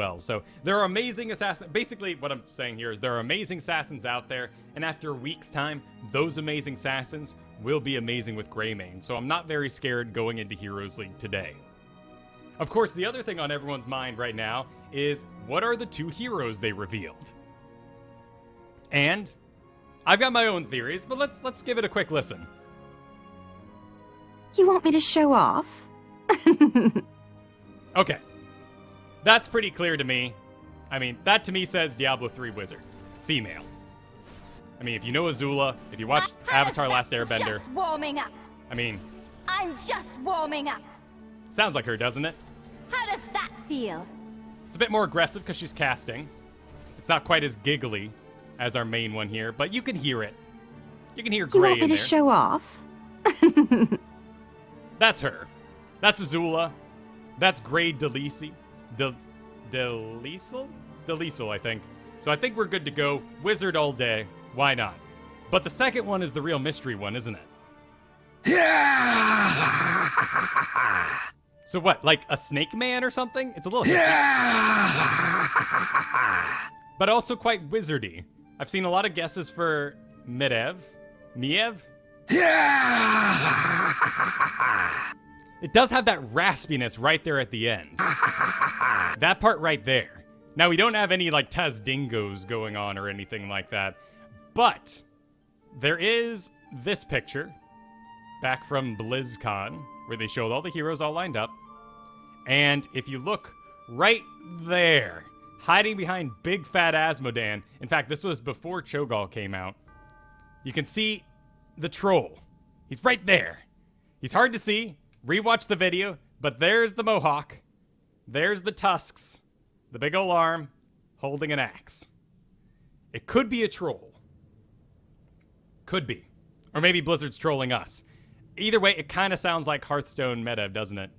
well. So there are amazing assassins. Basically, what I'm saying here is there are amazing assassins out there, and after a week's time, those amazing assassins will be amazing with Greymane. So I'm not very scared going into Heroes League today. Of course, the other thing on everyone's mind right now is what are the 2 heroes they revealed? And I've got my own theories, but let's give it a quick listen. You want me to show off? Okay. That's pretty clear to me. I mean, that to me says Diablo 3 Wizard. Female. I mean, if you know Azula, if you watched Avatar Last Airbender... Just warming up. I mean... I'm just warming up. Sounds like her, doesn't it? How does that feel? It's a bit more aggressive because she's casting. It's not quite as giggly as our main one here, but you can hear it. You can hear Grey in there. You want me to show off? That's her. That's Azula. That's Grey Delisle, I think. So I think we're good to go. Wizard all day. Why not? But the second one is the real mystery one, isn't it? So what, like a snake man or something? It's a little but also quite wizardy. I've seen a lot of guesses for Miev. It does have that raspiness right there at the end. That part right there. Now, we don't have any, like, Tazdingos going on or anything like that. But there is this picture back from BlizzCon where they showed all the heroes all lined up. And if you look right there, hiding behind big fat Asmodan. In fact, this was before Cho'Gall came out. You can see the troll. He's right there. He's hard to see. Rewatch the video, but there's the mohawk. There's the tusks. The big ol' arm holding an axe. It could be a troll. Could be. Or maybe Blizzard's trolling us. Either way, it kind of sounds like Hearthstone meta, doesn't it?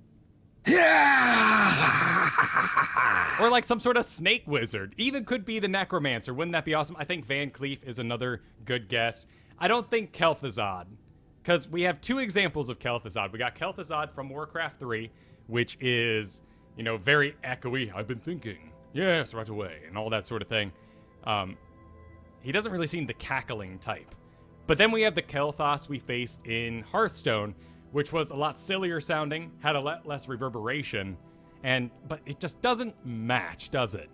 Or like some sort of snake wizard. Even could be the necromancer. Wouldn't that be awesome? I think Van Cleef is another good guess. I don't think Kel'Thuzad, because we have 2 examples of Kel'Thuzad. We got Kel'Thuzad from Warcraft 3, which is, you know, very echoey. I've been thinking. Yes, right away. And all that sort of thing. He doesn't really seem the cackling type. But then we have the Kel'Thas we faced in Hearthstone, which was a lot sillier sounding, had a lot less reverberation, but it just doesn't match, does it?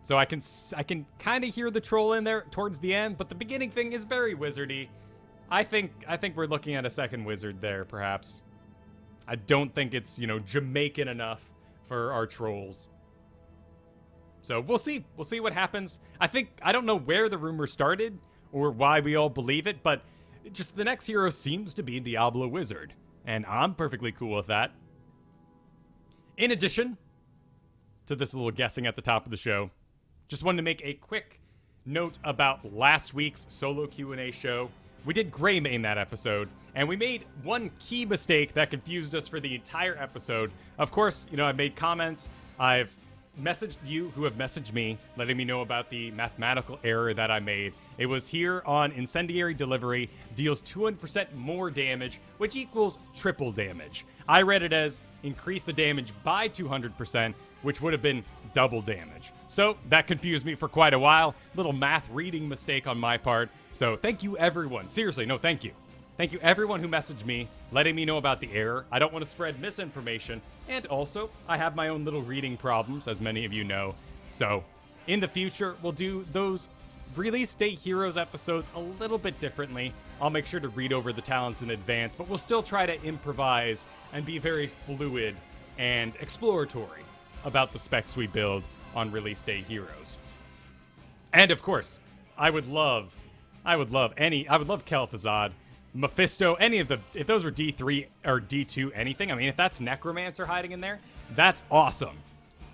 So I can kind of hear the troll in there towards the end, but the beginning thing is very wizardy. I think we're looking at a second wizard there, perhaps. I don't think it's, you know, Jamaican enough for our trolls. So we'll see. We'll see what happens. I don't know where the rumor started or why we all believe it, but just the next hero seems to be Diablo Wizard, and I'm perfectly cool with that. In addition to this little guessing at the top of the show, just wanted to make a quick note about last week's solo Q&A show. We did Greymane that episode, and we made one key mistake that confused us for the entire episode. Of course, you know, I made comments. I've messaged you who have messaged me, letting me know about the mathematical error that I made. It was here on Incendiary Delivery, deals 200% more damage, which equals triple damage. I read it as increase the damage by 200%, which would have been double damage. So that confused me for quite a while. Little math reading mistake on my part. So thank you everyone. Seriously, no, thank you. Thank you everyone who messaged me, letting me know about the error. I don't want to spread misinformation. And also, I have my own little reading problems, as many of you know. So in the future, we'll do those release date heroes episodes a little bit differently. I'll make sure to read over the talents in advance, but we'll still try to improvise and be very fluid and exploratory about the specs we build on release day heroes. And of course, I would love Kel'Thuzad, Mephisto, any of the, if those were D3 or D2 anything, I mean, if that's Necromancer hiding in there, that's awesome.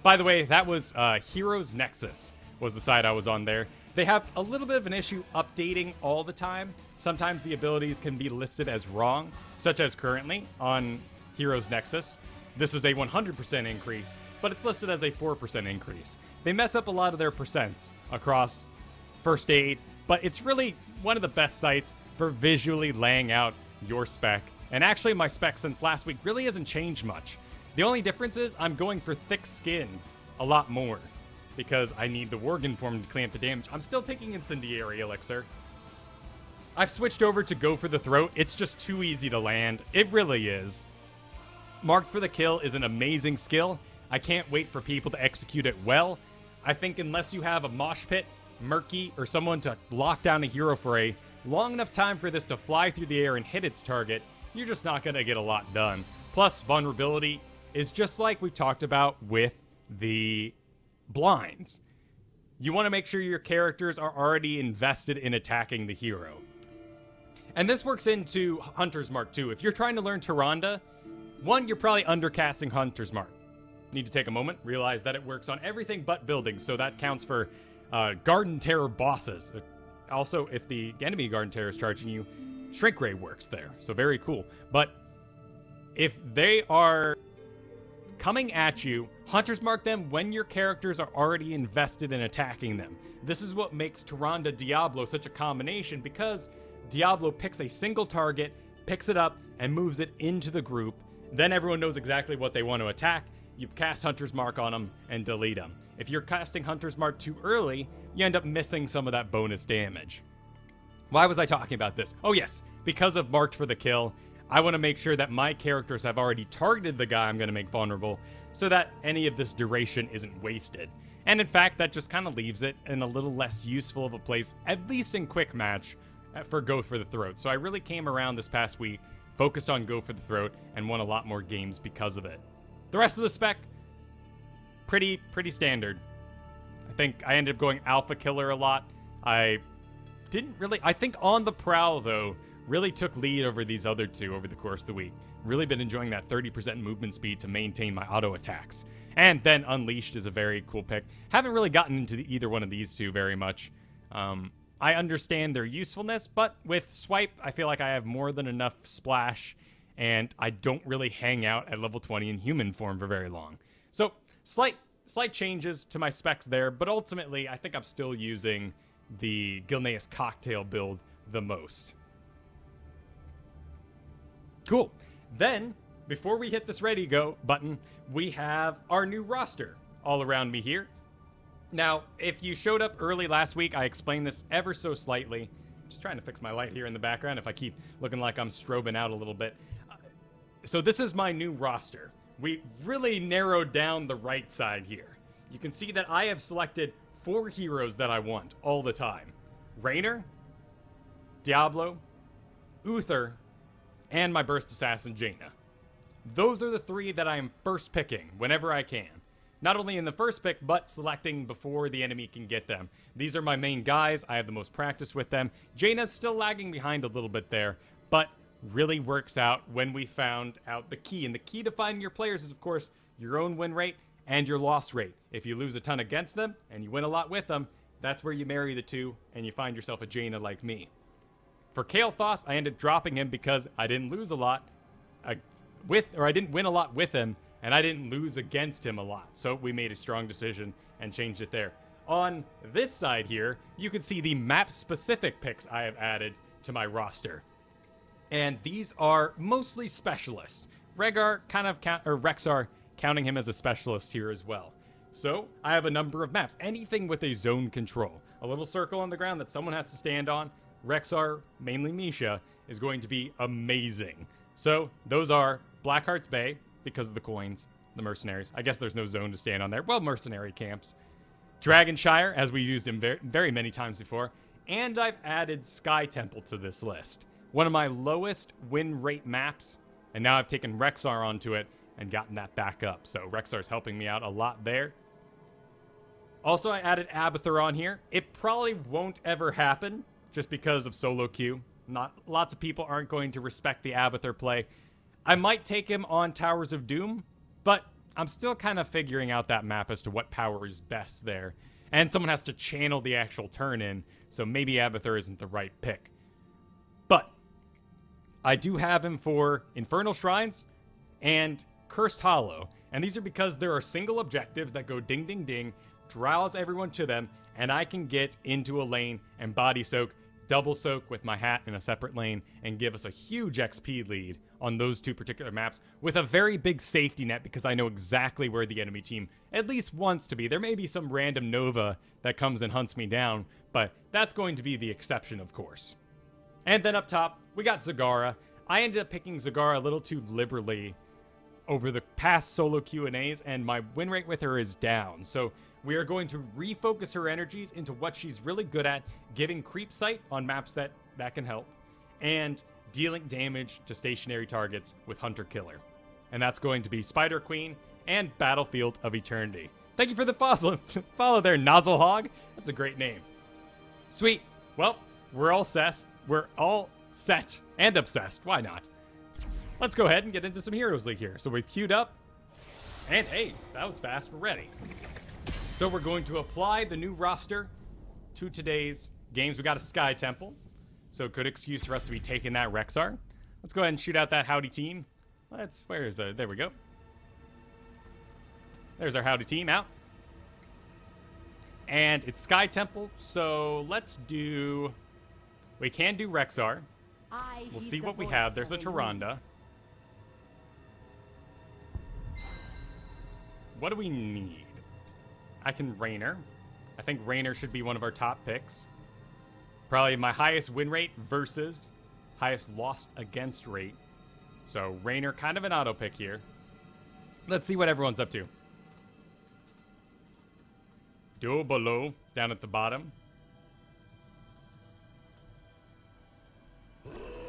By the way, that was Heroes Nexus was the site I was on there. They have a little bit of an issue updating all the time. Sometimes the abilities can be listed as wrong, such as currently on Heroes Nexus. This is a 100% increase, but it's listed as a 4% increase. They mess up a lot of their percents across first aid, but it's really one of the best sites for visually laying out your spec. And actually my spec since last week really hasn't changed much. The only difference is I'm going for thick skin a lot more because I need the Worgen form to clean up the damage. I'm still taking Incendiary Elixir. I've switched over to Go for the Throat. It's just too easy to land. It really is. Marked for the Kill is an amazing skill. I can't wait for people to execute it well. I think unless you have a Mosh Pit, Murky, or someone to lock down a hero for a long enough time for this to fly through the air and hit its target, you're just not going to get a lot done. Plus, vulnerability is just like we've talked about with the blinds. You want to make sure your characters are already invested in attacking the hero. And this works into Hunter's Mark too. If you're trying to learn Tyrande, one, you're probably undercasting Hunter's Mark. Need to take a moment, realize that it works on everything but buildings, so that counts for Garden Terror bosses. Also, if the enemy Garden Terror is charging you, Shrink Ray works there, so very cool. But if they are coming at you, Hunter's Mark them when your characters are already invested in attacking them. This is what makes Tyrande Diablo such a combination, because Diablo picks a single target, picks it up, and moves it into the group. Then everyone knows exactly what they want to attack. You cast Hunter's Mark on them and delete them. If you're casting Hunter's Mark too early, you end up missing some of that bonus damage. Why was I talking about this? Oh yes, because of Marked for the Kill, I want to make sure that my characters have already targeted the guy I'm going to make vulnerable, so that any of this duration isn't wasted. And in fact, that just kind of leaves it in a little less useful of a place, at least in quick match, for Go for the Throat. So I really came around this past week, focused on Go for the Throat, and won a lot more games because of it. The rest of the spec, pretty standard. I think I ended up going Alpha Killer a lot. I think On the Prowl, though, really took lead over these other two over the course of the week. Really been enjoying that 30% movement speed to maintain my auto attacks. And then Unleashed is a very cool pick. Haven't really gotten into either one of these two very much. I understand their usefulness, but with Swipe, I feel like I have more than enough splash, and I don't really hang out at level 20 in human form for very long. So, slight changes to my specs there, but ultimately, I think I'm still using the Gilneas Cocktail build the most. Cool. Then, before we hit this ready go button, we have our new roster all around me here. Now, if you showed up early last week, I explained this ever so slightly. Just trying to fix my light here in the background if I keep looking like I'm strobing out a little bit. So this is my new roster. We really narrowed down the right side here. You can see that I have selected 4 heroes that I want all the time. Raynor, Diablo, Uther, and my Burst Assassin, Jaina. Those are the 3 that I am first picking whenever I can. Not only in the first pick, but selecting before the enemy can get them. These are my main guys. I have the most practice with them. Jaina's still lagging behind a little bit there, but really works out when we found out the key. And the key to finding your players is, of course, your own win rate and your loss rate. If you lose a ton against them and you win a lot with them, that's where you marry the two and you find yourself a Jaina like me. For Kael'thas, I ended up dropping him because I didn't lose a lot I didn't win a lot with him, and I didn't lose against him a lot. So we made a strong decision and changed it there. On this side here, you can see the map-specific picks I have added to my roster. And these are mostly specialists. Rexxar, counting him as a specialist here as well. So I have a number of maps. Anything with a zone control. A little circle on the ground that someone has to stand on. Rexxar, mainly Misha, is going to be amazing. So those are Blackheart's Bay, because of the coins, the mercenaries. I guess there's no zone to stand on there. Well, mercenary camps. Dragonshire, as we used him very many times before. And I've added Sky Temple to this list. One of my lowest win rate maps. And now I've taken Rexxar onto it and gotten that back up. So Rexxar's helping me out a lot there. Also, I added Abathur on here. It probably won't ever happen just because of solo queue. Lots of people aren't going to respect the Abathur play. I might take him on Towers of Doom, but I'm still kind of figuring out that map as to what power is best there. And someone has to channel the actual turn in, so maybe Abathur isn't the right pick. But I do have him for Infernal Shrines and Cursed Hollow. And these are because there are single objectives that go ding ding ding, draws everyone to them, and I can get into a lane and body soak double soak with my hat in a separate lane and give us a huge XP lead on those two particular maps with a very big safety net because I know exactly where the enemy team at least wants to be. There may be some random Nova that comes and hunts me down, but that's going to be the exception, of course. And then up top, we got Zagara. I ended up picking Zagara a little too liberally over the past solo Q&As, and my win rate with her is down. So we are going to refocus her energies into what she's really good at, giving creep sight on maps that can help, and dealing damage to stationary targets with Hunter Killer. And that's going to be Spider Queen and Battlefield of Eternity. Thank you for the follow there, Nozzle Hog. That's a great name. Sweet. Well, we're all set. We're all set and obsessed. Why not? Let's go ahead and get into some Heroes League here. So we've queued up. And hey, that was fast. We're ready. So we're going to apply the new roster to today's games. We got a Sky Temple. So good excuse for us to be taking that Rexar. Let's go ahead and shoot out that Howdy team. Where is there we go. There's our Howdy team out. And it's Sky Temple. So let's do... We can do Rexar. We'll see what we have. There's a Tyrande. What do we need? I can Raynor. I think Raynor should be one of our top picks. Probably my highest win rate versus highest lost against rate. So Raynor, kind of an auto pick here. Let's see what everyone's up to. Duo below, down at the bottom.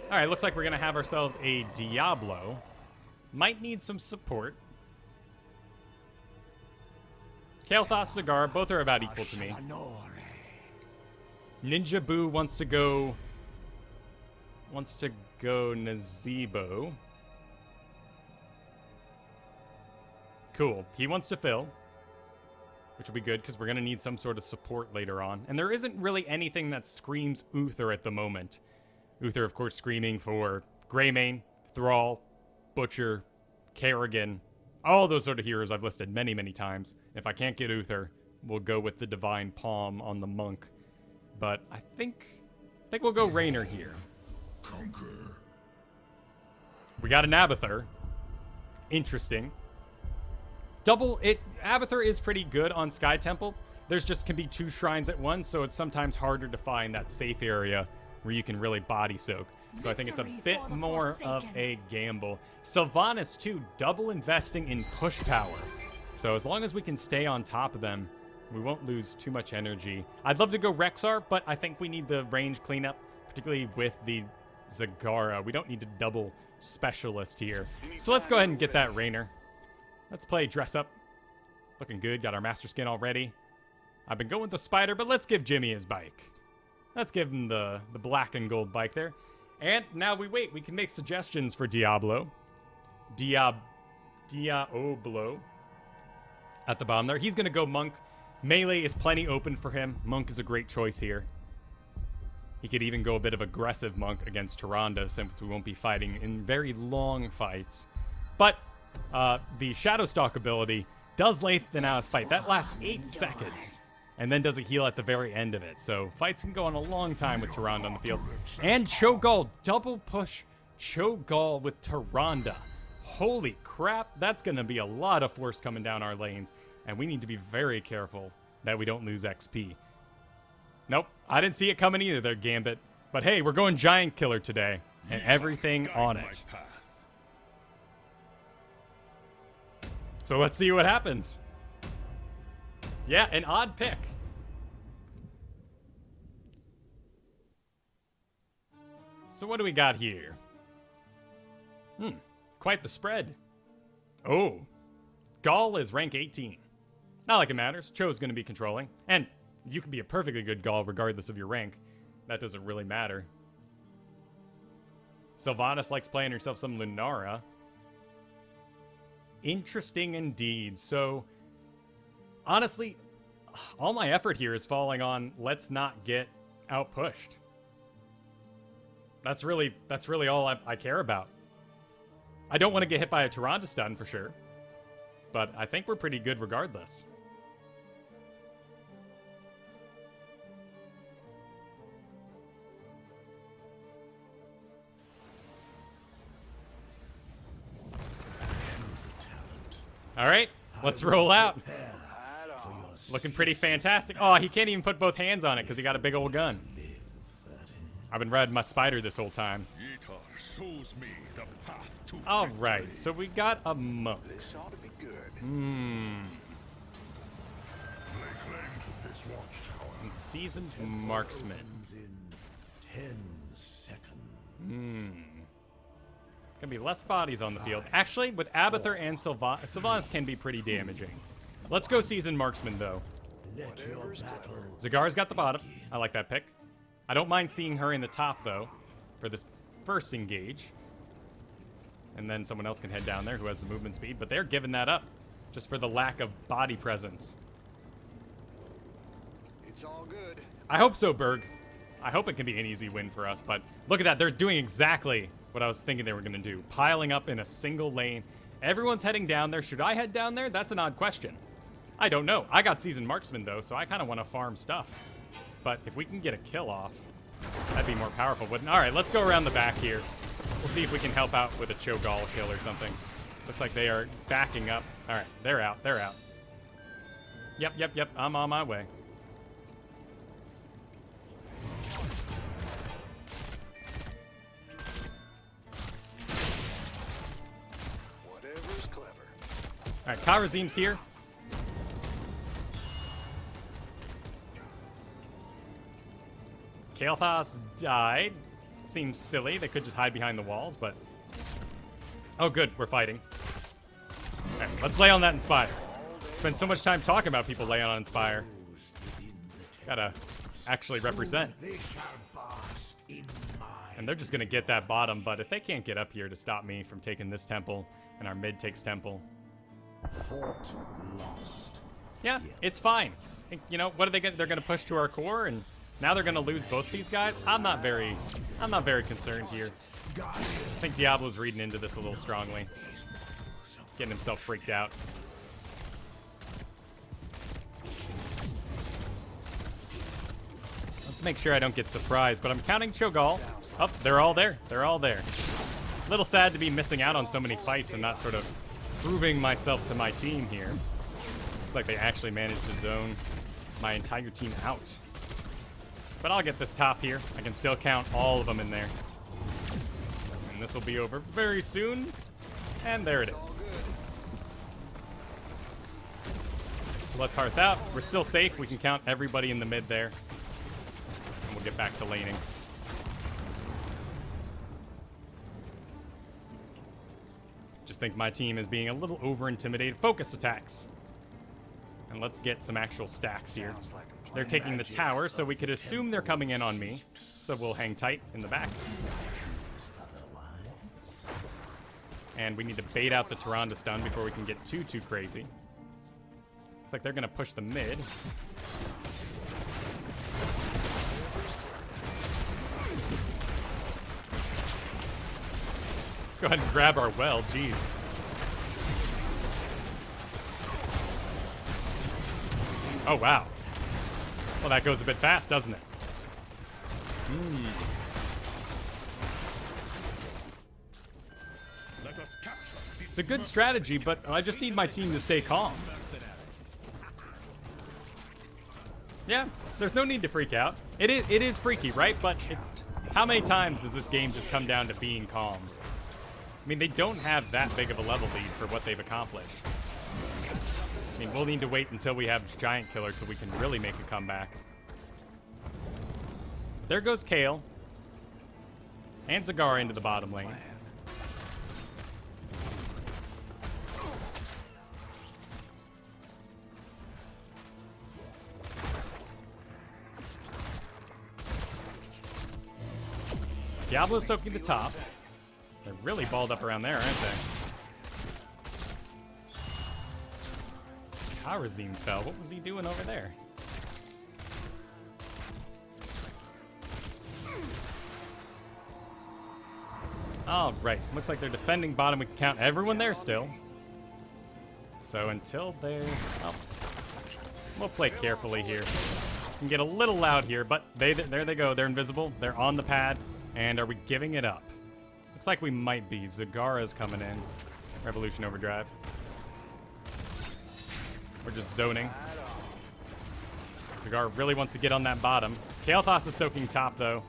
Alright, looks like we're going to have ourselves a Diablo. Might need some support. Kael'thas, Zagara, both are about equal to me. Ninja Boo wants to go Nazebo. Cool. He wants to fill, which will be good because we're going to need some sort of support later on. And there isn't really anything that screams Uther at the moment. Uther, of course, screaming for Greymane, Thrall, Butcher, Kerrigan, all those sort of heroes I've listed many, many times. If I can't get Uther, we'll go with the Divine Palm on the Monk. But I think we'll go Raynor here. Conquer. We got an Abathur. Interesting. Abathur is pretty good on Sky Temple. There's just can be two shrines at once, so it's sometimes harder to find that safe area where you can really body soak. So I think it's a bit more of a gamble. Sylvanas, too, double investing in push power. So as long as we can stay on top of them, we won't lose too much energy. I'd love to go Rexar, but I think we need the range cleanup, particularly with the Zagara. We don't need to double specialist here. So let's go ahead and get that Raynor. Let's play dress up. Looking good. Got our master skin already. I've been going with the spider, but let's give Jimmy his bike. Let's give him the black and gold bike there. And now we wait. We can make suggestions for Diablo. Diablo at the bottom there. He's going to go Monk. Melee is plenty open for him. Monk is a great choice here. He could even go a bit of aggressive Monk against Tyrande since we won't be fighting in very long fights. But the Shadowstalk ability does lengthen out a fight. That lasts 8 seconds. And then does a heal at the very end of it. So fights can go on a long time with Tyrande on the field. And Cho'Gall, double push Cho'Gall with Tyrande. Holy crap, that's going to be a lot of force coming down our lanes. And we need to be very careful that we don't lose XP. Nope, I didn't see it coming either there, Gambit. But hey, we're going Giant Killer today. And everything on it. So let's see what happens. Yeah, an odd pick. So what do we got here? Quite the spread. Oh, Gaul is rank 18. Not like it matters. Cho's going to be controlling. And you can be a perfectly good Gaul regardless of your rank. That doesn't really matter. Sylvanas likes playing herself some Lunara. Interesting indeed. So, honestly, all my effort here is falling on let's not get outpushed. That's really all I care about. I don't want to get hit by a Tyrande stun for sure. But I think we're pretty good regardless. All right, let's roll out. Looking pretty fantastic. Oh, he can't even put both hands on it because he got a big old gun. I've been riding my spider this whole time. All right, so we got a monk. This ought to be good. And seasoned marksman. Gonna be less bodies on the field. Actually, with Abathur and Sylvanas can be pretty damaging. Let's go seasoned marksman though. Zagar's got the bottom. I like that pick. I don't mind seeing her in the top though, for this first engage. And then someone else can head down there who has the movement speed, but they're giving that up just for the lack of body presence. It's all good. I hope so, Berg. I hope it can be an easy win for us, but look at that. They're doing exactly what I was thinking they were going to do. Piling up in a single lane. Everyone's heading down there. Should I head down there? That's an odd question. I don't know. I got seasoned marksman, though, so I kind of want to farm stuff. But if we can get a kill off, that'd be more powerful, wouldn't it? All right, let's go around the back here. We'll see if we can help out with a Cho'Gall kill or something. Looks like they are backing up. All right, they're out. They're out. Yep. I'm on my way. Whatever's clever. All right, Karazim's here. Kael'thas died. Seems silly. They could just hide behind the walls, but... Oh, good. We're fighting. All right, let's lay on that Inspire. Spend so much time talking about people laying on Inspire. Gotta actually represent. And they're just gonna get that bottom, but if they can't get up here to stop me from taking this temple, and our mid takes temple... Yeah, it's fine. You know, what are they gonna... They're gonna push to our core, and... Now they're gonna lose both these guys. I'm not very concerned here. I think Diablo's reading into this a little strongly, getting himself freaked out. Let's make sure I don't get surprised, but I'm counting Cho'Gall. Oh, they're all there. They're all there. A little sad to be missing out on so many fights and not sort of proving myself to my team here. Looks like they actually managed to zone my entire team out. But I'll get this top here. I can still count all of them in there. And this will be over very soon. And there it is. So let's hearth out. We're still safe. We can count everybody in the mid there. And we'll get back to laning. Just think my team is being a little over-intimidated. Focus attacks. And let's get some actual stacks here. They're taking the tower, so we could assume they're coming in on me. So we'll hang tight in the back. And we need to bait out the Tyrande stun before we can get too crazy. Looks like they're going to push the mid. Let's go ahead and grab our well, jeez. Oh, wow. Well, that goes a bit fast, doesn't it? It's a good strategy, but I just need my team to stay calm. Yeah, there's no need to freak out. It is freaky, right? But it's how many times does this game just come down to being calm? I mean, they don't have that big of a level lead for what they've accomplished. I mean, we'll need to wait until we have Giant Killer till we can really make a comeback. There goes Kayle. And Zagar into the bottom lane. Diablo's soaking the top. They're really balled up around there, aren't they? Karazim fell. What was he doing over there? All right. Looks like they're defending bottom. We can count everyone there still. So until they're... Oh, we'll play carefully here. Can get a little loud here, but there they go. They're invisible. They're on the pad. And are we giving it up? Looks like we might be. Zagara's coming in. Revolution Overdrive. just zoning. Zagar really wants to get on that bottom. Kael'thas is soaking top, though.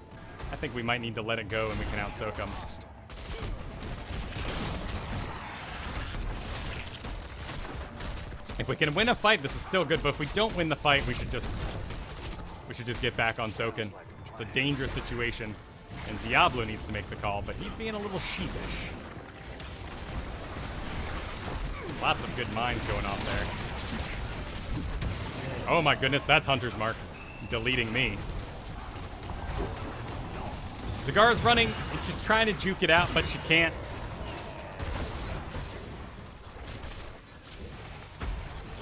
I think we might need to let it go and we can out-soak him. If we can win a fight, this is still good, but if we don't win the fight, we should just get back on soaking. It's a dangerous situation, and Diablo needs to make the call, but he's being a little sheepish. Lots of good mines going off there. Oh my goodness, that's Hunter's Mark. Deleting me. Zagar's running, and she's trying to juke it out, but she can't.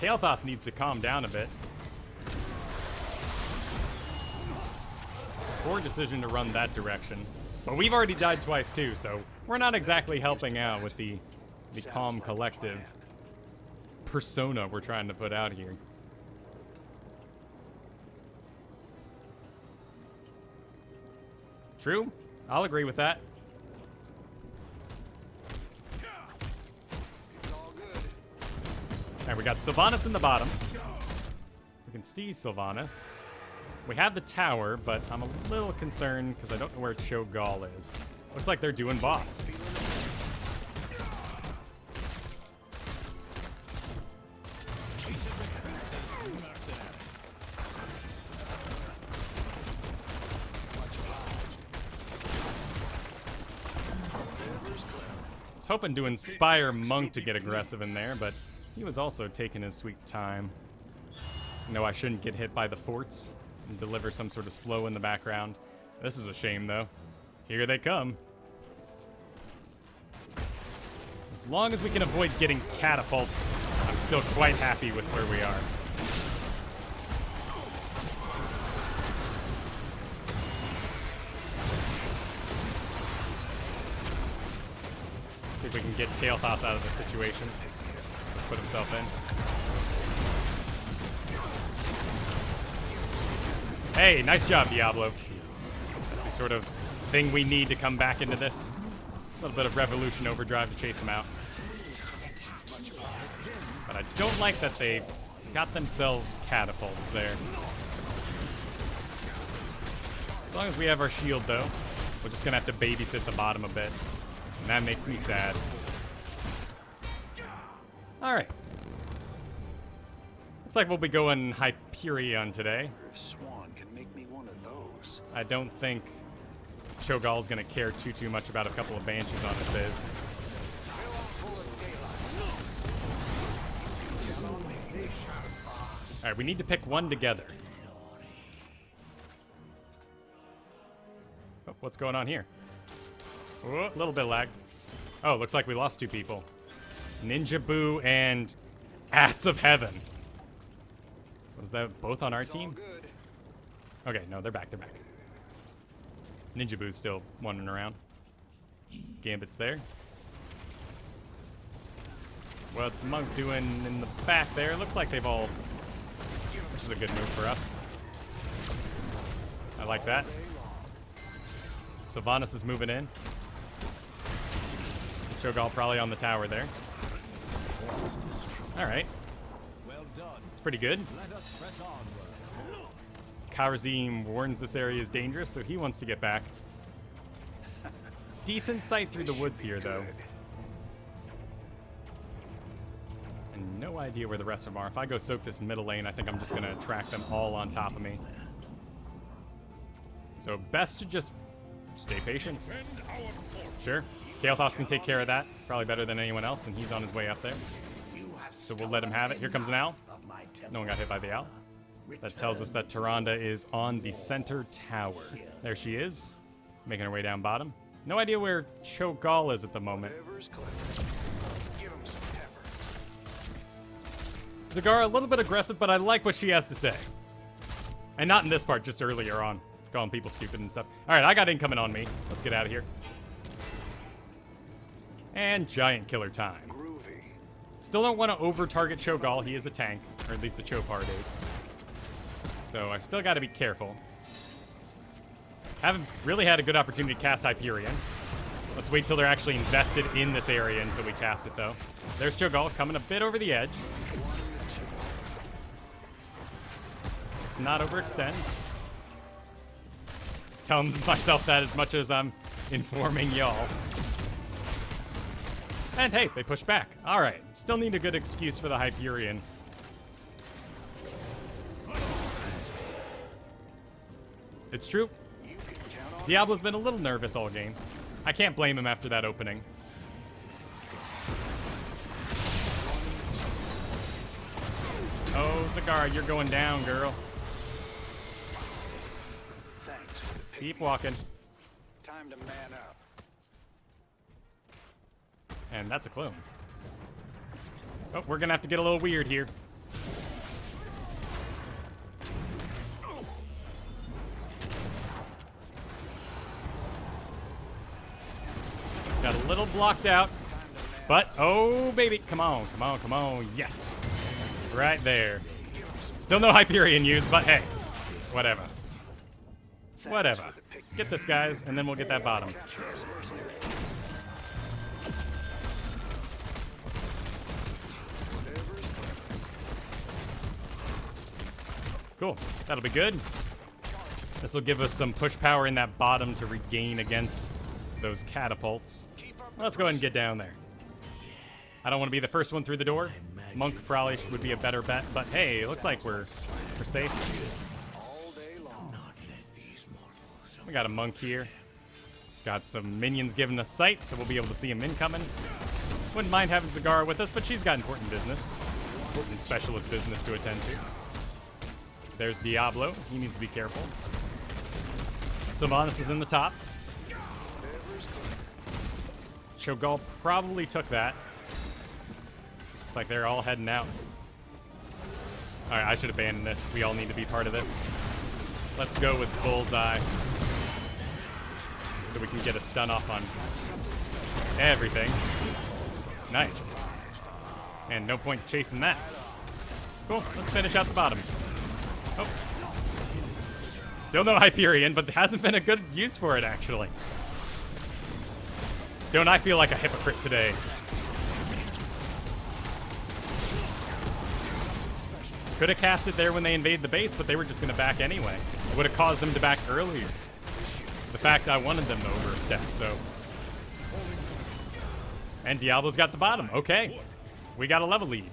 Kael'thas needs to calm down a bit. Poor decision to run that direction. But we've already died twice too, so we're not exactly helping out with the calm collective persona we're trying to put out here. True, I'll agree with that. Alright, we got Sylvanas in the bottom. We can see Sylvanas. We have the tower, but I'm a little concerned because I don't know where Cho'Gall is. Looks like they're doing boss. I was hoping to inspire Monk to get aggressive in there, but he was also taking his sweet time. No, I shouldn't get hit by the forts and deliver some sort of slow in the background. This is a shame, though. Here they come. As long as we can avoid getting catapults, I'm still quite happy with where we are. See if we can get Kael'thas out of this situation. Put himself in. Hey, nice job, Diablo. That's the sort of thing we need to come back into this. A little bit of Revolution Overdrive to chase him out. But I don't like that they got themselves catapults there. As long as we have our shield, though, we're just gonna have to babysit the bottom a bit. And that makes me sad. Alright. Looks like we'll be going Hyperion today. Swan can make me one of those. I don't think Cho'Gall's gonna care too much about a couple of Banshees on his biz. Alright, we need to pick one together. Oh, what's going on here? Oh, a little bit of lag. Oh, looks like we lost two people. Ninja Boo and Ass of Heaven. Was that both on our team? Okay, no, they're back, Ninja Boo's still wandering around. Gambit's there. What's Monk doing in the back there? Looks like they've all... This is a good move for us. I like that. Sylvanas is moving in. Cho'Gall probably on the tower there. Alright. It's pretty good. Kharazim warns this area is dangerous, so he wants to get back. Decent sight through the woods here, though. And no idea where the rest of them are. If I go soak this middle lane, I think I'm just going to attract them all on top of me. So best to just stay patient. Sure. Kael'thas can take care of that. Probably better than anyone else, and he's on his way up there. So we'll let him have it. Here comes an owl. No one got hit by the owl. That tells us that Tyrande is on the center tower. There she is, making her way down bottom. No idea where Cho'Gall is at the moment. Zagara, a little bit aggressive, but I like what she has to say. And not in this part, just earlier on. Calling people stupid and stuff. Alright, I got incoming on me. Let's get out of here. And giant killer time. Still don't want to over-target Cho'Gall. He is a tank, or at least the Cho part is. So I still got to be careful. Haven't really had a good opportunity to cast Hyperion. Let's wait till they're actually invested in this area until we cast it, though. There's Cho'Gall coming a bit over the edge. Let's not overextend. Telling myself that as much as I'm informing y'all. And hey, they push back. All right, still need a good excuse for the Hyperion. It's true. Diablo's been a little nervous all game. I can't blame him after that opening. Oh, Zagara, you're going down, girl. Thanks for the pick. Keep walking. Time to man up. And that's a clone. Oh, we're gonna have to get a little weird here. Got a little blocked out. But, oh, baby. Come on, come on, come on. Yes. Right there. Still no Hyperion used, but hey. Whatever. Whatever. Get this, guys, and then we'll get that bottom. Cool. That'll be good. This will give us some push power in that bottom to regain against those catapults. Let's go ahead and get down there. I don't want to be the first one through the door. Monk probably would be a better bet, but hey, it looks like we're safe. We got a monk here. Got some minions giving us sight, so we'll be able to see him incoming. Wouldn't mind having Zagara with us, but she's got important business. Important specialist business to attend to. There's Diablo. He needs to be careful. Sylvanas is in the top. Shogal probably took that. It's like they're all heading out. Alright, I should abandon this. We all need to be part of this. Let's go with Bullseye. So we can get a stun off on everything. Nice. And no point chasing that. Cool, let's finish out the bottom. Oh. Still no Hyperion, but there hasn't been a good use for it, actually. Don't I feel like a hypocrite today? Could have cast it there when they invade the base, but they were just going to back anyway. It would have caused them to back earlier. The fact I wanted them to overstep, so. And Diablo's got the bottom. Okay. We got a level lead.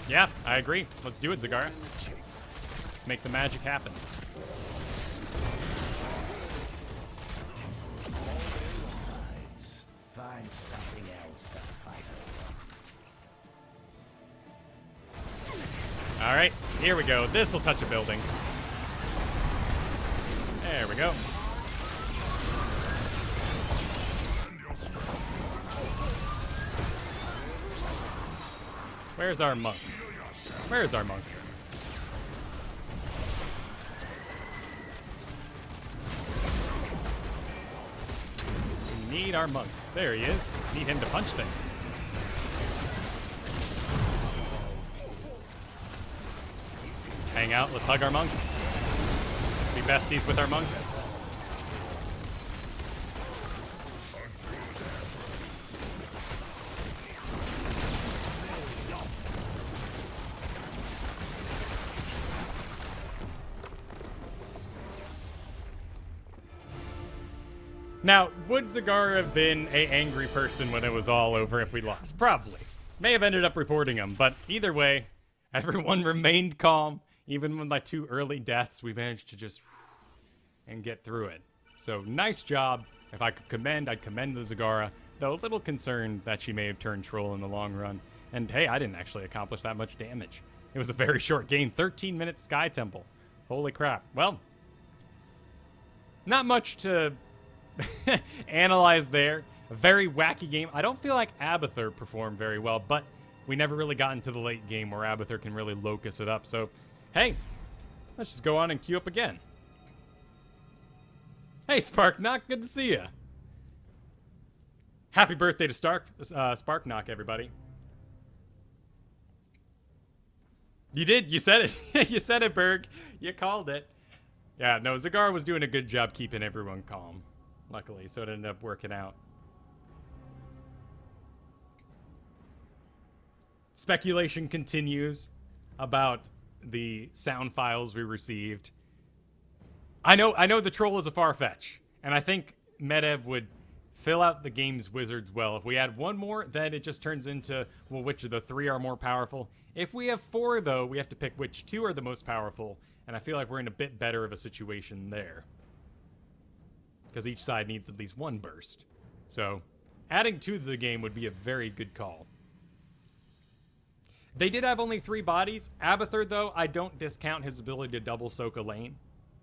Yeah, I agree. Let's do it, Zagara. Let's make the magic happen. Find something else to fight over. All right, here we go. This will touch a building. There we go. Where's our monk? Where's our monk? We need our monk. There he is. Need him to punch things. Let's hang out. Let's hug our monk. Let's be besties with our monk. Now, would Zagara have been an angry person when it was all over if we lost? Probably. May have ended up reporting him, but either way, everyone remained calm. Even with my 2 early deaths, we managed to just and get through it. So, nice job. If I could commend, I'd commend the Zagara, though a little concerned that she may have turned troll in the long run. And hey, I didn't actually accomplish that much damage. It was a very short game, 13-minute Sky Temple. Holy crap. Well, not much to analyze there. A very wacky game. I don't feel like Abathur performed very well, but we never really got into the late game where Abathur can really locus it up. So, hey, let's just go on and queue up again. Hey, Sparknock, good to see ya. Happy birthday to Sparknock, everybody. You did. You said it. You said it, Berg. You called it. Yeah, no, Zagara was doing a good job keeping everyone calm. Luckily, so it ended up working out. Speculation continues about the sound files we received. I know the troll is a far-fetch, and I think Medivh would fill out the game's wizards well. If we add one more, then it just turns into, well, which of the three are more powerful? If we have four, though, we have to pick which two are the most powerful, and I feel like we're in a bit better of a situation there. Because each side needs at least one burst. So, adding two to the game would be a very good call. They did have only 3 bodies. Abathur, though, I don't discount his ability to double soak a lane.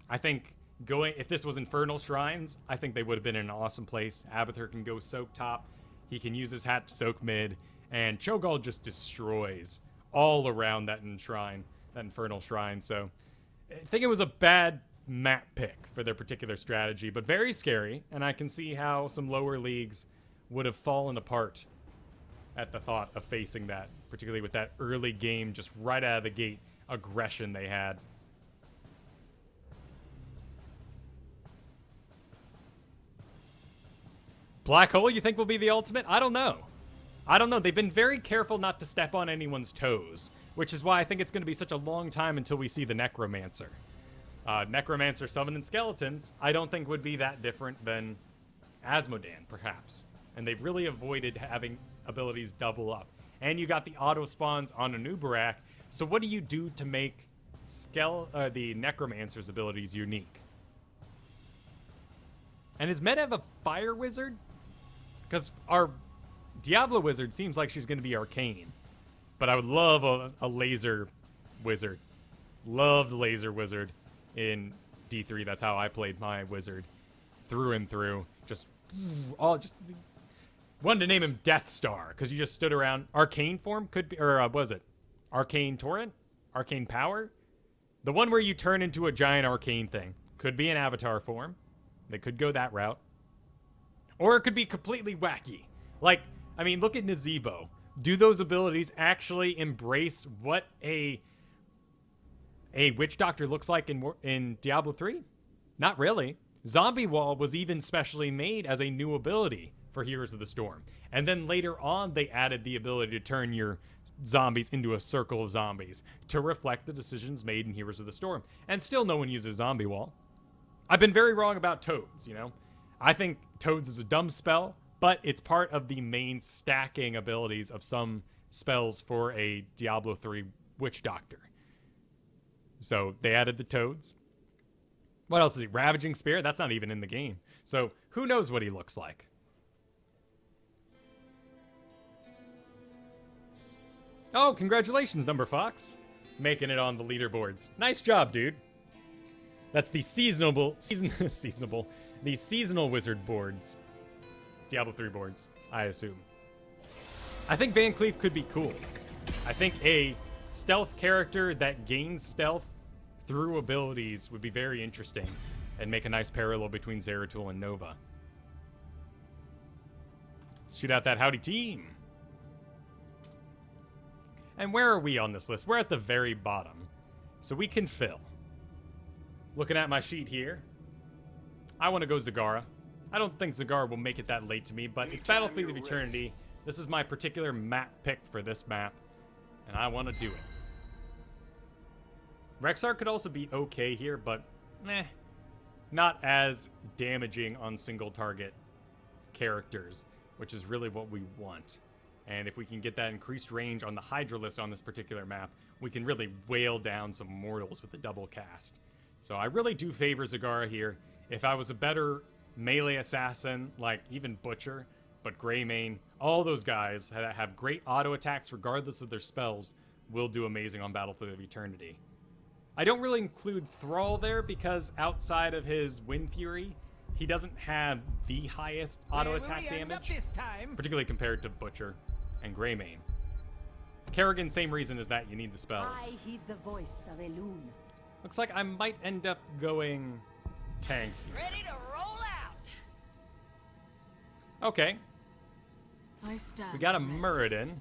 I think if this was Infernal Shrines, I think they would have been in an awesome place. Abathur can go soak top. He can use his hat to soak mid. And Cho'Gall just destroys all around that Infernal Shrine. So I think it was a bad map pick for their particular strategy, but very scary. And I can see how some lower leagues would have fallen apart at the thought of facing that, particularly with that early game, just right out of the gate aggression they had. Black Hole, you think will be the ultimate? I don't know. They've been very careful not to step on anyone's toes, which is why I think it's going to be such a long time until we see the Necromancer. Necromancer summoning skeletons, I don't think would be that different than Asmodan, perhaps. And they've really avoided having abilities double up. And you got the auto spawns on Anubarak, so what do you do to make the Necromancer's abilities unique? And is Medivh a fire wizard? Because our Diablo wizard seems like she's going to be arcane. But I would love a laser wizard. Loved laser wizard in D3. That's how I played my wizard. Through and through. Just wanted to name him Death Star, because you just stood around. Arcane form could be, or was it Arcane Torrent? Arcane Power? The one where you turn into a giant arcane thing. Could be an avatar form. They could go that route. Or it could be completely wacky. Like, I mean, look at Nazebo. Do those abilities actually embrace what a Witch Doctor looks like in Diablo 3? Not really. Zombie Wall was even specially made as a new ability for Heroes of the Storm. And then later on, they added the ability to turn your zombies into a circle of zombies to reflect the decisions made in Heroes of the Storm. And still no one uses Zombie Wall. I've been very wrong about Toads, you know? I think Toads is a dumb spell, but it's part of the main stacking abilities of some spells for a Diablo 3 Witch Doctor. So they added the Toads. What else is he? Ravaging Spear? That's not even in the game. So who knows what he looks like? Oh, congratulations, Number Fox. Making it on the leaderboards. Nice job, dude. That's the seasonal wizard boards. Diablo 3 boards, I assume. I think Van Cleef could be cool. I think a stealth character that gains stealth through abilities would be very interesting and make a nice parallel between Zeratul and Nova. Let's shoot out that howdy team. And where are we on this list? We're at the very bottom, so we can fill. Looking at my sheet here, I want to go Zagara. I don't think Zagara will make it that late to me, but it's Battlefield of Eternity. This is my particular map pick for this map, and I want to do it. Rexar could also be okay here, but not as damaging on single target characters, which is really what we want. And if we can get that increased range on the Hydralisk on this particular map, we can really wail down some mortals with the double cast. So I really do favor Zagara here. If I was a better melee assassin, like even Butcher, but Greymane, all those guys that have great auto attacks regardless of their spells will do amazing on Battlefield of Eternity. I don't really include Thrall there because outside of his Wind Fury, he doesn't have the highest auto attack damage, particularly compared to Butcher and Greymane. Kerrigan, same reason as that, you need the spells. I heed the voice of Elune. Looks like I might end up going tank. Ready to roll out. Okay, I stand. we got a Muradin.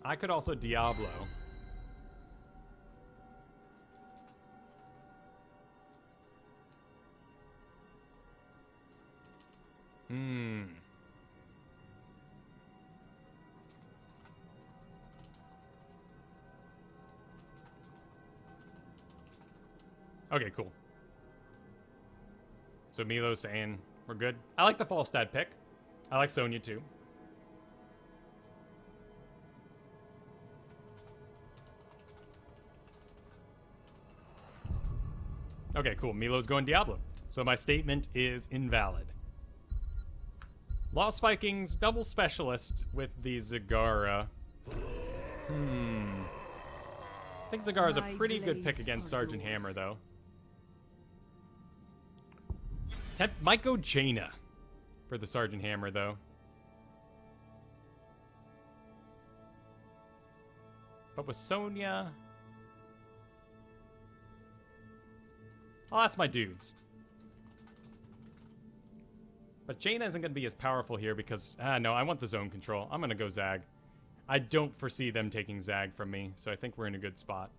I could also Diablo. Okay, cool. So Milo's saying we're good. I like the Falstad pick. I like Sonya too. Okay, cool. Milo's going Diablo. So my statement is invalid. Lost Vikings, double specialist with the Zagara. I think Zagara's a pretty good pick against Sergeant Hammer, though. Might go Jaina for the Sergeant Hammer, though. But with Sonya... I'll ask my dudes. But Jaina isn't going to be as powerful here because... no, I want the zone control. I'm going to go Zag. I don't foresee them taking Zag from me, so I think we're in a good spot.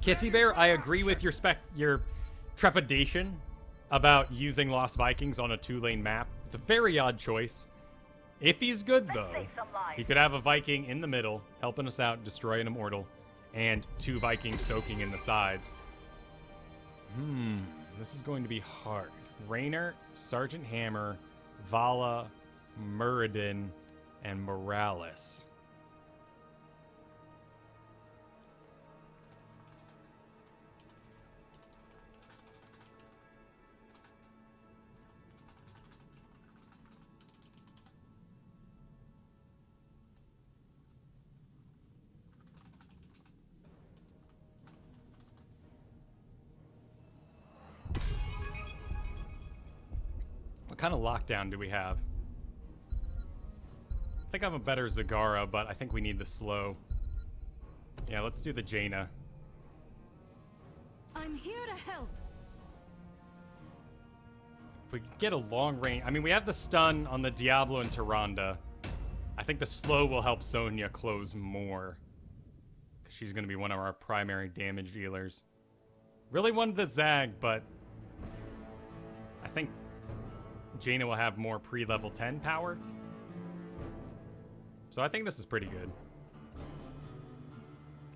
Kissy Bear, I agree with your trepidation about using Lost Vikings on a 2-lane map. It's a very odd choice. If he's good, though, he could have a Viking in the middle, helping us out, destroy an Immortal, and 2 Vikings soaking in the sides. This is going to be hard. Raynor, Sergeant Hammer, Vala, Muradin, and Morales. What kind of lockdown do we have? I think I'm a better Zagara, but I think we need the slow. Yeah, let's do the Jaina. I'm here to help. If we could get a long range... I mean, we have the stun on the Diablo and Tyrande. I think the slow will help Sonya close more. She's going to be one of our primary damage dealers. Really wanted the Zag, but... I think Jaina will have more pre-level 10 power. So I think this is pretty good.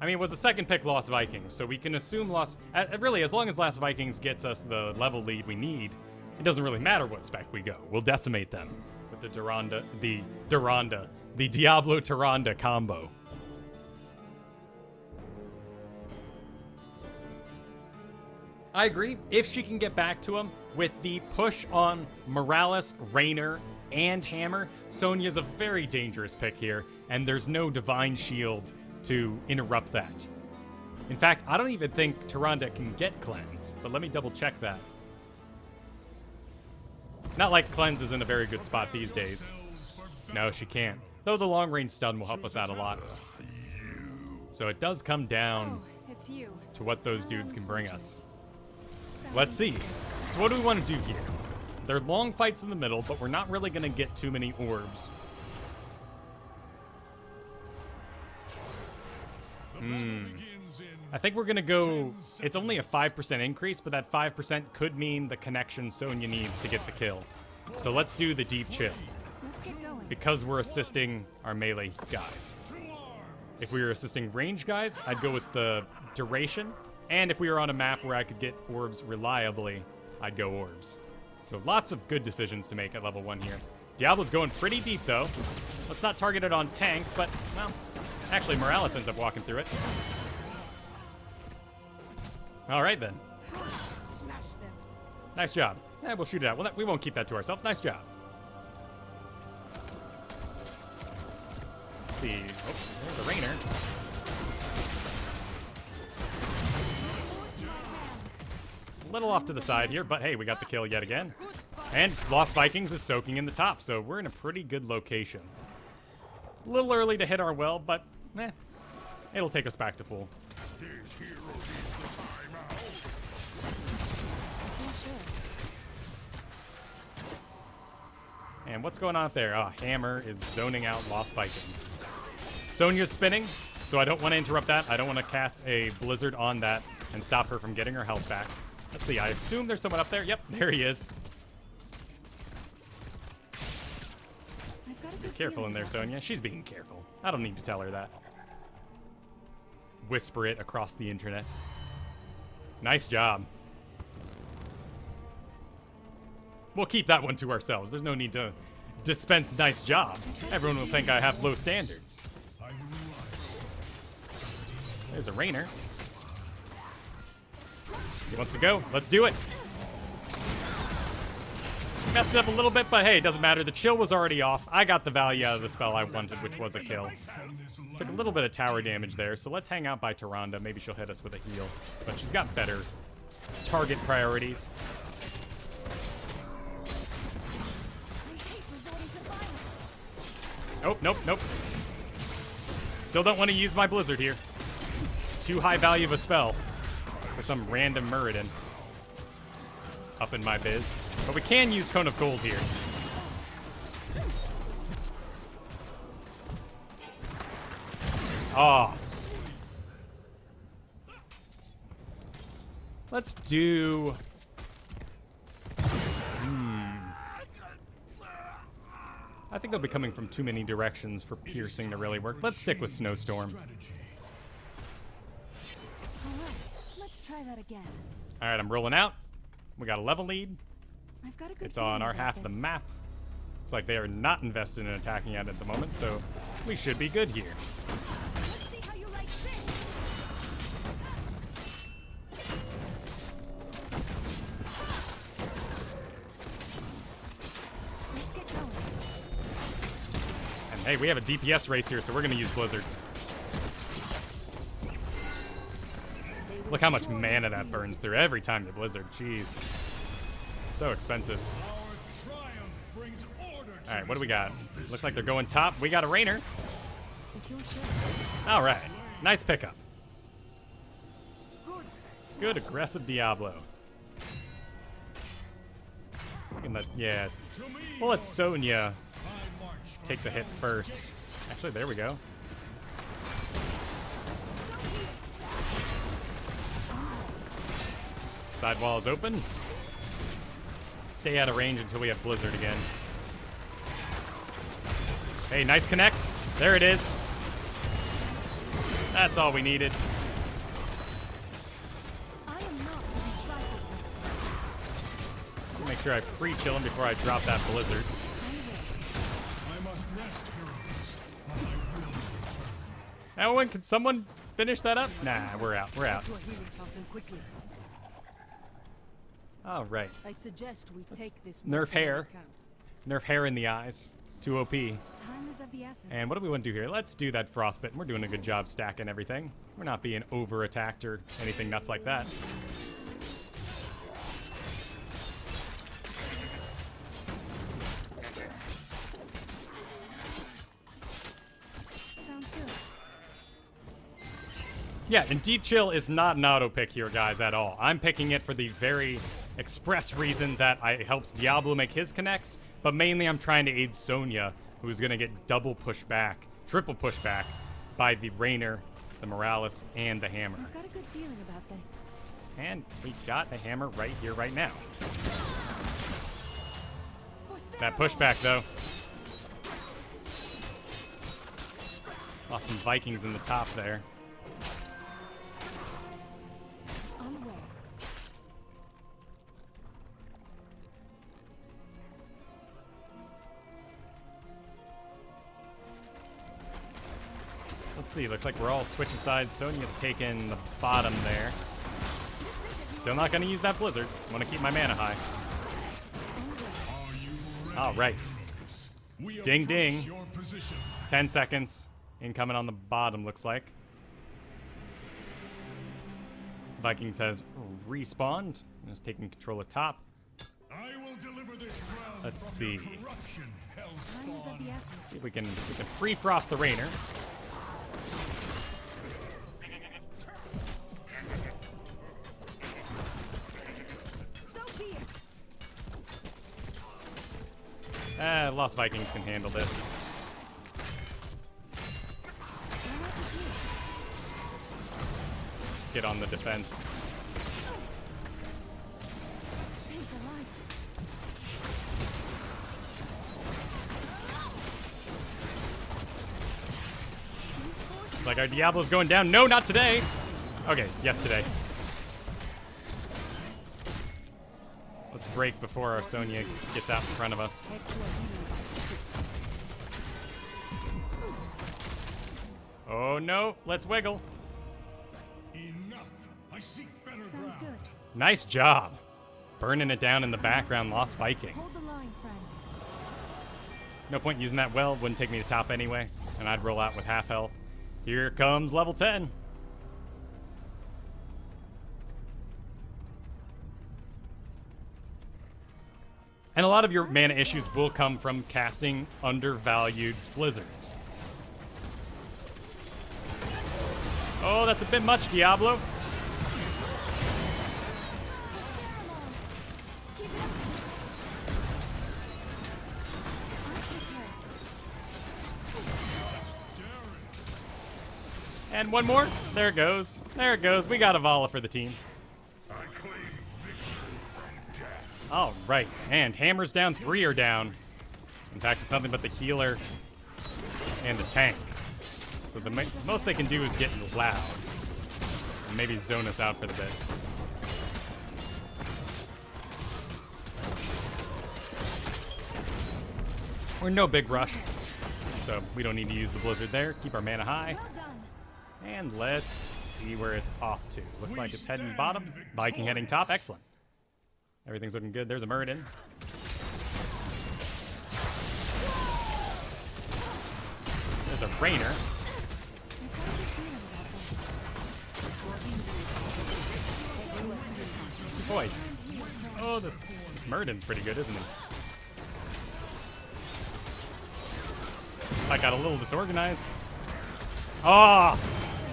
I mean, it was a second pick Lost Vikings, so we can assume Lost... really, as long as Lost Vikings gets us the level lead we need, it doesn't really matter what spec we go. We'll decimate them with the the Diablo Tyrande combo. I agree. If she can get back to him with the push on Morales, Raynor, and Hammer, Sonya's a very dangerous pick here, and there's no Divine Shield to interrupt that. In fact, I don't even think Tyrande can get Cleanse, but let me double check that. Not like Cleanse is in a very good spot these days. No, she can't. Though the long range stun will help us out a lot. So it does come down It's you. to what those dudes can bring us. Let's see. So what do we want to do here? There are long fights in the middle, but we're not really going to get too many orbs. I think we're going to go... It's only a 5% increase, but that 5% could mean the connection Sonya needs to get the kill. So let's do the deep chill. Let's get going. Because we're assisting our melee guys. If we were assisting range guys, I'd go with the duration. And if we were on a map where I could get orbs reliably, I'd go orbs. So lots of good decisions to make at level 1 here. Diablo's going pretty deep, though. Let's not target it on tanks, but, well, actually, Morales ends up walking through it. All right, then. Smash them. Nice job. We'll shoot it out. We won't keep that to ourselves. Nice job. Let's see. Oh, there's the Raynor. A little off to the side here, but hey, we got the kill yet again. And Lost Vikings is soaking in the top, so we're in a pretty good location. A little early to hit our well, but it'll take us back to full. And what's going on there? Oh, Hammer is zoning out Lost Vikings. Sonya's spinning, so I don't want to interrupt that. I don't want to cast a Blizzard on that and stop her from getting her health back. Let's see, I assume there's someone up there. Yep, there he is. Careful in there, Sonya. She's being careful. I don't need to tell her that. Whisper it across the internet. Nice job. We'll keep that one to ourselves. There's no need to dispense nice jobs. Everyone will think I have low standards. There's a Rainer. He wants to go. Let's do it. Messed it up a little bit, but hey, it doesn't matter. The chill was already off. I got the value out of the spell I wanted, which was a kill. Took a little bit of tower damage there, so let's hang out by Tyrande. Maybe she'll hit us with a heal. But she's got better target priorities. Nope, nope, nope. Still don't want to use my Blizzard here. It's too high value of a spell for some random Muradin up in my biz. But we can use Cone of Gold here. Oh. Let's do... I think they'll be coming from too many directions for piercing to really work. Let's stick with Snowstorm. All right, let's try that again. All right, I'm rolling out. We got a level lead. I've got a good It's on feeling our about half of the this. map. It's like they are not invested in attacking at the moment, so we should be good here. Let's see how you like this. Let's get going. And hey, we have a DPS race here, so we're gonna use Blizzard. Look how much mana that burns through every time you Blizzard. Jeez. So expensive. Alright, what do we got? Looks like they're going top. We got a Rainer. If you're sure. Alright. Nice pickup. Good aggressive Diablo. Yeah. We'll let Sonya take the hit first. Actually, there we go. Sidewall is open. Stay out of range until we have Blizzard again. Hey, nice connect. There it is. That's all we needed. I am not to be trifled with. Let's make sure I pre-chill him before I drop that Blizzard. Everyone, can someone finish that up? Nah, we're out. We're out. To a healing fountain quickly. All right. I suggest we take this nerf mercenary hair. account. Nerf hair in the eyes. Too OP. Time is of the essence. And what do we want to do here? Let's do that Frostbite. We're doing a good job stacking everything. We're not being over-attacked or anything nuts like that. Sounds good. Yeah, and Deep Chill is not an auto pick here, guys, at all. I'm picking it for the very express reason that it helps Diablo make his connects, but mainly I'm trying to aid Sonya, who's going to get double pushback, triple pushback by the Rainer, the Morales, and the Hammer. I've got a good feeling about this. And we got a Hammer right here, right now. That pushback, though. Lost some Vikings in the top there. On the way. Let's see, looks like we're all switching sides. Sonya's taking the bottom there. Still not gonna use that Blizzard. Wanna keep my mana high. Alright. Ding ding. 10 seconds. Incoming on the bottom, looks like. Vikings has respawned. And is taking control of top. Let's see. Time is of the essence. See if we can free frost the Rainer. So be it. Lost Vikings can handle this. Let's get on the defense. Thank the light. Looks like our Diablo's going down. No, not today. Okay, yes, today. Let's break before our Sonya gets out in front of us. Oh no, let's wiggle. Enough. I seek better Sounds ground. good. Nice job. Burning it down in the background, Lost Hold Vikings. the line, friend. No point using that well, wouldn't take me to top anyway, and I'd roll out with half health. Here comes level 10. And a lot of your mana issues will come from casting undervalued blizzards. Oh, that's a bit much, Diablo. And one more. There it goes. There it goes. We got a Vala for the team. I claim victory from death. All right. And hammers down. 3 are down. In fact, it's nothing but the healer and the tank. So the most they can do is get loud. And maybe zone us out for the bit. We're in no big rush. So we don't need to use the blizzard there. Keep our mana high. Well done. And let's see where it's off to. Looks like it's heading bottom. Viking heading top. Excellent. Everything's looking good. There's a Muradin. There's a Rainer. Boy. Oh, this Muradin's pretty good, isn't he? I got a little disorganized. Oh!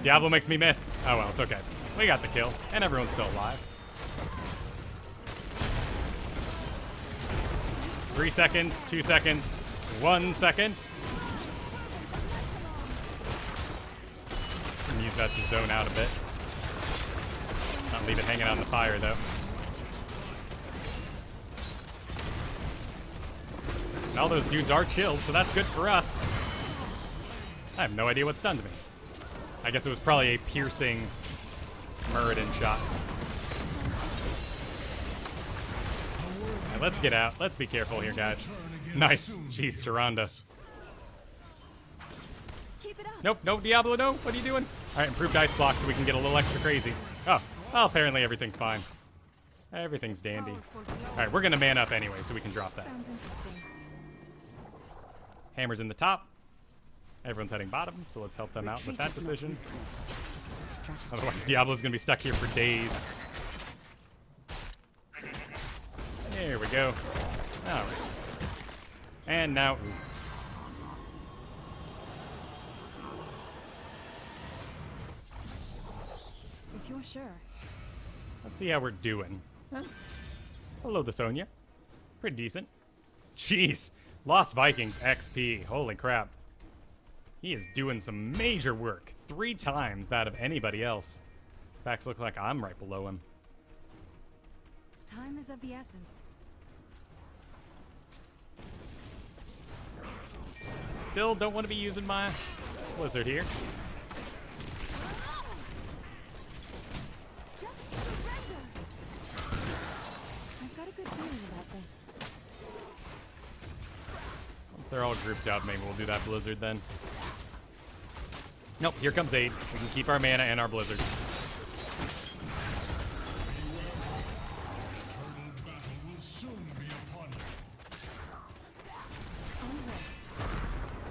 Diablo makes me miss. Oh well, it's okay. We got the kill, and everyone's still alive. 3 seconds, 2 seconds, 1 second. Can use that to zone out a bit. Not leave it hanging out in the fire though. And all those dudes are chilled, so that's good for us. I have no idea what's done to me. I guess it was probably a piercing Muradin shot. Right, let's get out. Let's be careful here, guys. Nice. Jeez, Tyrande. Keep it up. Nope, no, Diablo, no. What are you doing? All right, improved ice block so we can get a little extra crazy. Oh, well, apparently everything's fine. Everything's dandy. All right, we're going to man up anyway so we can drop that. Sounds interesting. Hammer's in the top. Everyone's heading bottom, so let's help them out with that decision. Otherwise, Diablo's gonna be stuck here for days. There we go. All right. And now, If you're sure. let's see how we're doing. Hello, the Sonya. Pretty decent. Jeez, Lost Vikings XP. Holy crap. He is doing some major work. 3 times that of anybody else. Facts look like I'm right below him. Time is of the essence. Still don't want to be using my blizzard here. Just surrender. I've got a good feeling about this. Once they're all grouped out, maybe we'll do that blizzard then. Nope, here comes aid. We can keep our mana and our blizzard. Eternal battle will soon be upon you.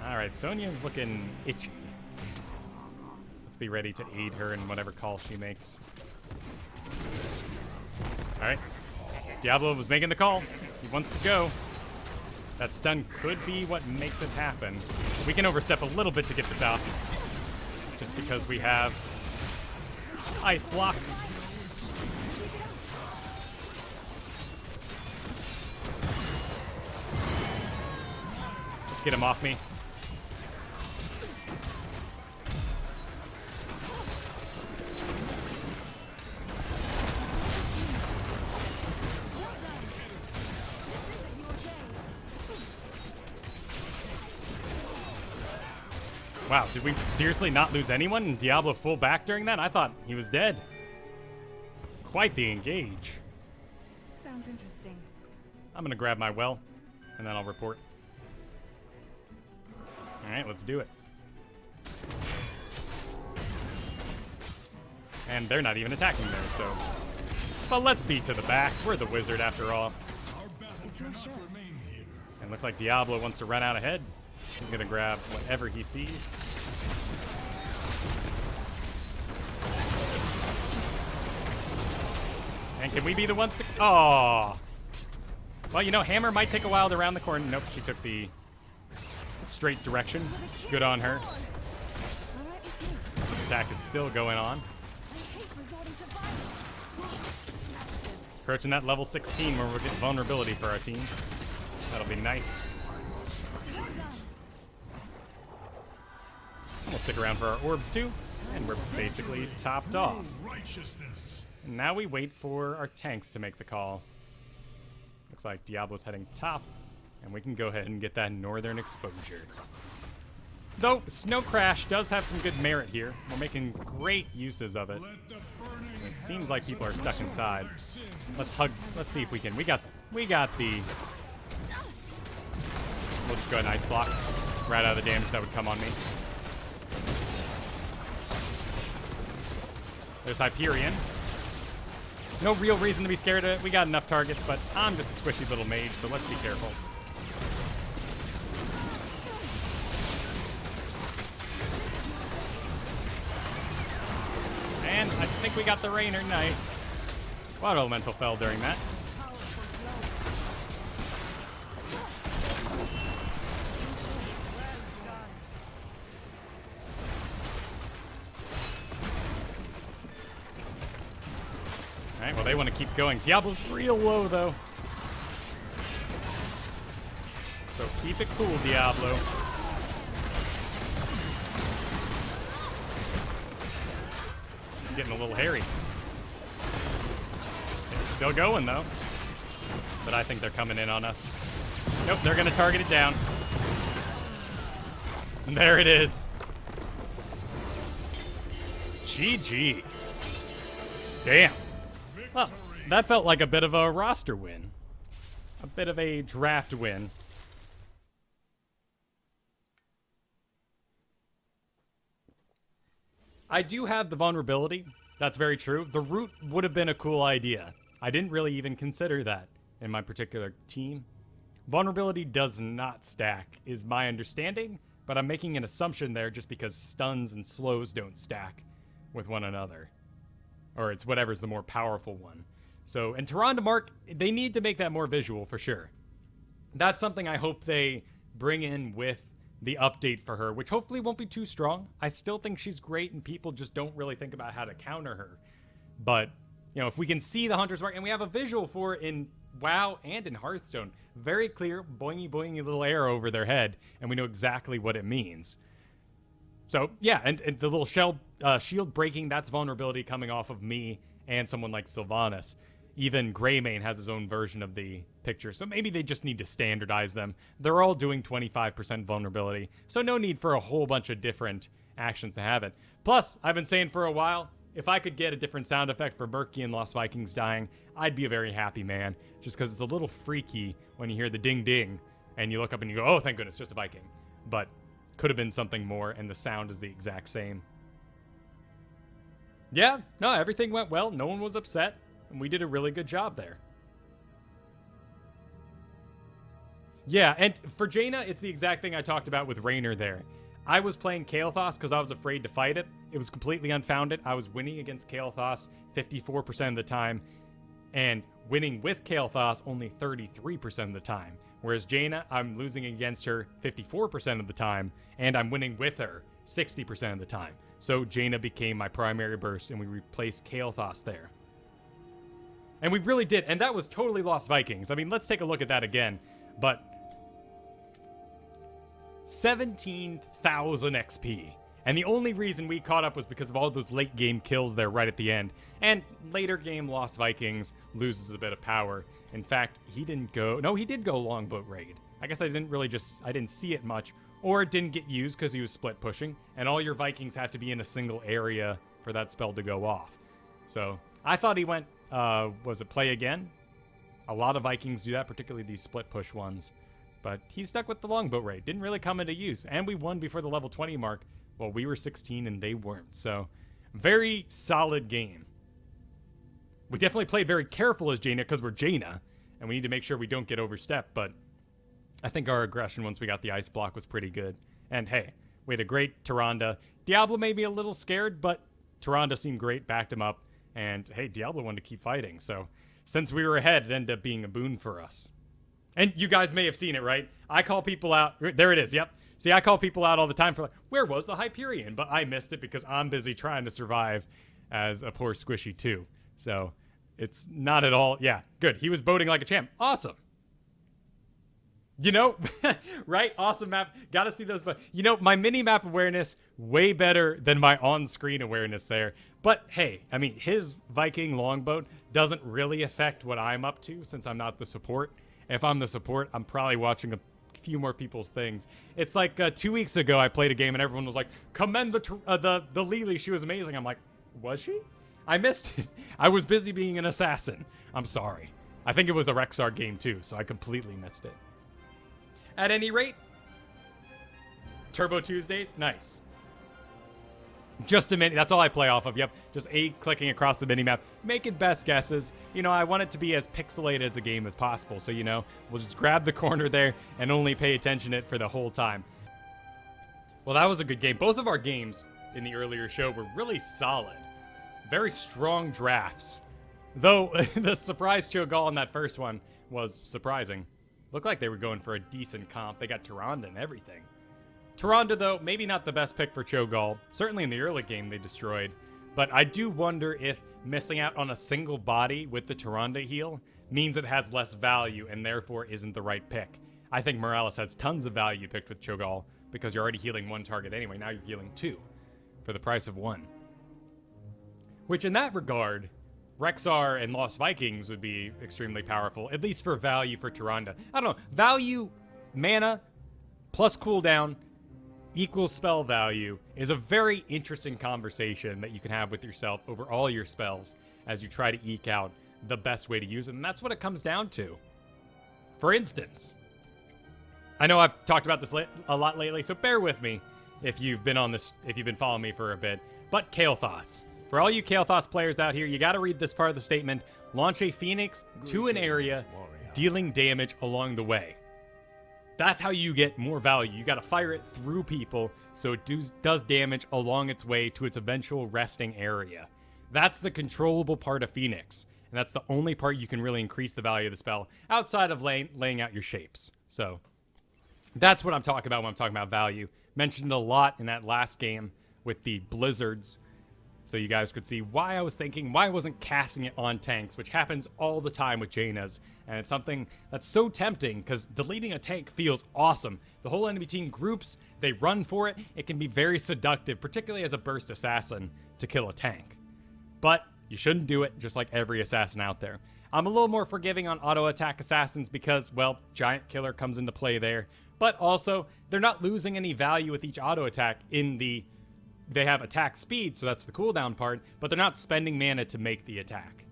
Alright, Sonya's looking itchy. Let's be ready to aid her in whatever call she makes. Alright. Diablo was making the call. He wants to go. That stun could be what makes it happen. We can overstep a little bit to get this out. Just because we have ice block. Let's get him off me. Wow, did we seriously not lose anyone and Diablo full back during that? I thought he was dead. Quite the engage. Sounds interesting. I'm gonna grab my well, and then I'll report. Alright, let's do it. And they're not even attacking there, so... But let's be to the back. We're the wizard after all. Our battle cannot remain here. And looks like Diablo wants to run out ahead. He's gonna grab whatever he sees. And can we be the ones to... Oh. Well, you know, Hammer might take a while to round the corner. Nope, she took the straight direction. Good on her. Alright with me. This attack is still going on. I hate resorting to violence. Approaching that level 16 where we'll get vulnerability for our team. That'll be nice. Well done. We'll stick around for our orbs too. And we're basically topped off. Righteousness. And now we wait for our tanks to make the call. Looks like Diablo's heading top. And we can go ahead and get that northern exposure. Though Snow Crash does have some good merit here. We're making great uses of it. Let the burning It seems like people are stuck inside. their sin. Let's hug. Let's see if we can. We got the. We'll just go ahead and ice block right out of the damage that would come on me. There's Hyperion. No real reason to be scared of it. We got enough targets, but I'm just a squishy little mage, so let's be careful. And I think we got the Rainer. Nice. Water Elemental fell during that. Alright, well, they want to keep going. Diablo's real low, though. So keep it cool, Diablo. I'm getting a little hairy. It's still going, though. But I think they're coming in on us. Nope, they're going to target it down. And there it is. GG. Damn. Well, that felt like a bit of a roster win. A bit of a draft win. I do have the vulnerability. That's very true. The root would have been a cool idea. I didn't really even consider that in my particular team. Vulnerability does not stack, is my understanding, but I'm making an assumption there just because stuns and slows don't stack with one another. Or it's whatever's the more powerful one. So, and Tyrande Mark, they need to make that more visual for sure. That's something I hope they bring in with the update for her, which hopefully won't be too strong. I still think she's great and people just don't really think about how to counter her. But, you know, if we can see the Hunter's Mark, and we have a visual for it in WoW and in Hearthstone, very clear, boingy boingy little arrow over their head, and we know exactly what it means. So, yeah, and the little shield breaking, that's vulnerability coming off of me and someone like Sylvanas. Even Greymane has his own version of the picture, so maybe they just need to standardize them. They're all doing 25% vulnerability, so no need for a whole bunch of different actions to have it. Plus, I've been saying for a while, if I could get a different sound effect for Murky and Lost Vikings dying, I'd be a very happy man, just because it's a little freaky when you hear the ding-ding, and you look up and you go, oh, thank goodness, just a Viking. But could have been something more, and the sound is the exact same. Yeah, no, everything went well. No one was upset, and we did a really good job there. Yeah, and for Jaina, it's the exact thing I talked about with Raynor there. I was playing Kael'thas because I was afraid to fight it. It was completely unfounded. I was winning against Kael'thas 54% of the time, and winning with Kael'thas only 33% of the time. Whereas Jaina, I'm losing against her 54% of the time, and I'm winning with her 60% of the time. So Jaina became my primary burst, and we replaced Kael'thas there. And we really did, and that was totally Lost Vikings. I mean, let's take a look at that again. But 17,000 XP. And the only reason we caught up was because of all those late game kills there right at the end. And later game Lost Vikings loses a bit of power. In fact, he didn't go... No, he did go longboat raid. I guess I didn't see it much. or it didn't get used because he was split pushing, and all your Vikings have to be in a single area for that spell to go off. So I thought he went, was it play again? A lot of Vikings do that, particularly these split push ones. But he stuck with the longbow raid. Didn't really come into use. And we won before the level 20 mark. Well, we were 16 and they weren't. So, very solid game. We definitely played very careful as Jaina because we're Jaina. And we need to make sure we don't get overstepped. But I think our aggression once we got the ice block was pretty good. And hey, we had a great Tyrande. Diablo made me a little scared, but Tyrande seemed great, backed him up. And hey, Diablo wanted to keep fighting. So, since we were ahead, it ended up being a boon for us. And you guys may have seen it, right? I call people out. There it is. Yep. See, I call people out all the time for like, where was the Hyperion? But I missed it because I'm busy trying to survive as a poor squishy too. So it's not at all. Yeah, good. He was boating like a champ. Awesome. You know, right? Awesome map. Got to see those. But you know, my mini map awareness way better than my on-screen awareness there. But hey, I mean, his Viking longboat doesn't really affect what I'm up to since I'm not the support. If I'm the support, I'm probably watching a few more people's things. It's like 2 weeks ago, I played a game and everyone was like, commend the Lily, she was amazing. I'm like, was she? I missed it. I was busy being an assassin. I'm sorry. I think it was a Rexar game too, so I completely missed it. At any rate, Turbo Tuesdays, nice. Just a minute. That's all I play off of. Yep. Just clicking across the minimap, making best guesses. You know, I want it to be as pixelated as a game as possible. So, you know, we'll just grab the corner there and only pay attention to it for the whole time. Well, that was a good game. Both of our games in the earlier show were really solid. Very strong drafts. Though the surprise Cho'Gall in that first one was surprising. Looked like they were going for a decent comp. They got Tyrande and everything. Tyrande, though, maybe not the best pick for Cho'Gall. Certainly in the early game they destroyed. But I do wonder if missing out on a single body with the Tyrande heal means it has less value and therefore isn't the right pick. I think Morales has tons of value picked with Cho'Gall because you're already healing one target anyway. Now you're healing two for the price of one. Which in that regard, Rexar and Lost Vikings would be extremely powerful, at least for value for Tyrande. I don't know. Value, mana, plus cooldown, equals spell value is a very interesting conversation that you can have with yourself over all your spells as you try to eke out the best way to use them. And that's what it comes down to. For instance, I know I've talked about this a lot lately, so bear with me if you've been on this, if you've been following me for a bit. But Kael'thas. For all you Kael'thas players out here, you got to read this part of the statement. Launch a Phoenix to an area, dealing damage along the way. That's how you get more value. You got to fire it through people so it does damage along its way to its eventual resting area. That's the controllable part of Phoenix. And that's the only part you can really increase the value of the spell outside of laying out your shapes. So that's what I'm talking about when I'm talking about value. Mentioned a lot in that last game with the blizzards. So you guys could see why I was thinking, why I wasn't casting it on tanks, which happens all the time with Jainas. And it's something that's so tempting because deleting a tank feels awesome. The whole enemy team groups, they run for it. It can be very seductive, particularly as a burst assassin, to kill a tank. But you shouldn't do it, just like every assassin out there. I'm a little more forgiving on auto attack assassins because, well, Giant Killer comes into play there. But also, they're not losing any value with each auto attack in the... They have attack speed, so that's the cooldown part, but they're not spending mana to make the attack,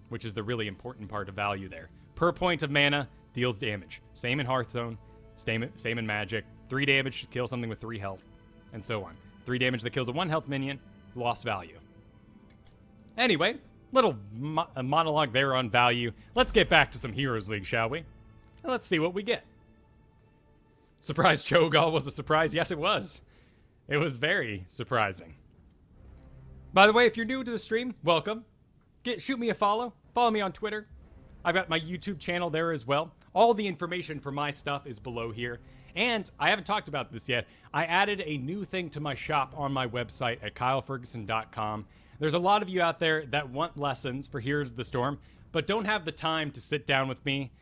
which is the really important part of value there. Per point of mana, deals damage. Same in Hearthstone, same in Magic. 3 damage to kill something with 3 health, and so on. 3 damage that kills a 1 health minion, lost value. Anyway, little monologue there on value. Let's get back to some Heroes League, shall we? And let's see what we get. Surprise Cho'Gall was a surprise. Yes, it was. It was very surprising. By the way, if you're new to the stream, welcome. Shoot me a follow. Follow me on Twitter. I've got my YouTube channel there as well. All the information for my stuff is below here. And I haven't talked about this yet. I added a new thing to my shop on my website at kylefergusson.com. There's a lot of you out there that want lessons for Heroes of the Storm, but don't have the time to sit down with me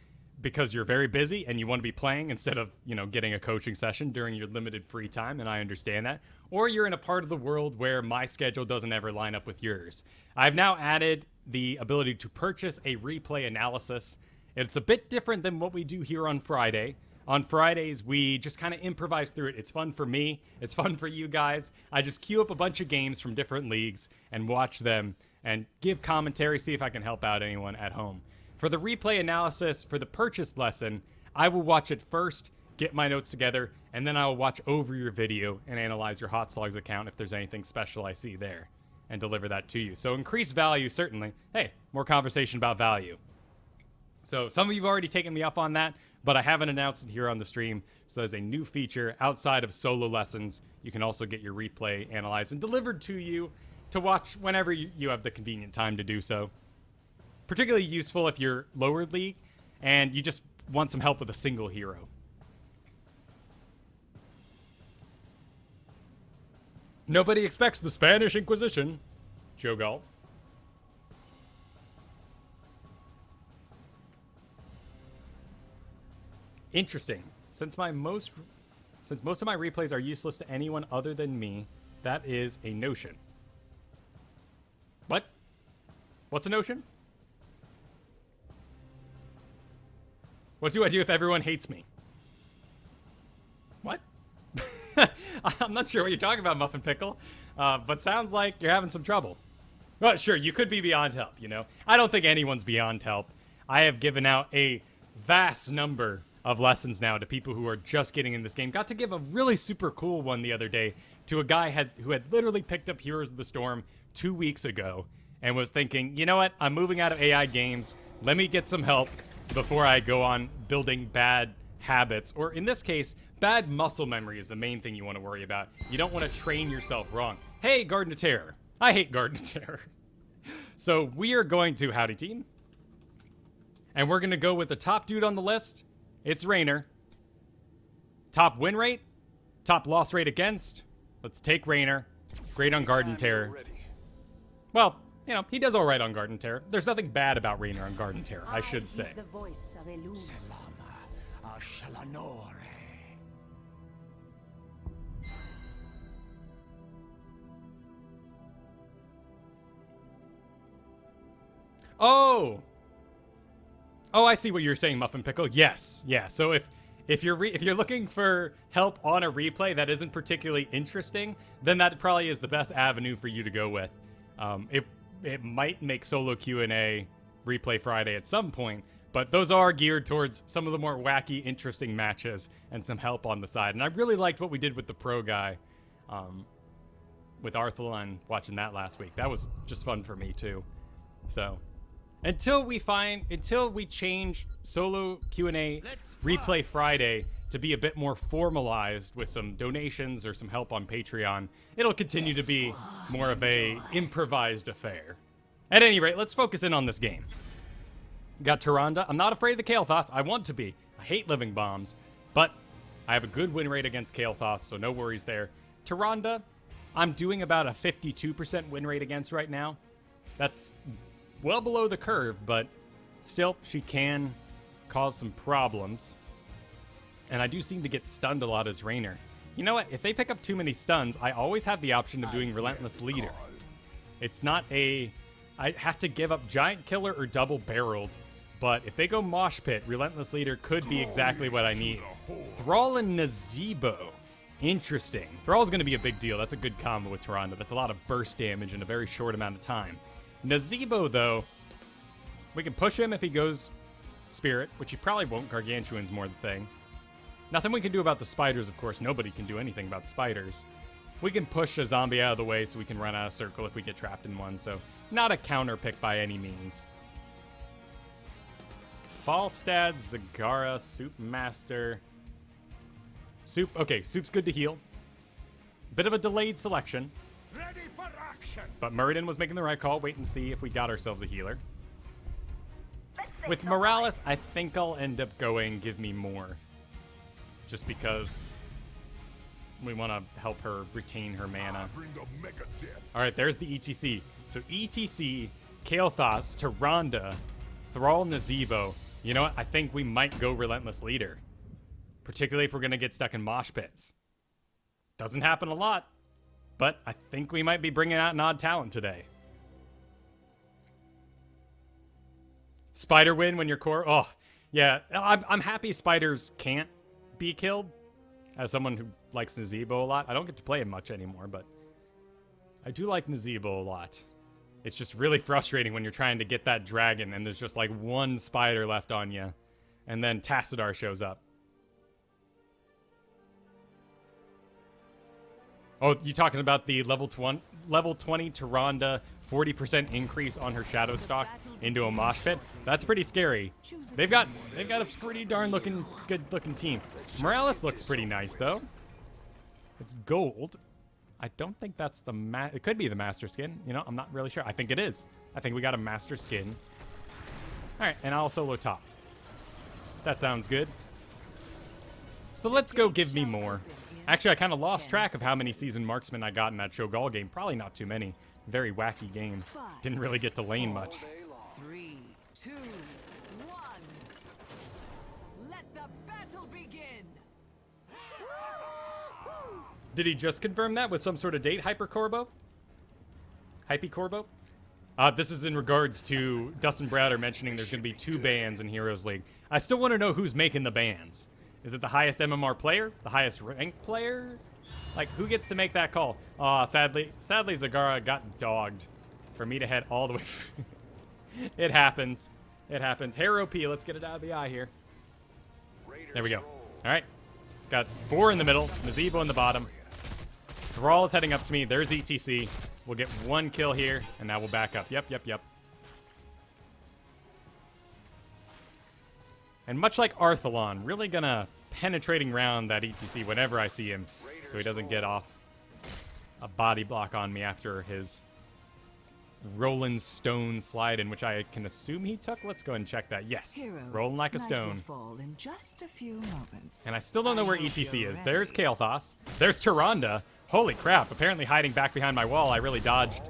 because you're very busy and you want to be playing instead of, you know, getting a coaching session during your limited free time, and I understand that. Or you're in a part of the world where my schedule doesn't ever line up with yours. I've now added the ability to purchase a replay analysis. It's a bit different than what we do here on Friday, On Fridays, we just kind of improvise through it. It's fun for me. It's fun for you guys. I just queue up a bunch of games from different leagues and watch them and give commentary, see if I can help out anyone at home. For the replay analysis, for the purchase lesson, I will watch it first, get my notes together, and then I will watch over your video and analyze your Hot Slogs account if there's anything special I see there and deliver that to you. So increased value, certainly. Hey, more conversation about value. So some of you have already taken me up on that, but I haven't announced it here on the stream. So there's a new feature outside of solo lessons. You can also get your replay analyzed and delivered to you to watch whenever you have the convenient time to do so. Particularly useful if you're lower league and you just want some help with a single hero. Nobody expects the Spanish Inquisition. Joe Galt. Interesting. Since most of my replays are useless to anyone other than me, that is a notion. What? What's a notion? What do I do if everyone hates me? What? I'm not sure what you're talking about, Muffin Pickle, but sounds like you're having some trouble. Well, sure, you could be beyond help, you know? I don't think anyone's beyond help. I have given out a vast number of lessons now to people who are just getting in this game. Got to give a really super cool one the other day to a guy who had literally picked up Heroes of the Storm 2 weeks ago and was thinking, you know what, I'm moving out of AI games. Let me get some help before I go on building bad habits, or in this case, bad muscle memory is the main thing you want to worry about. You don't want to train yourself wrong. Hey, Garden of Terror. I hate Garden of Terror. So we are going to Howdy Team, and we're going to go with the top dude on the list. It's Raynor. Top win rate, top loss rate against. Let's take Raynor. Great on Garden Terror. Well, you know, he does all right on Garden Terror. There's nothing bad about Raynor on Garden Terror, I should say. The voice of Elune. Selama Ashalanore. Oh, I see what you're saying, Muffin Pickle. Yes, yeah. So if you're looking for help on a replay that isn't particularly interesting, then that probably is the best avenue for you to go with. It might make solo Q&A replay Friday at some point, but those are geared towards some of the more wacky, interesting matches and some help on the side. And I really liked what we did with the pro guy, with Arthalan, watching that last week. That was just fun for me too. So until we change solo Q&A replay Friday to be a bit more formalized with some donations or some help on Patreon, it'll continue to be more of a improvised affair. At any rate, let's focus in on this game. Got Tyrande. I'm not afraid of the Kael'thas. I want to be. I hate living bombs, but I have a good win rate against Kael'thas, so no worries there. Tyrande, I'm doing about a 52% win rate against right now. That's well below the curve, but still, she can cause some problems. And I do seem to get stunned a lot as Raynor. You know what? If they pick up too many stuns, I always have the option of doing Relentless Leader. It's not a... I have to give up Giant Killer or Double Barreled, but if they go Mosh Pit, Relentless Leader could be exactly what I need. Thrall and Nazebo. Interesting. Thrall's going to be a big deal. That's a good combo with Tyrande. That's a lot of burst damage in a very short amount of time. Nazebo, though, we can push him if he goes Spirit, which he probably won't. Gargantuan's more the thing. Nothing we can do about the spiders, of course. Nobody can do anything about spiders. We can push a zombie out of the way so we can run out of circle if we get trapped in one, so not a counter pick by any means. Falstad, Zagara, Soup Master. Soup, okay, Soup's good to heal. Bit of a delayed selection. Ready for action. But Muradin was making the right call. Wait and see if we got ourselves a healer. With Morales, I think I'll end up going Give Me More. Just because we want to help her retain her mana. Bring the mega death. Alright, there's the ETC. So ETC, Kael'thas, Tyrande, Thrall, Nazebo. You know what? I think we might go Relentless Leader. Particularly if we're going to get stuck in mosh pits. Doesn't happen a lot, but I think we might be bringing out an odd talent today. Spider win when you're core. Oh, yeah. I'm happy spiders can't be killed. As someone who likes Nazebo a lot, I don't get to play him much anymore, but I do like Nazebo a lot. It's just really frustrating when you're trying to get that dragon and there's just like one spider left on you, and then Tassadar shows up. Oh, you talking about the level 20 Tyrande 40% increase on her Shadow Stalk into a mosh pit? That's pretty scary. They've got a pretty darn good looking team. Morales looks pretty nice though. It's gold. I don't think that's the it could be the master skin. You know, I'm not really sure. I think it is. I think we got a master skin. All right, and I'll solo top. That sounds good. So let's go give me more. Actually, I kind of lost track of how many seasoned marksmen I got in that Shogal game. Probably not too many. Very wacky game. Didn't really get to lane much. 3, 2, 1. Let the battle begin. Did he just confirm that with some sort of date, Hyper Corbo? Hype Corbo? This is in regards to Dustin Browder mentioning there's going to be 2 bans in Heroes League. I still want to know who's making the bans. Is it the highest MMR player? The highest ranked player? Like, who gets to make that call? Aw, sadly Zagara got dogged for me to head all the way. It happens. It happens. Hair OP, let's get it out of the eye here. There we go. All right. Got 4 in the middle, Nazebo in the bottom. Thrall is heading up to me. There's ETC. We'll get 1 kill here, and now we'll back up. Yep. And much like Arthalon, really gonna penetrating round that ETC whenever I see him, so he doesn't get off a body block on me after his Roland Stone slide in, which I can assume he took. Let's go ahead and check that. Yes, rolling like a stone. Fall in just a few moments. And I still don't know where ETC is. There's Kael'thas. There's Tyrande. Holy crap, apparently hiding back behind my wall, I really dodged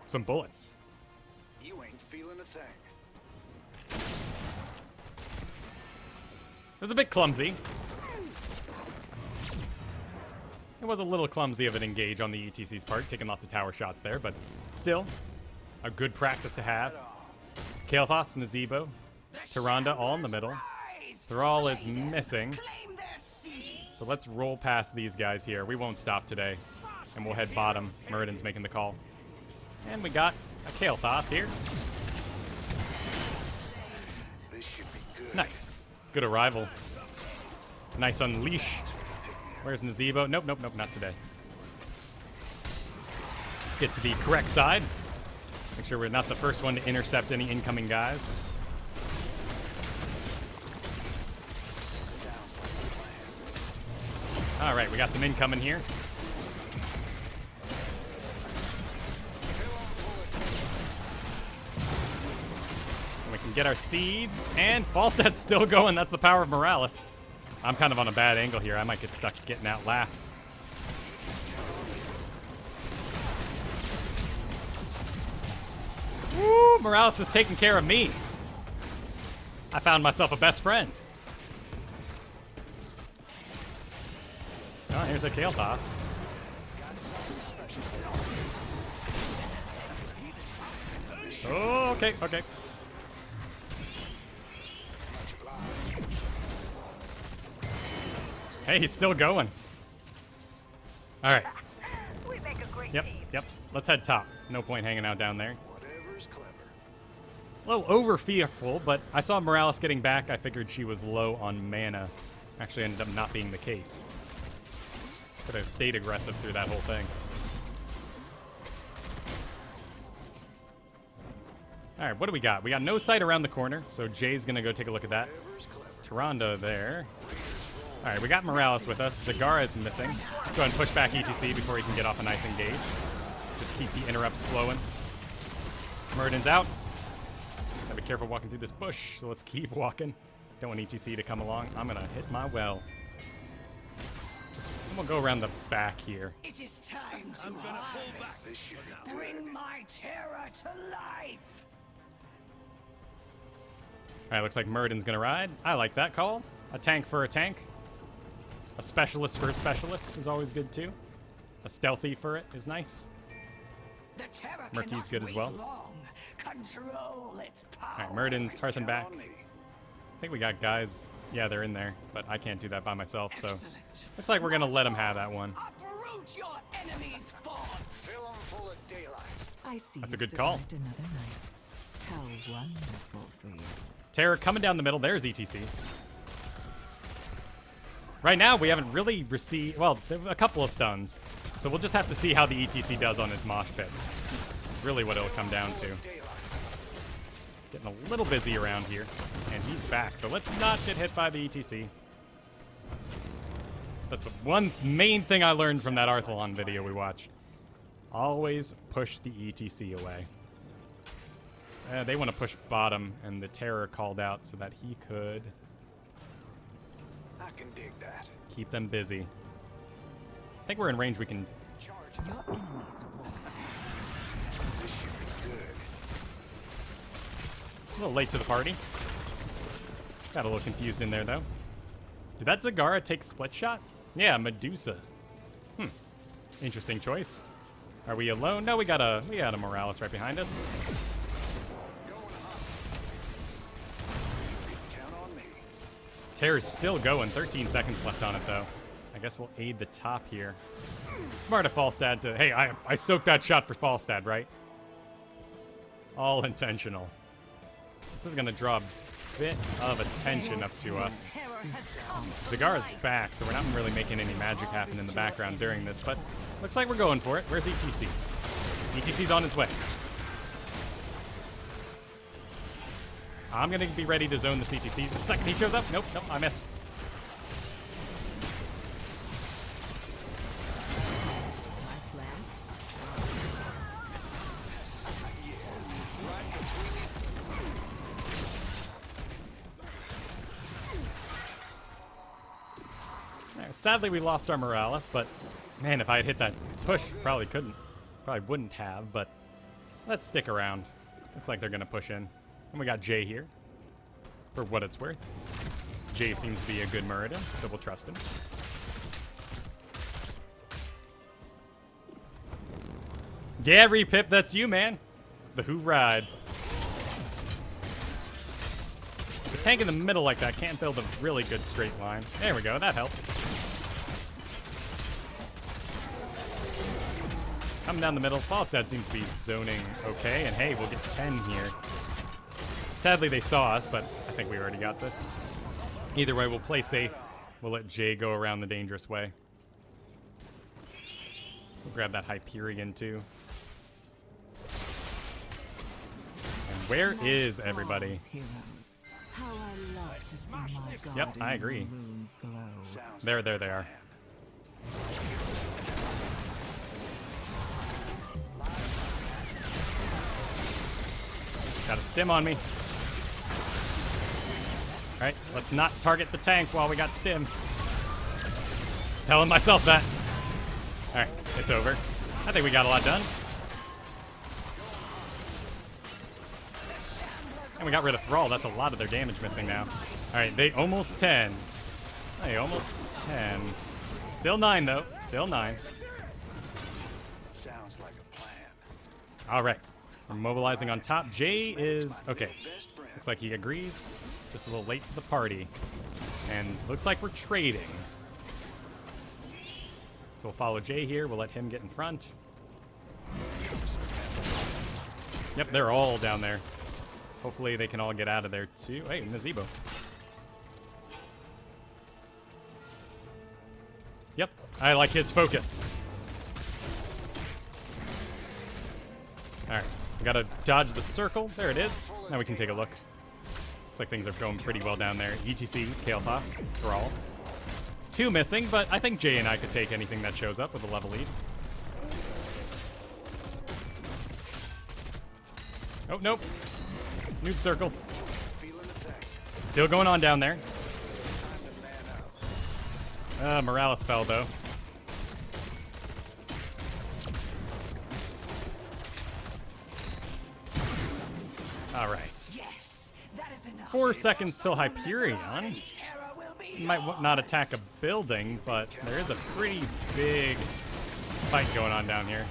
some bullets. You ain't feeling a thing. It was a bit clumsy. It was a little clumsy of an engage on the ETC's part, taking lots of tower shots there, but still, a good practice to have. Kael'thas, Nazebo, Tyrande all in the middle. Thrall is missing. So let's roll past these guys here. We won't stop today. And we'll head bottom. Muradin's making the call. And we got a Kael'thas here. This should be good. Nice. Good arrival. Nice unleash. Where's Nazebo? Nope, not today. Let's get to the correct side. Make sure we're not the first one to intercept any incoming guys. All right, we got some incoming here. And we can get our seeds, and Falstat's still going. That's the power of Morales. I'm kind of on a bad angle here. I might get stuck getting out last. Woo, Morales is taking care of me. I found myself a best friend. Oh, here's a Kael'thas. Oh, okay. Hey, he's still going. All right. We make a great Yep. Let's head top. No point hanging out down there. Whatever's clever. A little over fearful, but I saw Morales getting back. I figured she was low on mana. Actually ended up not being the case. Could have stayed aggressive through that whole thing. All right, what do we got? We got no sight around the corner, so Jay's gonna go take a look at that. Tyrande there. All right, we got Morales with us. Zagara is missing. Let's go ahead and push back ETC before he can get off a nice engage. Just keep the interrupts flowing. Muradin's out. Gotta be careful walking through this bush, so let's keep walking. Don't want ETC to come along. I'm gonna hit my well. I'm gonna go around the back here. It is time to rise. Bring my terror to life. All right, looks like Muradin's gonna ride. I like that call. A tank for a tank. A specialist for a specialist is always good too. A stealthy for it is nice. The terror Murky's cannot good as wait well. long. Control its power. All right, Muradin's hearthing back. On me. think we got guys. Yeah, they're in there, but I can't do that by myself, so Excellent. looks like we're gonna let them have that one. Uproot your enemy's forts. Fill 'em full of daylight. I see. That's a you good call. survived another night. How wonderful for you. Terror coming down the middle. There's ETC. Right now, we haven't really received, well, a couple of stuns. So we'll just have to see how the ETC does on his mosh pits. Really what it'll come down to. Getting a little busy around here. And he's back, so let's not get hit by the ETC. That's the one main thing I learned from that Arthalon video we watched. Always push the ETC away. They want to push bottom, and the Terror called out so that he could I can dig that. keep them busy. I think we're in range we can... Charge. Your enemy's fort. This should be good. A little late to the party. Got a little confused in there, though. Did that Zagara take split shot? Yeah, Medusa. Interesting choice. Are we alone? No, we got a Morales right behind us. Count on me. Terror's still going. 13 seconds left on it, though. I guess we'll aid the top here. Smart of Falstad to... Hey, I soaked that shot for Falstad, right? All intentional. This is going to draw a bit of attention up to us. Zagara's back, so we're not really making any magic happen in the background during this, but looks like we're going for it. Where's ETC? ETC's on his way. I'm going to be ready to zone the CTC. The second he shows up, nope, I missed. My plans? Alright, sadly, we lost our Morales, but man, if I had hit that push, probably wouldn't have, but let's stick around. Looks like they're going to push in. And we got Jay here, for what it's worth. Jay seems to be a good Muradin, so we'll trust him. Yeah, Repip, that's you, man. The Who ride. The tank in the middle like that can't build a really good straight line. There we go, that helped. Coming down the middle, Falstad seems to be zoning okay, and hey, we'll get 10 here. Sadly, they saw us, but I think we already got this. Either way, we'll play safe. We'll let Jay go around the dangerous way. We'll grab that Hyperion, too. And where is everybody? Heroes. How I love to see my god Yep, I in agree. the moon's glow. Sounds There like they a are. plan. Got a stim on me. Alright, let's not target the tank while we got stim. Telling myself that. Alright, it's over. I think we got a lot done. And we got rid of Thrall. That's a lot of their damage missing now. Alright, they almost 10. Hey, almost 10. Still 9, though. Still 9. Sounds like a plan. Alright. We're mobilizing on top. Jay is... Okay. Best friend. Looks like he agrees. Just a little late to the party. And looks like we're trading. So we'll follow Jay here. We'll let him get in front. Yep, they're all down there. Hopefully they can all get out of there too. Hey, Nazebo. Yep, I like his focus. Alright, we gotta dodge the circle. There it is. Now we can take a look. Looks like things are going pretty well down there. ETC, Kael'thas, Thrall. 2 missing, but I think Jay and I could take anything that shows up with a level lead. Oh, nope. Noob circle. Feeling the thing. Still going on down there. Time to man up. Morales fell, though. All right. Yes, that is enough. 4 seconds till Hyperion. Terror will be Might not attack a building, but there is a pretty big fight going on down here.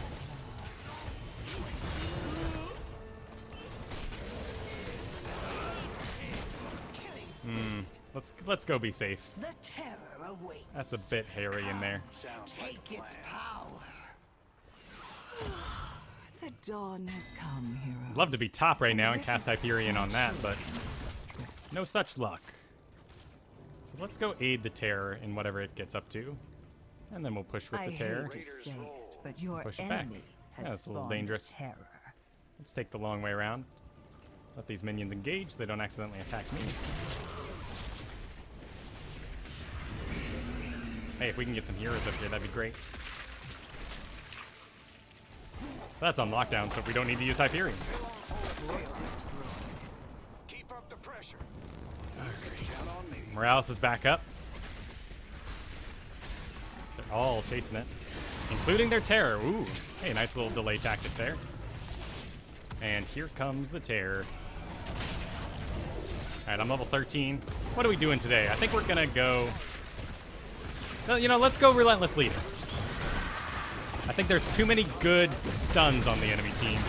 Let's go be safe. The terror awaits. That's a bit hairy in there. Sounds like Take a its plan. power. The dawn has come, heroes. Love to be top right now and cast Hyperion on that, but no such luck. So let's go aid the Terror in whatever it gets up to, and then we'll push with I the Terror. hate to say it, but your Push it back. enemy has Yeah, it's a little spawned dangerous. terror. Let's take the long way around. Let these minions engage so they don't accidentally attack me. Hey, if we can get some heroes up here, that'd be great. That's on lockdown, so we don't need to use Hyperion. Keep up the pressure. Count on me. Morales is back up. They're all chasing it, including their Terror. Ooh, hey, nice little delay tactic there. And here comes the Terror. All right, I'm level 13. What are we doing today? I think we're gonna go... Well, you know, let's go Relentless Leader. I think there's too many good stuns on the enemy team.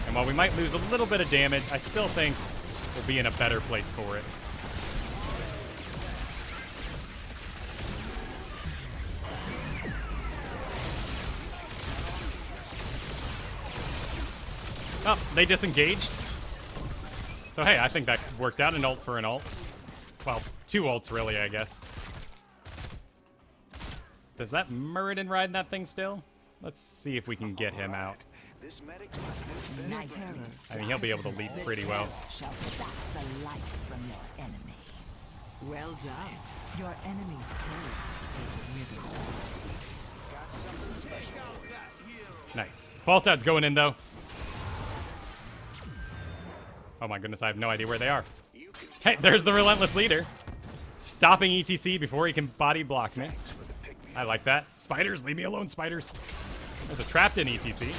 And while we might lose a little bit of damage, I still think we'll be in a better place for it. Oh, they disengaged. So hey, I think that worked out. An ult for an ult. Well, two ults really, I guess. Does that Muradin ride that thing still? Let's see if we can get him out. This medic My terror I mean, he'll be able to lead pretty well. shall suck the life from your enemy. Well done. Your enemy's terror is withered. Nice. False out's going in, though. Oh my goodness, I have no idea where they are. Hey, there's the Relentless Leader. Stopping ETC before he can body block me. I like that. Spiders, leave me alone, spiders. There's a trapped in ETC.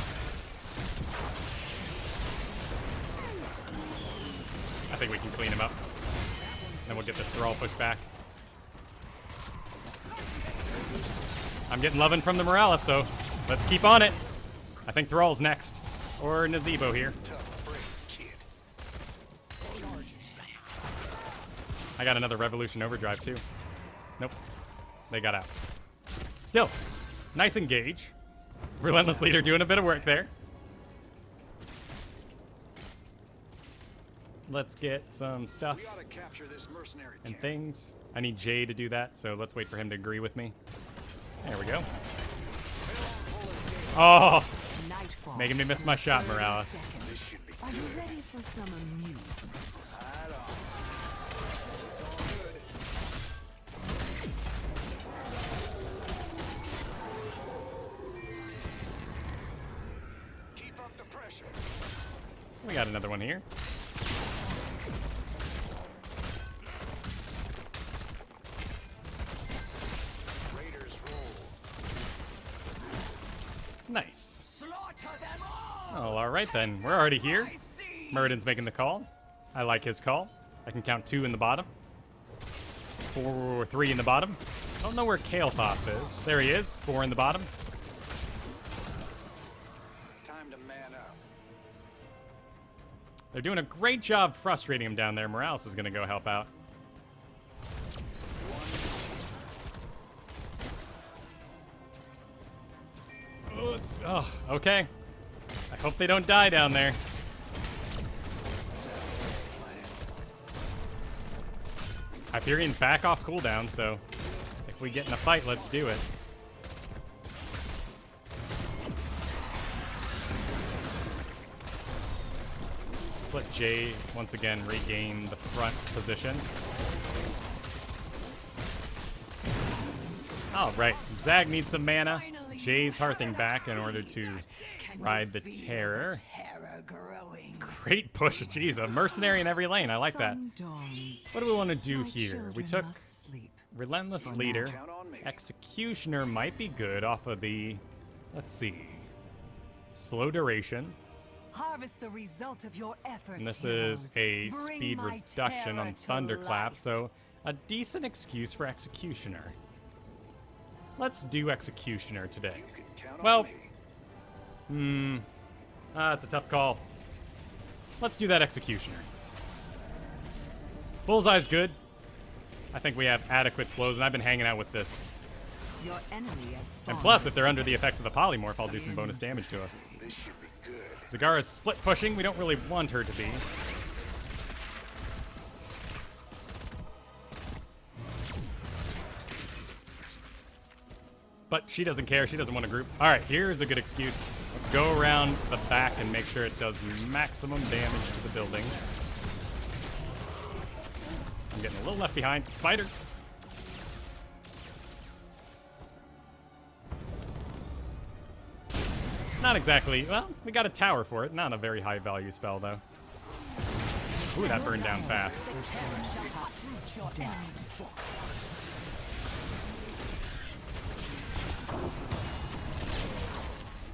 I think we can clean him up. Then we'll get this Thrall pushed back. I'm getting loving from the Morales, so let's keep on it. I think Thrall's next. Or Nazebo here. I got another Revolution Overdrive, too. Nope. They got out. Still, nice engage. Relentless Leader doing a bit of work there. Let's get some stuff We ought to capture this mercenary and camp. things. I need Jay to do that, so let's wait for him to agree with me. There we go. Oh, Nightfall. making me miss my shot, Morales. Seconds. Are you ready for some amusement? Keep up the pressure. We got another one here. Raiders roll. Nice. Slaughter them all. Oh, all right then. We're already here. I see. Muradin's making the call. I like his call. I can count 2 in the bottom. 4, 3 in the bottom. Don't know where Kael'thas is. There he is. 4 in the bottom. Time to man up. They're doing a great job frustrating him down there. Morales is going to go help out. Oh, okay. I hope they don't die down there. Hyperion's back off cooldown, so if we get in a fight, let's do it. Let's let Jay once again regain the front position. All right, Zag needs some mana. Jay's hearthing back in order to ride the Terror. Terror growing. Great push. Jeez, a mercenary in every lane. I like that. Sun dawns. What do we want to do My here? We children took must sleep. Relentless Leader. Count on me. Executioner might be good off of the, let's see, slow duration. Harvest the result of your efforts. And this heroes. is a Bring speed my reduction on terror to Thunderclap, life. so a decent excuse for Executioner. Let's do Executioner today. You can count Well, on me. It's a tough call. Let's do that Executioner. Bullseye's good. I think we have adequate slows, and I've been hanging out with this. Your enemy has spawned. And plus, if they're under the effects of the polymorph, I'll do some bonus damage to us. This should be good. Zagara's split pushing. We don't really want her to be. But she doesn't care. She doesn't want to group. All right, here's a good excuse. Let's go around the back and make sure it does maximum damage to the building. I'm getting a little left behind. Spider. Not exactly. Well, we got a tower for it. Not a very high value spell, though. Ooh, that burned down fast.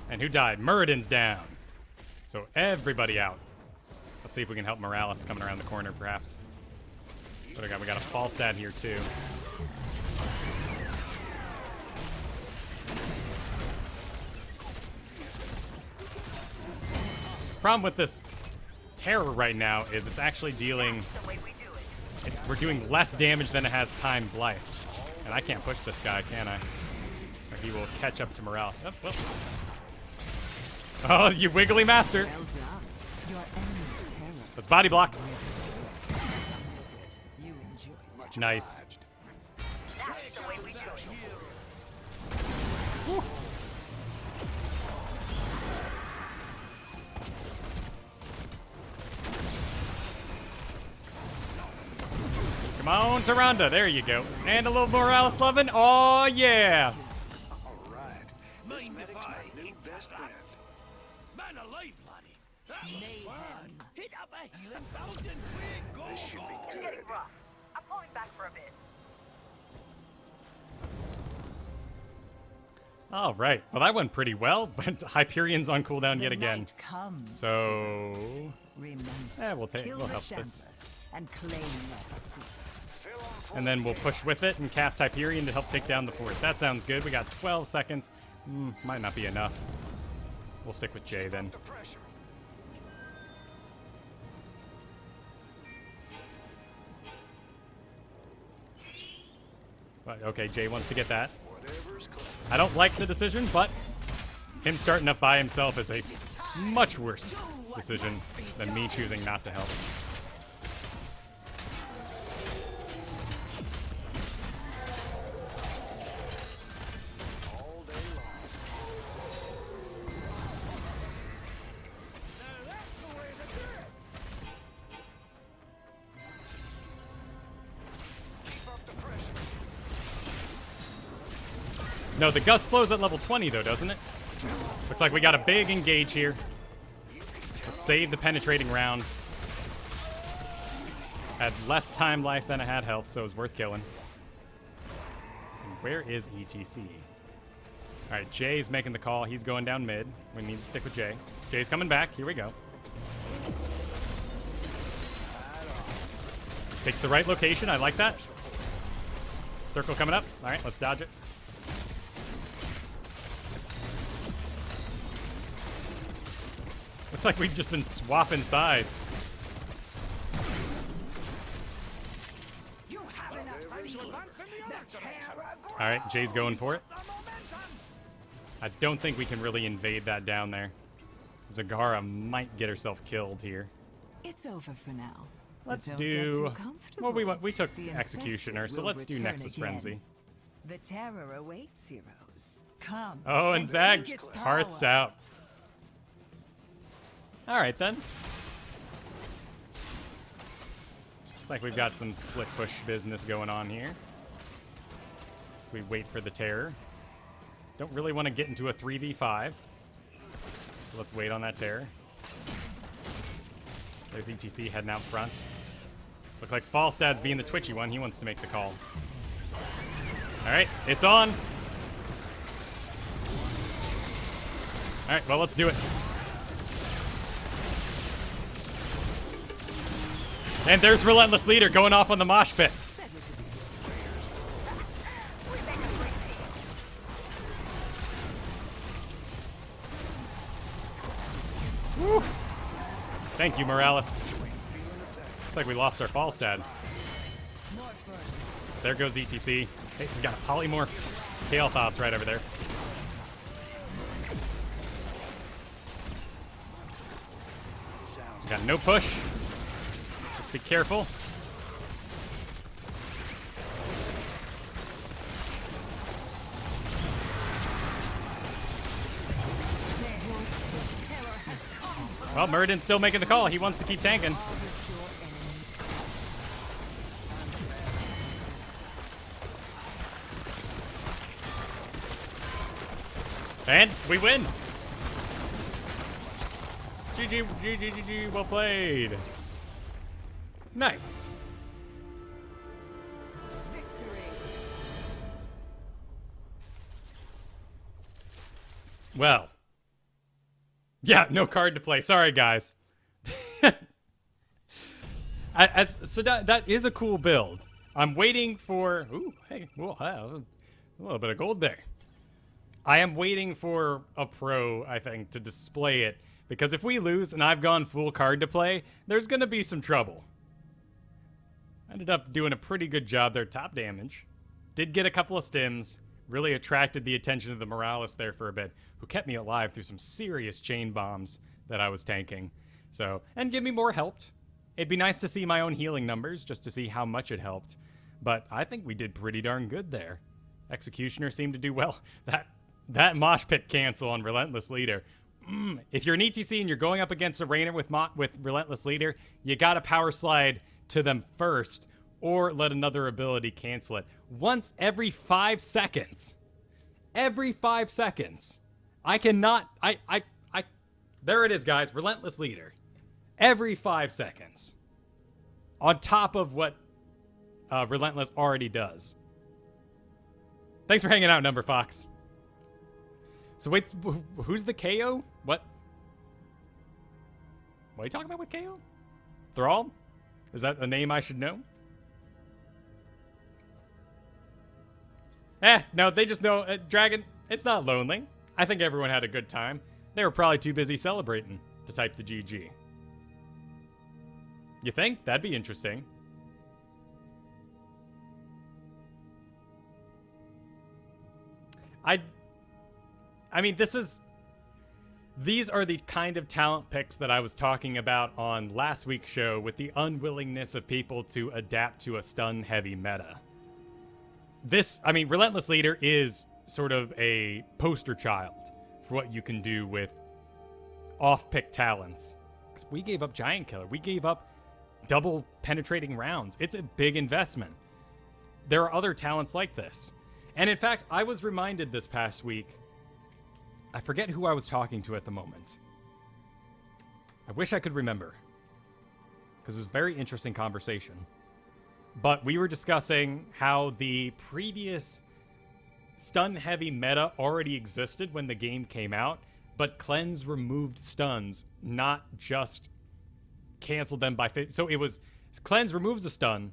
And who died? Muradin's down. So everybody out. Let's see if we can help Morales coming around the corner, perhaps. What do we got? We got a Falstad here, too. Problem with this terror right now is it's actually dealing... we're doing less damage than it has timed life. And I can't push this guy, can I? Or he will catch up to Morales. Oh, well. Oh, you wiggly master. Well done. Your enemy's terror. Let's body block. You enjoy. Nice. That's the way we do it. Come on, Tyrande. There you go. And a little Morales loving. Oh, yeah. All right. This medic's my new best friend. Man alive, laddie. That was fun. Hit up a healing fountain. Quick, go, This should be It's good. getting rough. I'm pulling back for a bit. All right. Well, that went pretty well, but Hyperion's on cooldown yet The again. night comes. So, Remember. we'll Kill help the this. Shamblers and claim your seat. And then we'll push with it and cast Hyperion to help take down the fort. That sounds good. We got 12 seconds. Might not be enough. We'll stick with Jay then. The pressure. But, okay, Jay wants to get that. Whatever's clever. I don't like the decision, but him starting up by himself is a much worse decision than me choosing not to help. All day long. Now that's the way to do it. Keep up the pressure. No, the gust slows at level 20, though, doesn't it? Looks like we got a big engage here. Let's save the penetrating round. Had less time life than it had health, so it was worth killing. And where is ETC? All right, Jay's making the call. He's going down mid. We need to stick with Jay. Jay's coming back. Here we go. Takes the right location. I like that. Circle coming up. All right, let's dodge it. Looks like we've just been swapping sides. You have enough seeds. The terror grows. All right, Jay's going for it. The momentum. I don't think we can really invade that down there. Zagara might get herself killed here. It's over for now. But Let's don't do. Get too comfortable. Well, we took The Executioner, infested so will let's do return Nexus again. Frenzy. The terror awaits, heroes. Come. Oh, and Zag, take its hearts power. out. All right then. Looks like we've got some split push business going on here. As we wait for the terror. Don't really want to get into a 3v5. So let's wait on that terror. There's ETC heading out front. Looks like Falstad's being the twitchy one. He wants to make the call. All right, it's on. All right, well, let's do it. And there's Relentless Leader going off on the mosh pit. We make a great team. Woo. Thank you, Morales. Looks like we lost our Falstad. There goes ETC. Hey, we got a polymorphed Kael'thas right over there. Got no push. Let's be careful. Well, Muradin's still making the call. He wants to keep tanking. And we win. GG, GG, GG, well played. Nice. Well. Yeah, no card to play. Sorry, guys. So that is a cool build. I'm waiting for... Ooh, hey, we'll have a little bit of gold there. I am waiting for a pro, I think, to display it. Because if we lose and I've gone full card to play, there's going to be some trouble. I ended up doing a pretty good job there. Top damage. Did get a couple of stims. Really attracted the attention of the Morales there for a bit, who kept me alive through some serious chain bombs that I was tanking. So, and give me more helped. It'd be nice to see my own healing numbers, just to see how much it helped. But I think we did pretty darn good there. Executioner seemed to do well. That mosh pit cancel on Relentless Leader. If you're an ETC and you're going up against a Rainer with Relentless Leader, you gotta power slide to them first, or let another ability cancel it. Once every 5 seconds. Every 5 seconds. I cannot... There it is, guys. Relentless Leader. Every 5 seconds. On top of what Relentless already does. Thanks for hanging out, Number Fox. So wait, who's the KO? What? What are you talking about with KO? Thrall? Is that a name I should know? No, they just know, Dragon, it's not lonely. I think everyone had a good time. They were probably too busy celebrating to type the GG. You think? That'd be interesting. I mean, these are the kind of talent picks that I was talking about on last week's show with the unwillingness of people to adapt to a stun-heavy meta. Relentless Leader is sort of a poster child for what you can do with off-pick talents. Because we gave up Giant Killer. We gave up double penetrating rounds. It's a big investment. There are other talents like this. And in fact, I was reminded this past week, I forget who I was talking to at the moment. I wish I could remember. Because it was a very interesting conversation. But we were discussing how the previous stun-heavy meta already existed when the game came out, but Cleanse removed stuns, not just canceled them by 50. So it was Cleanse removes the stun,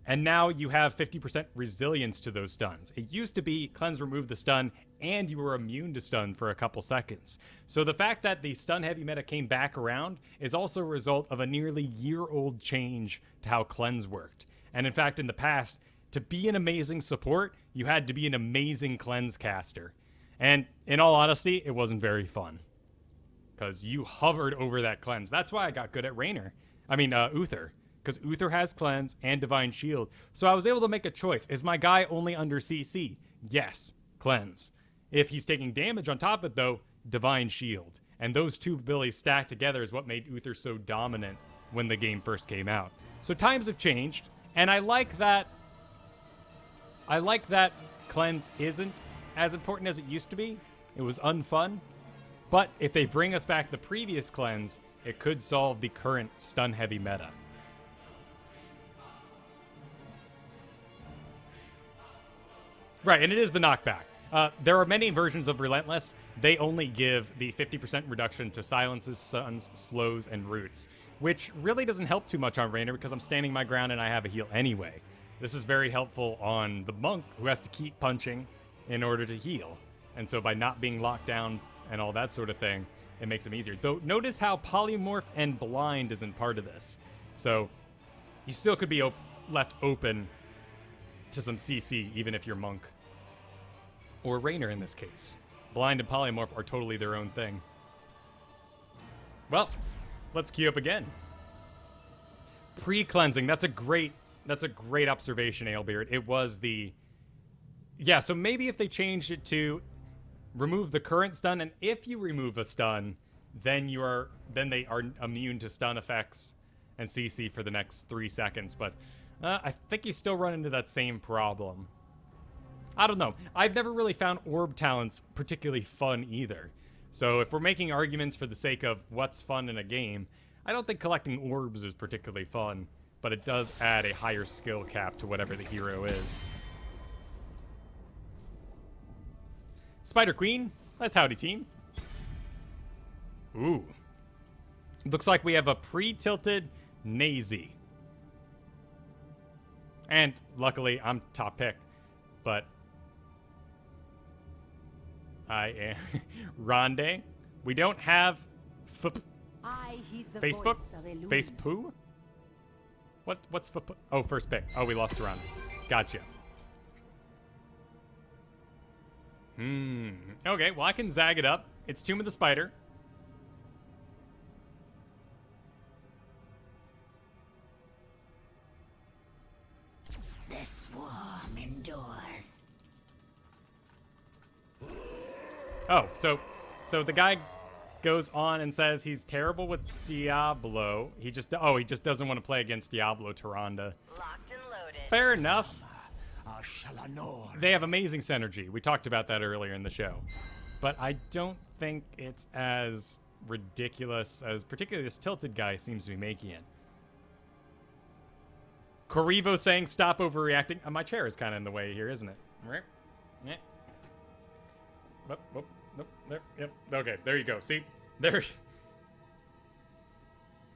and now you have 50% resilience to those stuns. It used to be Cleanse removed the stun, and you were immune to stun for a couple seconds. So the fact that the stun-heavy meta came back around is also a result of a nearly year-old change to how Cleanse worked. And in fact, in the past, to be an amazing support, you had to be an amazing Cleanse caster. And in all honesty, it wasn't very fun. Because you hovered over that Cleanse. That's why I got good at Uther. Because Uther has Cleanse and Divine Shield. So I was able to make a choice. Is my guy only under CC? Yes, Cleanse. If he's taking damage on top of it, though, Divine Shield. And those two abilities stacked together is what made Uther so dominant when the game first came out. So times have changed, and I like that Cleanse isn't as important as it used to be. It was unfun. But if they bring us back the previous Cleanse, it could solve the current stun-heavy meta. Right, and it is the knockback. There are many versions of Relentless. They only give the 50% reduction to silences, stuns, slows, and roots, which really doesn't help too much on Rainer because I'm standing my ground and I have a heal anyway. This is very helpful on the monk who has to keep punching in order to heal. And so by not being locked down and all that sort of thing, it makes them easier. Though notice how polymorph and blind isn't part of this. So you still could be left open to some CC, even if you're Monk. Or Raynor in this case. Blind and Polymorph are totally their own thing. Well, let's queue up again. Pre-cleansing, that's a great observation, Alebeard. It was the... Yeah, so maybe if they changed it to remove the current stun, and if you remove a stun, then they are immune to stun effects and CC for the next 3 seconds. But I think you still run into that same problem. I don't know. I've never really found orb talents particularly fun either. So if we're making arguments for the sake of what's fun in a game, I don't think collecting orbs is particularly fun, but it does add a higher skill cap to whatever the hero is. Spider Queen, let's howdy team. Ooh. Looks like we have a pre-tilted Nazy. And luckily, I'm top pick, but I am Ronde. We don't have Facebook? Facepoo? What's oh, first pick. Oh, we lost to Ronde. Gotcha. Okay, well I can zag it up. It's Tomb of the Spider. The swarm endures. Oh, so the guy goes on and says he's terrible with Diablo. He just doesn't want to play against Diablo Tyrande. Locked and loaded. Fair enough. Shalanor. They have amazing synergy. We talked about that earlier in the show. But I don't think it's as ridiculous as particularly this tilted guy seems to be making it. Corrivo saying stop overreacting. My chair is kind of in the way here, isn't it? Right? Yeah. Nope. There. Yep. Okay, there you go. See? There.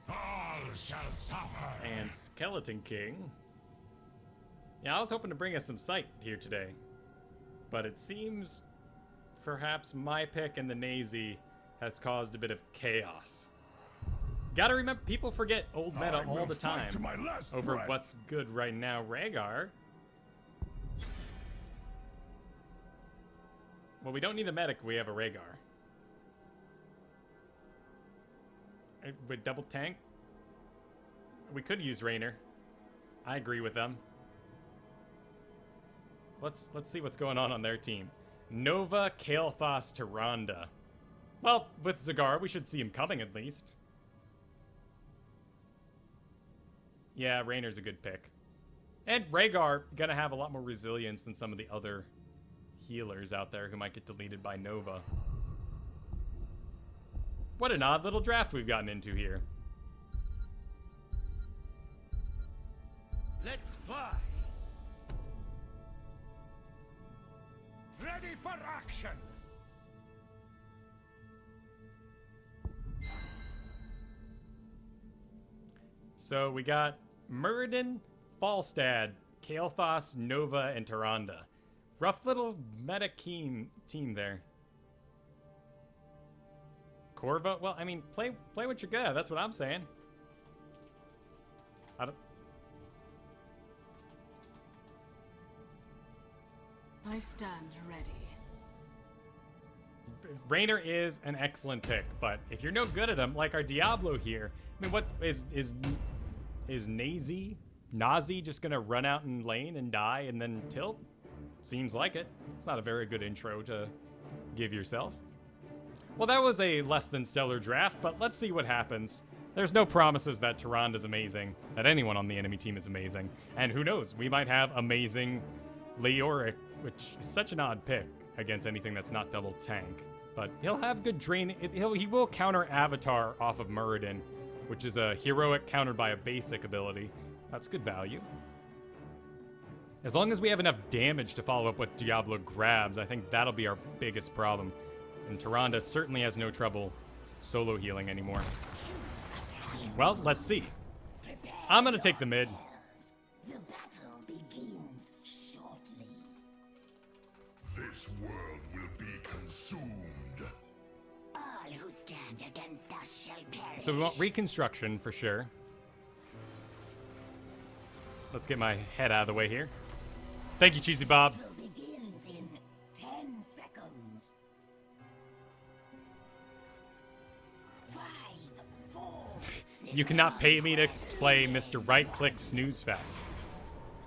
All shall suffer. And Skeleton King. Yeah, I was hoping to bring us some sight here today. But it seems perhaps my pick and the Nazy has caused a bit of chaos. Gotta remember, people forget old meta all the time over what's good right now. Rhaegar. Well, we don't need a medic, we have a Rhaegar. With double tank? We could use Raynor. I agree with them. Let's see what's going on their team. Nova, Kael'thas, Tyrande. Well, with Zagar, we should see him coming at least. Yeah, Raynor's a good pick. And Rhaegar gonna have a lot more resilience than some of the other healers out there who might get deleted by Nova. What an odd little draft we've gotten into here. Let's fly. Ready for action. So we got Muradin, Falstad, Kael'thas, Nova, and Tyrande. Rough little meta team there. Corvo? Well, I mean, play what you're good at. That's what I'm saying. I stand ready. Raynor is an excellent pick, but if you're no good at him, like our Diablo here, I mean, what is Nazy just gonna run out in lane and die and then tilt? Seems like it. It's not a very good intro to give yourself. Well, that was a less than stellar draft, but let's see what happens. There's no promises that Tyrande is amazing, that anyone on the enemy team is amazing, and who knows, we might have amazing Leoric, which is such an odd pick against anything that's not double tank. But he'll have good drain. He will counter Avatar off of Muradin, which is a heroic countered by a basic ability. That's good value. As long as we have enough damage to follow up what Diablo grabs, I think that'll be our biggest problem. And Tyrande certainly has no trouble solo healing anymore. Well, let's see. I'm gonna take the mid. The battle begins shortly. This world will be consumed. All who stand against us shall perish. So we want reconstruction for sure. Let's get my head out of the way here. Thank you, Cheesy Bob. Begins in 10 seconds. 5, 4. You cannot pay me to play Mr. Right-Click Snooze Fest.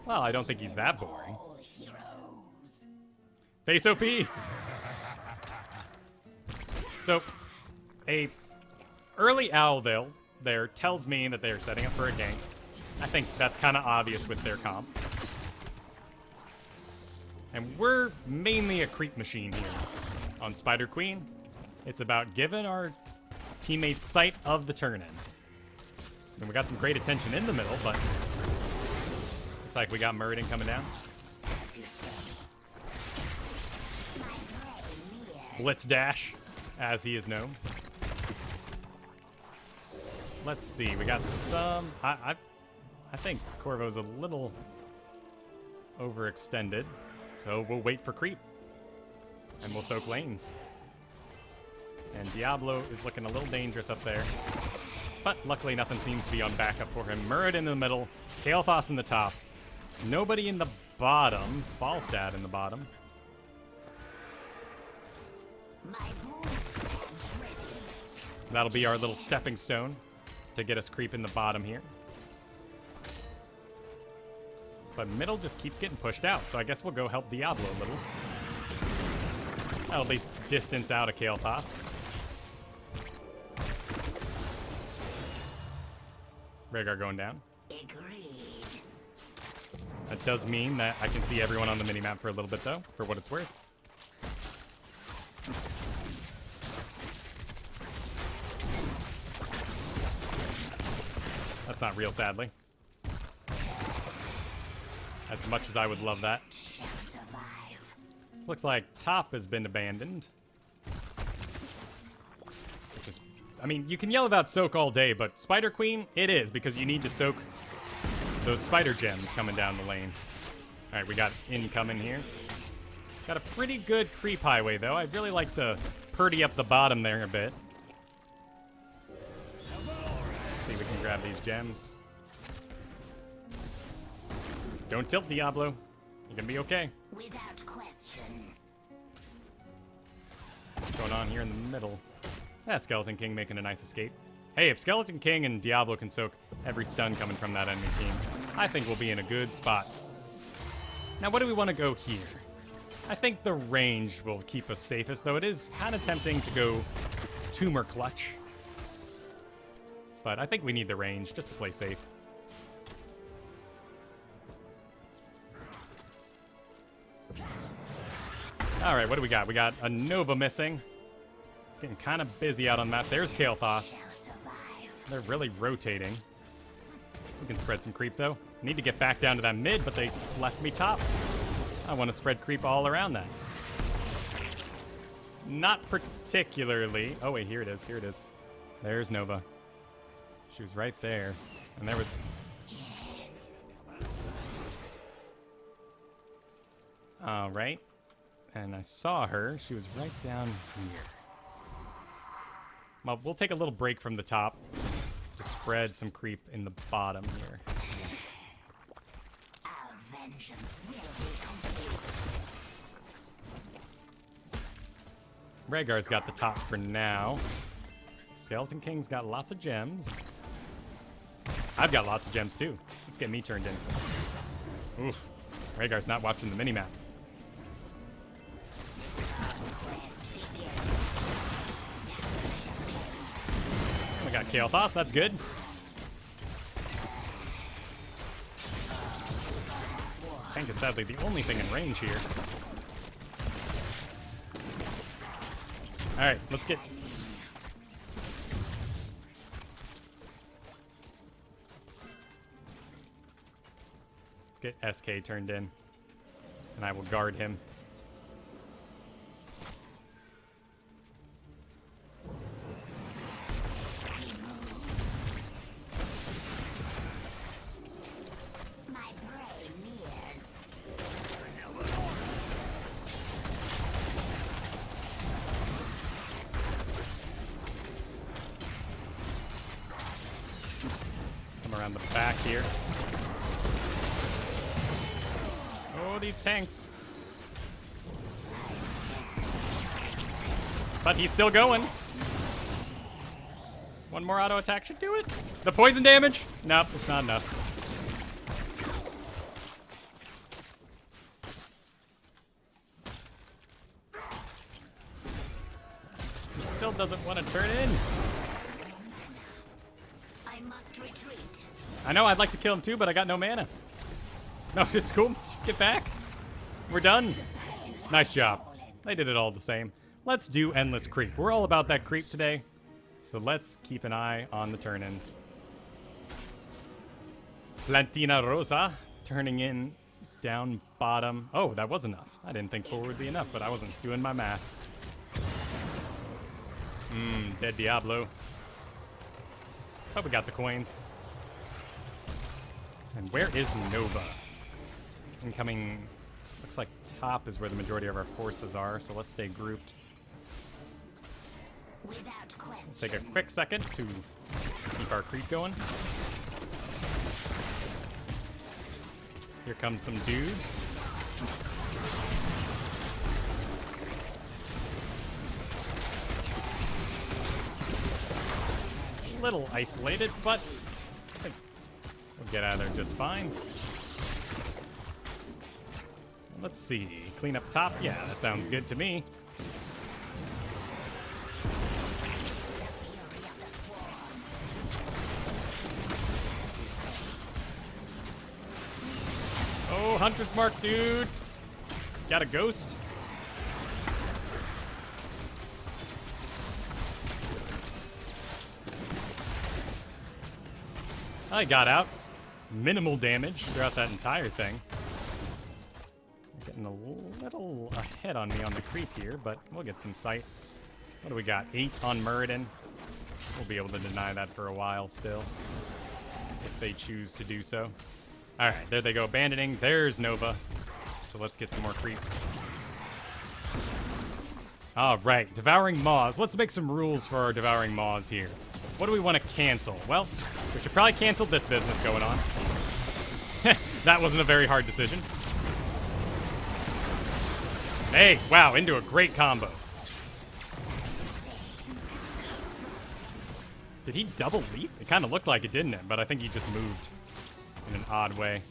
Well, I don't think he's that boring. All heroes. Face OP! So, a early Owlville there tells me that they are setting up for a gank. I think that's kind of obvious with their comp. And we're mainly a creep machine here. On Spider Queen, it's about giving our teammates sight of the turn-in. And we got some great attention in the middle, but looks like we got Muradin coming down. Blitz Dash, as he is known. Let's see, we got some... I think Corvo's a little overextended, so we'll wait for creep. And we'll soak lanes. And Diablo is looking a little dangerous up there. But luckily nothing seems to be on backup for him. Muradin in the middle, Kael'thas in the top. Nobody in the bottom. Falstad in the bottom. That'll be our little stepping stone to get us creep in the bottom here. But middle just keeps getting pushed out, so I guess we'll go help Diablo a little. That'll at least distance out a Kael'thas. Rhaegar going down. That does mean that I can see everyone on the minimap for a little bit, though, for what it's worth. That's not real, sadly. As much as I would love that. Looks like top has been abandoned. Which is, I mean, you can yell about soak all day, but Spider Queen, it is, because you need to soak those spider gems coming down the lane. Alright, we got incoming here. Got a pretty good creep highway, though. I'd really like to purdy up the bottom there a bit. Let's see if we can grab these gems. Don't tilt, Diablo. You're gonna be okay. Without question. What's going on here in the middle? Yeah, Skeleton King making a nice escape. Hey, if Skeleton King and Diablo can soak every stun coming from that enemy team, I think we'll be in a good spot. Now, what do we want to go here? I think the range will keep us safest, though it is kind of tempting to go Tumor Clutch. But I think we need the range just to play safe. All right, what do we got? We got a Nova missing. It's getting kind of busy out on that. There's Kael'thas. They're really rotating. We can spread some creep, though. Need to get back down to that mid, but they left me top. I want to spread creep all around that. Not particularly. Oh, wait, here it is. Here it is. There's Nova. She was right there. And there was... All right. And I saw her. She was right down here. Well, we'll take a little break from the top to spread some creep in the bottom here. Our vengeance will be complete. Rhaegar's got the top for now. Skeleton King's got lots of gems. I've got lots of gems too. Let's get me turned in. Oof. Rhaegar's not watching the minimap. We got Kael'thas, that's good. Tank is sadly the only thing in range here. Alright, let's get... Let's get SK turned in. And I will guard him. Around the back here. Oh, these tanks. But he's still going. One more auto attack should do it. The poison damage? Nope, it's not enough. He still doesn't want to turn in. I must retreat. I know I'd like to kill him too, but I got no mana. No, it's cool. Just get back. We're done. Nice job. They did it all the same. Let's do endless creep. We're all about that creep today. So let's keep an eye on the turn-ins. Plantina Rosa turning in down bottom. Oh, that was enough. I didn't think 4 would be enough, but I wasn't doing my math. Dead Diablo. But we got the coins. And where is Nova? Incoming, looks like top is where the majority of our forces are, so let's stay grouped. Without question. Take a quick second to keep our creep going. Here comes some dudes. A little isolated, but I think we'll get out of there just fine. Let's see. Clean up top? Yeah, that sounds good to me. Oh, Hunter's Mark, dude. Got a ghost. I got out. Minimal damage throughout that entire thing. Getting a little ahead on me on the creep here, but we'll get some sight. What do we got? 8 on Muradin. We'll be able to deny that for a while still, if they choose to do so. Alright, there they go, abandoning. There's Nova. So let's get some more creep. Alright, Devouring Maws. Let's make some rules for our Devouring Maws here. What do we want to cancel? Well, we should probably cancel this business going on. That wasn't a very hard decision. Hey, wow, into a great combo. Did he double leap? It kind of looked like it, didn't it? But I think he just moved in an odd way.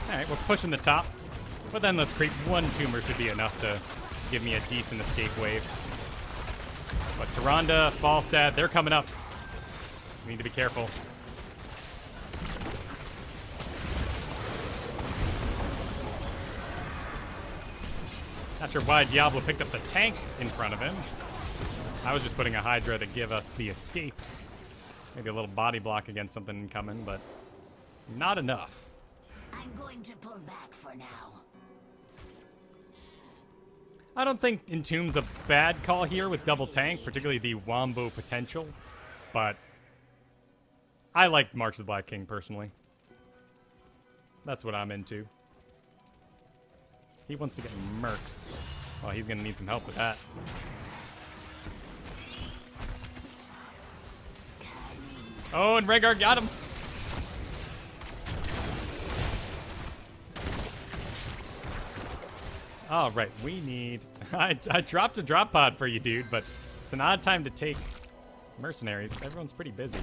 Alright, we're pushing the top. But then let's creep. 1 tumor should be enough to give me a decent escape wave. But Tyrande, Falstad, they're coming up. We need to be careful. Not sure why Diablo picked up the tank in front of him. I was just putting a Hydra to give us the escape. Maybe a little body block against something coming, but not enough. I'm going to pull back for now. I don't think Entomb's a bad call here with double tank, particularly the Wombo potential, but I like March of the Black King personally. That's what I'm into. He wants to get mercs. Well, he's gonna need some help with that. Oh, and Rhaegar got him. All right, we need... I dropped a drop pod for you, dude, but it's an odd time to take mercenaries. Everyone's pretty busy.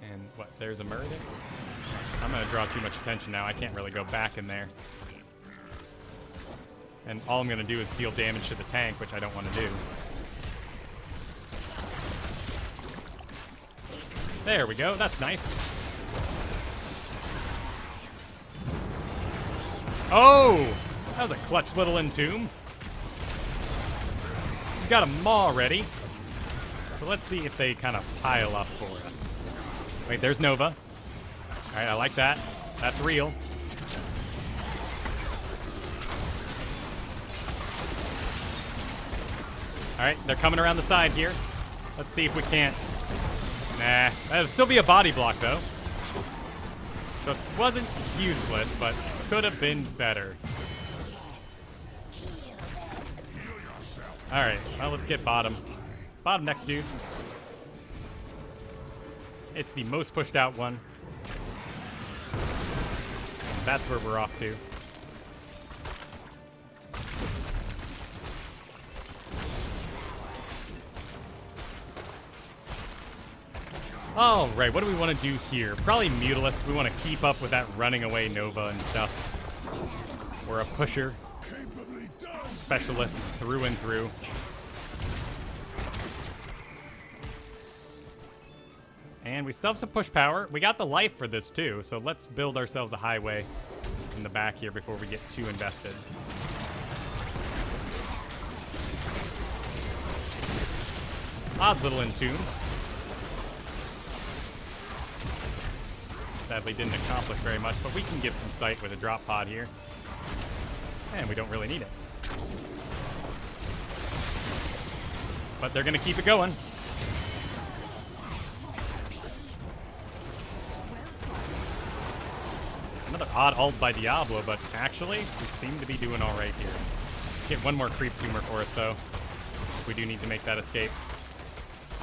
And what, there's a Muradin? I'm gonna draw too much attention now. I can't really go back in there. And all I'm gonna do is deal damage to the tank, which I don't want to do. There we go, that's nice. Oh! That was a clutch little Entomb. We've got a Maw ready. So let's see if they kind of pile up for us. Wait, there's Nova. Alright, I like that. That's real. Alright, they're coming around the side here. Let's see if we can't. Nah, that'll still be a body block though. So it wasn't useless, but could have been better. Alright, well, let's get bottom. Bottom next, dudes. It's the most pushed out one. That's where we're off to. All right, what do we want to do here? Probably Mutilus. We want to keep up with that running away Nova and stuff. We're a pusher. Specialist through and through. And we still have some push power. We got the life for this too, so let's build ourselves a highway in the back here before we get too invested. Odd little Entomb. Sadly didn't accomplish very much, but we can give some sight with a drop pod here. And we don't really need it. But they're gonna keep it going. Another odd ult by Diablo, but actually, we seem to be doing all right here. Let's get one more creep tumor for us, though. We do need to make that escape.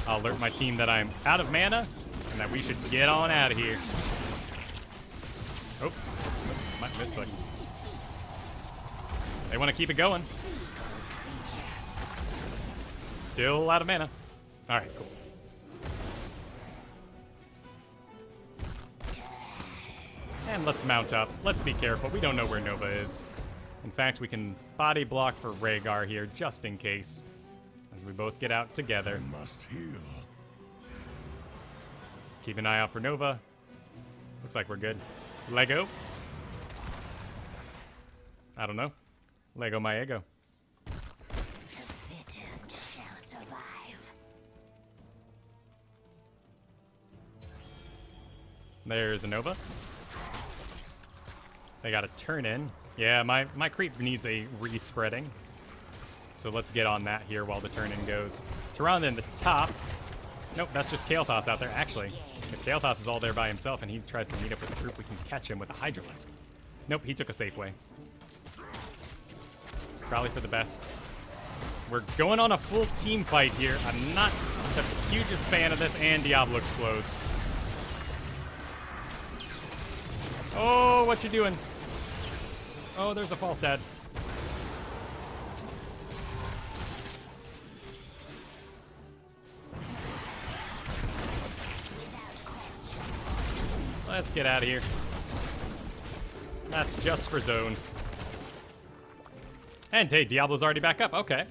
I'll alert my team that I'm out of mana, and that we should get on out of here. Oops. Might misclick. They want to keep it going. Still out of mana. Alright, cool. And let's mount up. Let's be careful. We don't know where Nova is. In fact, we can body block for Rhaegar here, just in case. As we both get out together. Must heal. Keep an eye out for Nova. Looks like we're good. Lego. I don't know. Lego my ego. The fittest shall survive. There's a Nova. They got a turn in. Yeah, my creep needs a respreading. So let's get on that here while the turn in goes. Tyrande in the top. Nope, that's just Kael'thas out there. Actually, if Kael'thas is all there by himself and he tries to meet up with the group, we can catch him with a Hydralisk. Nope, he took a safe way. Probably for the best. We're going on a full team fight here. I'm not the hugest fan of this, and Diablo explodes. Oh, what you doing? Oh, there's a false dad. Let's get out of here. That's just for zone. And hey, Diablo's already back up. Okay.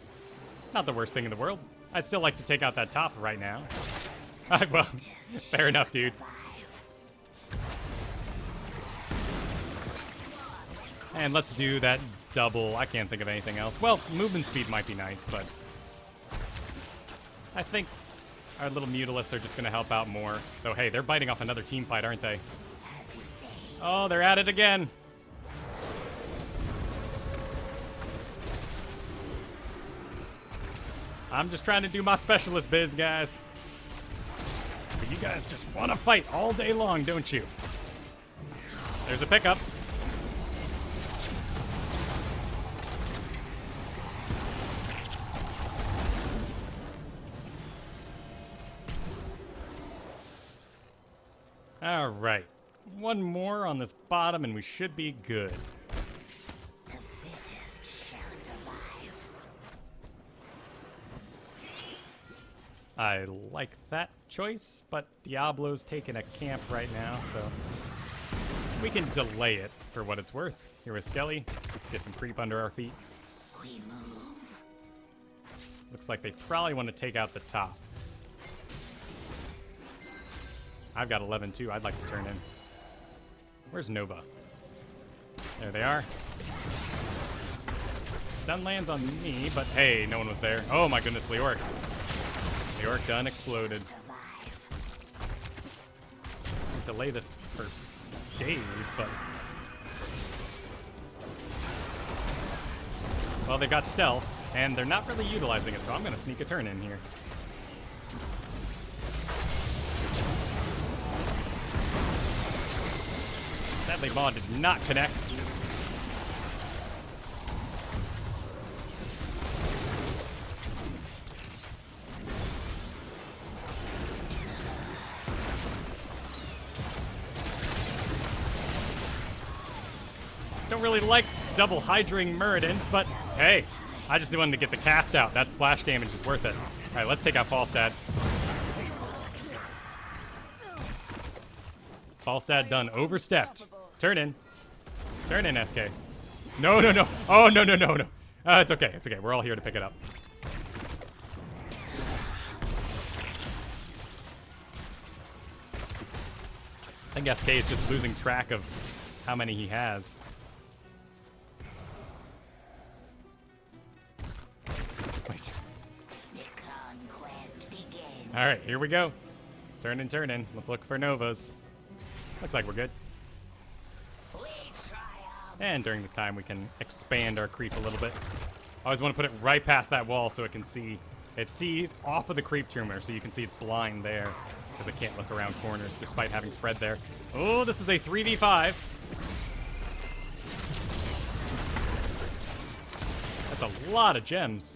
Not the worst thing in the world. I'd still like to take out that top right now. Well, fair enough, dude. And let's do that double. I can't think of anything else. Well, movement speed might be nice, but I think our little Mutalists are just going to help out more. So, hey, they're biting off another team fight, aren't they? Oh, they're at it again. I'm just trying to do my specialist biz, guys. But you guys just want to fight all day long, don't you? There's a pickup. All right. One more on this bottom and we should be good. The fittest shall survive. I like that choice, but Diablo's taking a camp right now, so we can delay it for what it's worth. Here with Skelly, get some creep under our feet. We move. Looks like they probably want to take out the top. I've got 11 too. I'd like to turn in. Where's Nova? There they are. Stun lands on me, but hey, no one was there. Oh my goodness, Leoric. Leoric done exploded. Delay this for days, but well, they got stealth, and they're not really utilizing it, so I'm gonna sneak a turn in here. Sadly, Maw did not connect. Don't really like double hydraing Muradins, but hey, I just wanted to get the cast out. That splash damage is worth it. All right, let's take out Falstad. Falstad done. Overstepped. Turn in. Turn in, SK. No, no, no. Oh, no, no, no, no. It's okay. It's okay. We're all here to pick it up. I think SK is just losing track of how many he has. Wait. All right, here we go. Turn in, turn in. Let's look for Novas. Looks like we're good. And during this time, we can expand our creep a little bit. I always want to put it right past that wall so it can see. It sees off of the creep tumor, so you can see it's blind there, because it can't look around corners despite having spread there. Oh, this is a 3v5. That's a lot of gems.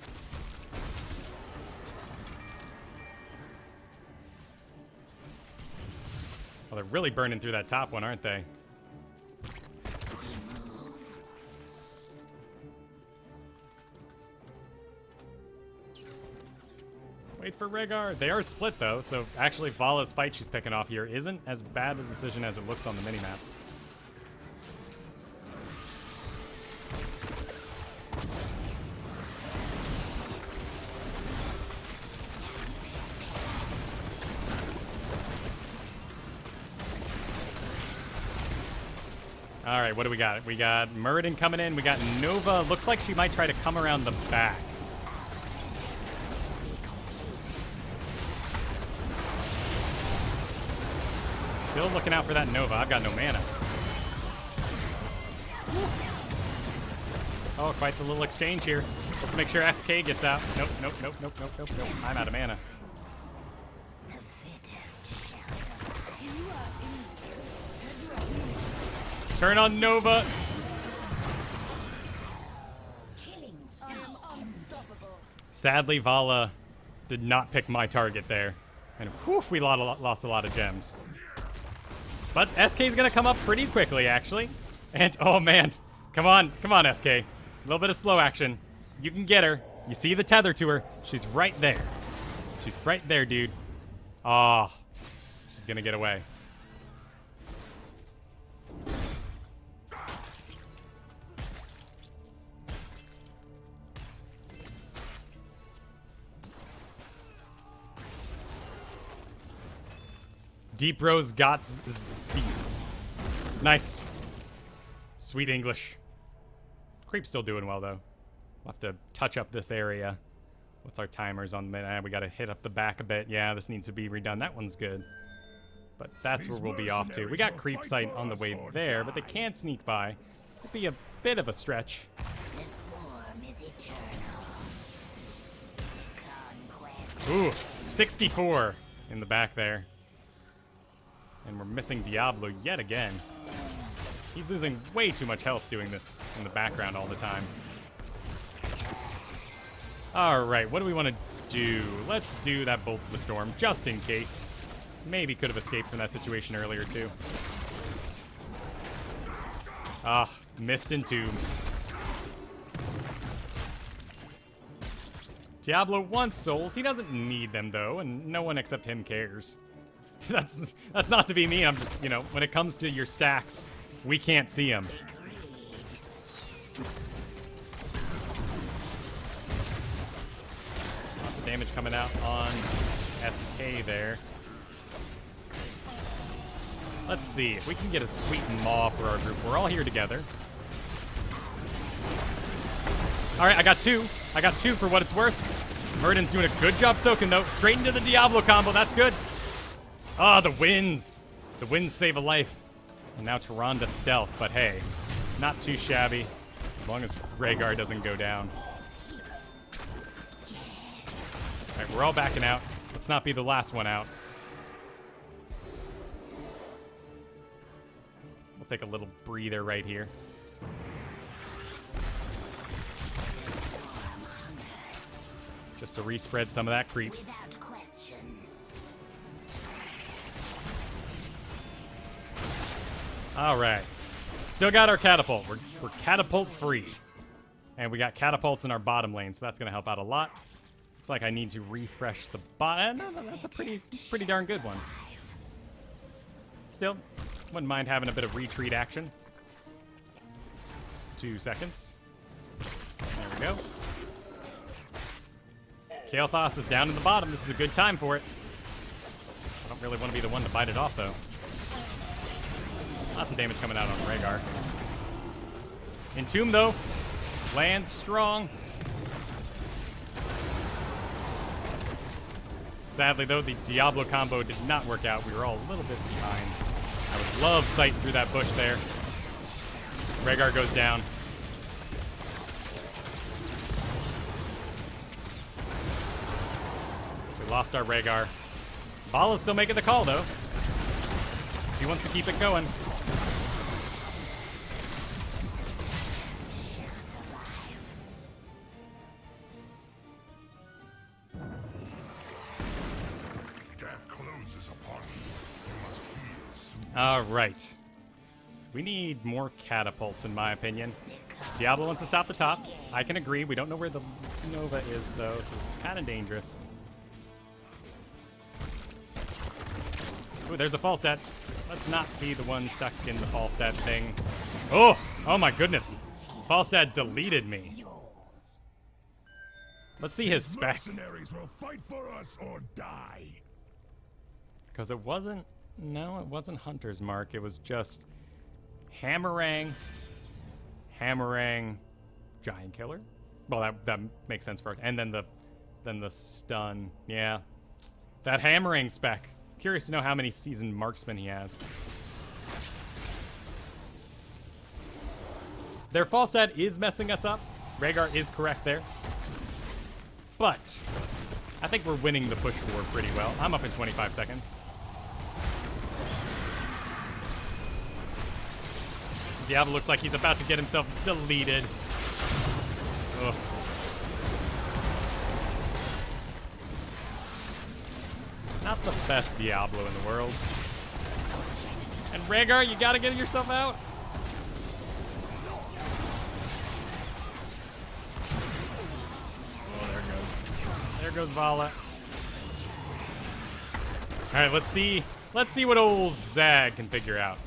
Well, they're really burning through that top one, aren't they? Wait for Rhaegar. They are split, though, so actually Vala's fight she's picking off here isn't as bad a decision as it looks on the minimap. All right, what do we got? We got Muradin coming in. We got Nova. Looks like she might try to come around the back. Still looking out for that Nova. I've got no mana. Oh, quite the little exchange here. Let's make sure SK gets out. Nope, nope, nope, nope, nope, nope, nope. I'm out of mana. Turn on Nova. Sadly, Vala did not pick my target there. And whew, we lost a lot of gems. But SK is going to come up pretty quickly, actually. And, oh, man. Come on, SK. A little bit of slow action. You can get her. You see the tether to her. She's right there. She's right there, dude. Oh, she's going to get away. Deep Rose got deep. Nice. Sweet English. Creep's still doing well, though. We'll have to touch up this area. What's our timers on the minute? We got to hit up the back a bit. Yeah, this needs to be redone. That one's good. But that's where we'll be off to. We got creep sight on the way there, but they can't sneak by. It'll be a bit of a stretch. Ooh, 64 in the back there. And we're missing Diablo yet again. He's losing way too much health doing this in the background all the time. All right, what do we want to do? Let's do that Bolt of the Storm, just in case. Maybe could have escaped from that situation earlier, too. Ah, missed Entomb. Diablo wants souls. He doesn't need them, though, and no one except him cares. That's not to be mean. I'm just, you know, when it comes to your stacks, we can't see them. Lots of damage coming out on SK there. Let's see if we can get a sweet maw for our group. We're all here together. All right, I got two. I got two for what it's worth. Muradin's doing a good job soaking, though. Straight into the Diablo combo. That's good. Ah, the winds. The winds save a life. And now Tyrande stealth, but hey, not too shabby. As long as Rhaegar doesn't go down. All right, we're all backing out. Let's not be the last one out. We'll take a little breather right here. Just to respread some of that creep. All right. Still got our catapult. We're catapult free. And we got catapults in our bottom lane, so that's going to help out a lot. Looks like I need to refresh the bot. No, that's a pretty darn good one. Still, wouldn't mind having a bit of retreat action. 2 seconds. There we go. Kael'thas is down in the bottom. This is a good time for it. I don't really want to be the one to bite it off, though. Lots of damage coming out on Rhaegar. Entomb, though. Lands strong. Sadly, though, the Diablo combo did not work out. We were all a little bit behind. I would love sight through that bush there. Rhaegar goes down. We lost our Rhaegar. Vala's still making the call, though. He wants to keep it going. Death closes upon you. You must heal soon. All right. We need more catapults, in my opinion. Diablo wants to stop the top. I can agree. We don't know where the Nova is, though, so this is kind of dangerous. Ooh, there's a Falstad. Let's not be the one stuck in the Falstad thing. Oh my goodness. Falstad deleted me. Let's see his spec. Mercenaries will fight for us or die. Because it wasn't Hunter's Mark. It was just Hammerang, Giant Killer. Well, that makes sense for it. And then the stun. Yeah. That Hammerang spec. Curious to know how many seasoned marksmen he has. Their Falstad is messing us up. Rhaegar is correct there. But I think we're winning the push war pretty well. I'm up in 25 seconds. Diablo looks like he's about to get himself deleted. Ugh. Not the best Diablo in the world. And Rhaegar, you gotta get yourself out. Oh, there goes. There goes Vala. Alright, let's see what old Zag can figure out.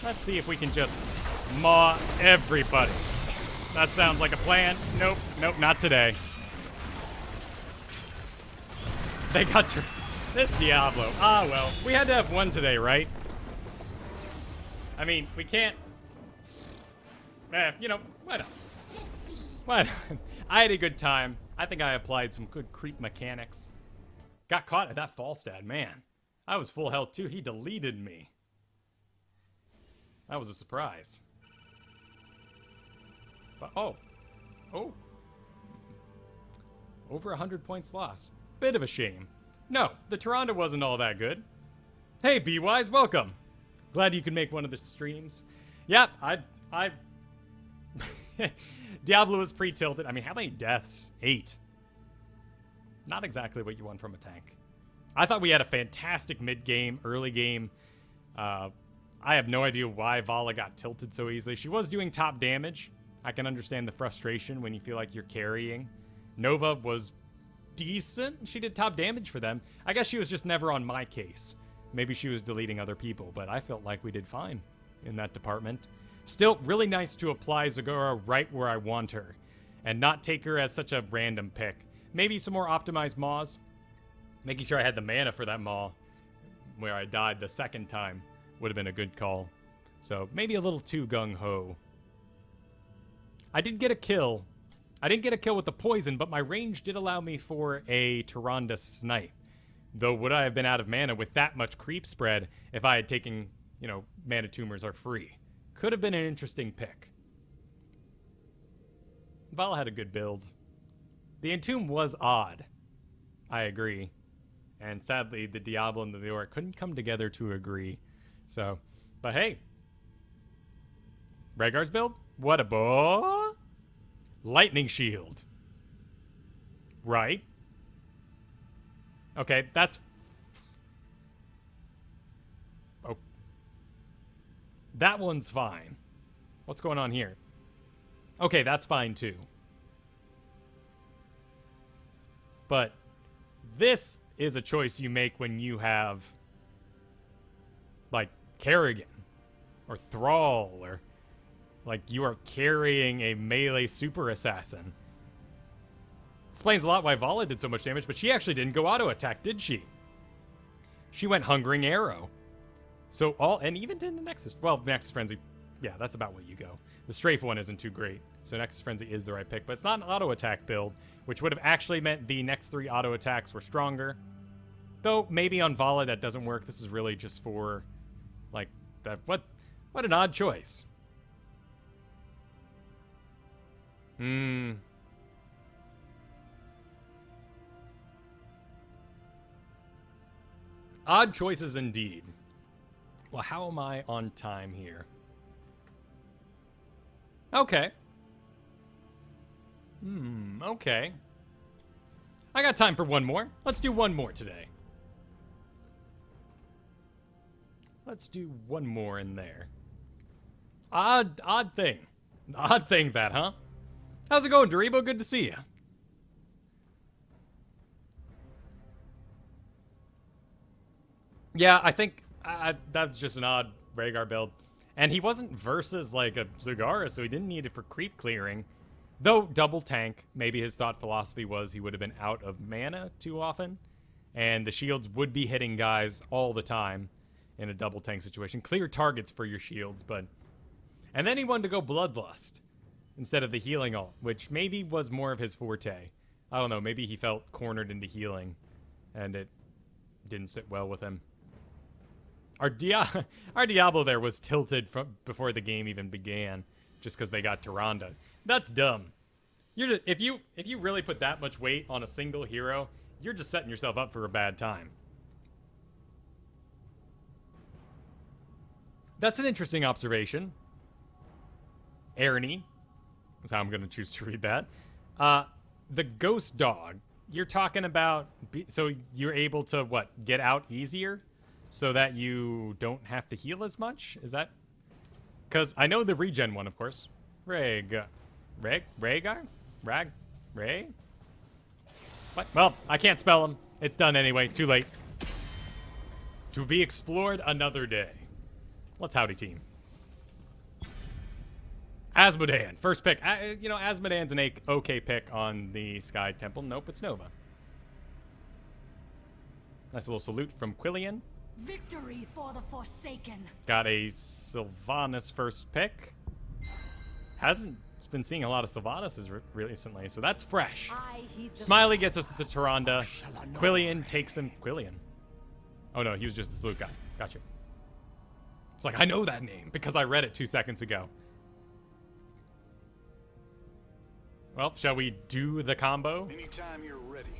Let's see if we can just maw everybody. That sounds like a plan. Nope, not today. They got this Diablo. Ah, well, we had to have one today, right? I mean, we can't. You know, why not? Why not? I had a good time. I think I applied some good creep mechanics. Got caught at that Falstad, man. I was full health too. He deleted me. That was a surprise. But, oh. Over 100 points lost. Bit of a shame. No, the Tyrande wasn't all that good. Hey, B-Wise, welcome. Glad you could make one of the streams. Yep, I Diablo was pre-tilted. I mean, how many deaths? 8. Not exactly what you want from a tank. I thought we had a fantastic mid-game, early game. I have no idea why Vala got tilted so easily. She was doing top damage. I can understand the frustration when you feel like you're carrying. Nova was decent. She did top damage for them. I guess she was just never on my case. Maybe she was deleting other people, but I felt like we did fine in that department. Still, really nice to apply Zagora right where I want her and not take her as such a random pick. Maybe some more optimized maws. Making sure I had the mana for that maw where I died the second time would have been a good call. So maybe a little too gung-ho. I did get a kill. I didn't get a kill with the poison, but my range did allow me for a Tyrande snipe. Though would I have been out of mana with that much creep spread if I had taken, you know, mana tumors are free? Could have been an interesting pick. Vala had a good build. The Entomb was odd. I agree. And sadly, the Diablo and the Leora couldn't come together to agree. So, but hey. Rhaegar's build? What a boy! Lightning Shield. Right. Okay, that's... Oh. That one's fine. What's going on here? Okay, that's fine too. But this is a choice you make when you have, like, Kerrigan or Thrall, or like you are carrying a melee super assassin. Explains a lot why Vala did so much damage, but she actually didn't go auto attack, did she? She went Hungering Arrow. So all, and even did the Nexus. Well, Nexus Frenzy, yeah, that's about what you go. The Strafe one isn't too great, so Nexus Frenzy is the right pick, but it's not an auto attack build, which would have actually meant the next 3 auto attacks were stronger. Though maybe on Vala that doesn't work. This is really just for, like, that. What an odd choice. Odd choices indeed. Well, how am I on time here? Okay. Okay. I got time for one more. Let's do one more today. Let's do one more in there. Odd thing. Odd thing that, huh? How's it going, Doribo? Good to see you. Yeah, I think that's just an odd Rhaegar build. And he wasn't versus, like, a Zagara, so he didn't need it for creep clearing. Though, double tank, maybe his thought philosophy was he would have been out of mana too often. And the shields would be hitting guys all the time in a double tank situation. Clear targets for your shields, but... And then he wanted to go Bloodlust instead of the healing ult, which maybe was more of his forte. I don't know, maybe he felt cornered into healing, and it didn't sit well with him. Our Diablo there was tilted from before the game even began, just because they got Tyrande. That's dumb. You're just, if you really put that much weight on a single hero, you're just setting yourself up for a bad time. That's an interesting observation. Ernie is how I'm going to choose to read that. The ghost dog. You're talking about, so you're able to, what, get out easier? So that you don't have to heal as much? Is that? Because I know the regen one, of course. Rhaegar? Ray? What? Well, I can't spell him. It's done anyway. Too late. To be explored another day. Let's howdy team. Asmodean, first pick. You know, Asmodean's an okay pick on the Sky Temple. Nope, it's Nova. Nice little salute from Quillian. Victory for the Forsaken. Got a Sylvanas first pick. Hasn't been seeing a lot of Sylvanas recently, so that's fresh. Smiley gets us the Tyrande. Quillian takes him. Quillian? Oh no, he was just the salute guy. Gotcha. It's like, I know that name because I read it 2 seconds ago. Well, shall we do the combo? Anytime you're ready.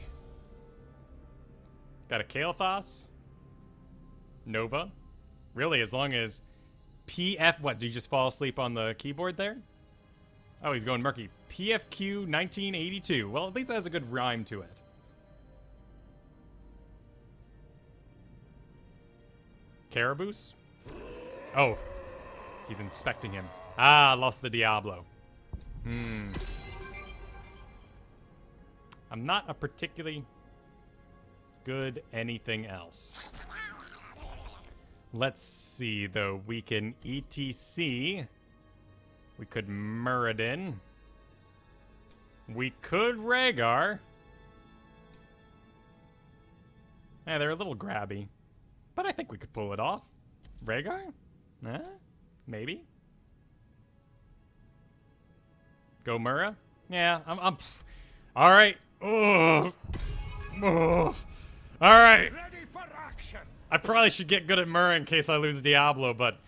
Got a Kael'thas. Nova. Really, as long as PF... What, did you just fall asleep on the keyboard there? Oh, he's going murky. PFQ 1982. Well, at least that has a good rhyme to it. Caraboose? Oh. He's inspecting him. Ah, lost the Diablo. I'm not a particularly good anything else. Let's see, though. We can ETC. We could Muradin. We could Rhaegar. Yeah, they're a little grabby. But I think we could pull it off. Rhaegar? Maybe. Go Mura? Yeah, I'm all right. Oh. All right. Ready for action. I probably should get good at Mura in case I lose Diablo, but...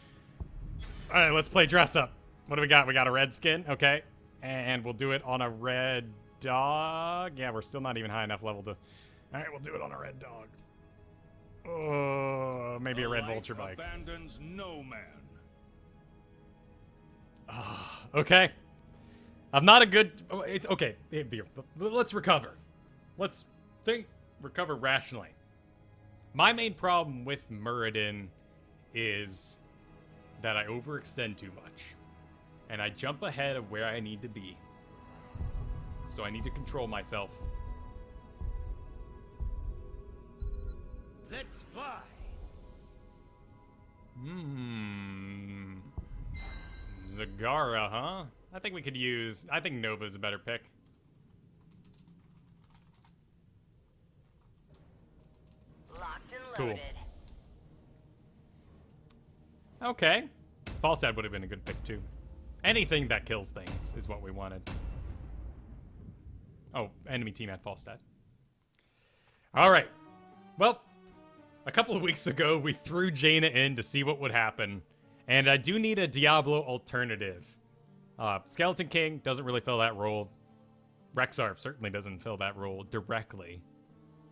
Alright, let's play dress up. What do we got? We got a red skin? Okay. And we'll do it on a red dog. Yeah, we're still not even high enough level to... Alright, we'll do it on a red dog. Oh, maybe a red vulture bike. Abandons no man. Okay. I'm not a good... It's okay. Let's recover. Let's recover rationally. My main problem with Muradin is that I overextend too much. And I jump ahead of where I need to be. So I need to control myself. Let's fly. Zagara, huh? I think we could use... I think Nova's a better pick. Locked and Cool. loaded. Okay. Falstad would have been a good pick, too. Anything that kills things is what we wanted. Oh, enemy team at Falstad. Alright. Well, a couple of weeks ago, we threw Jaina in to see what would happen. And I do need a Diablo alternative. Skeleton King doesn't really fill that role. Rexarp certainly doesn't fill that role directly.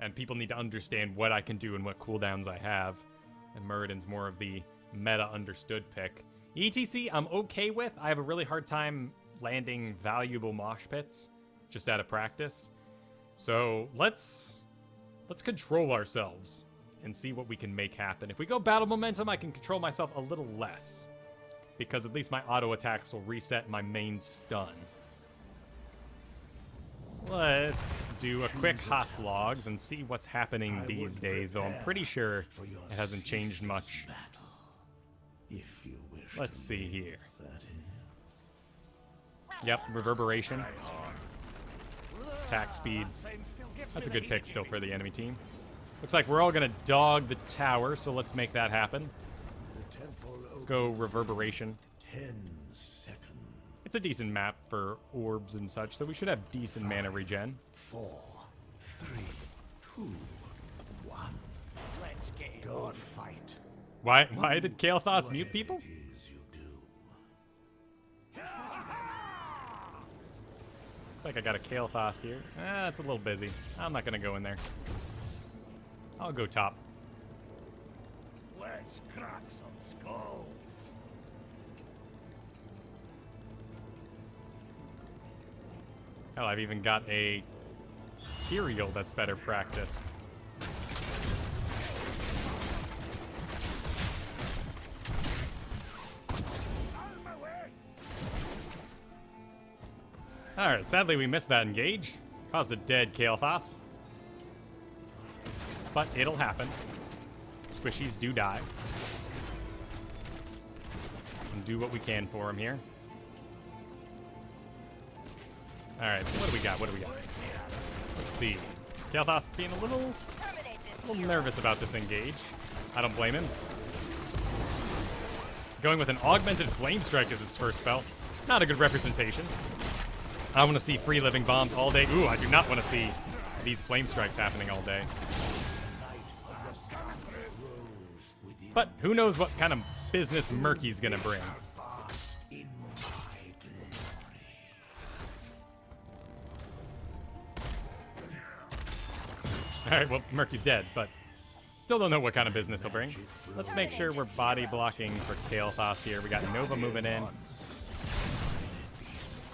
And people need to understand what I can do and what cooldowns I have. And Muradin's more of the meta understood pick. ETC, I'm okay with. I have a really hard time landing valuable mosh pits just out of practice. So let's control ourselves and see what we can make happen. If we go battle momentum, I can control myself a little less, because at least my auto attacks will reset my main stun. Let's do a quick HOTS logs and see what's happening these days, though I'm pretty sure it hasn't changed much. Let's see here. Yep, reverberation. Attack speed. That's a good pick still for the enemy team. Looks like we're all gonna dog the tower, so let's make that happen. Let's go reverberation. 10 seconds. It's a decent map for orbs and such, so we should have decent mana regen. 4, 3, 2, 1. Let's get Go fight. Why did Kael'thas mute people? It is you do. Looks like I got a Kael'thas here. It's a little busy. I'm not gonna go in there. I'll go top. Let's crack some skulls. Hell, I've even got a Tyrael that's better practiced. Alright, sadly we missed that engage. Caused a dead Kael'thas. But it'll happen. Squishies do die. And do what we can for him here. Alright, what do we got? What do we got? Let's see. Kael'thas being a little nervous about this engage. I don't blame him. Going with an augmented flame strike as his first spell. Not a good representation. I want to see free living bombs all day. Ooh, I do not want to see these flame strikes happening all day. But who knows what kind of business Murky's gonna bring. Alright, well, Murky's dead, but still don't know what kind of business he'll bring. Let's make sure we're body blocking for Kael'thas here. We got Nova moving in.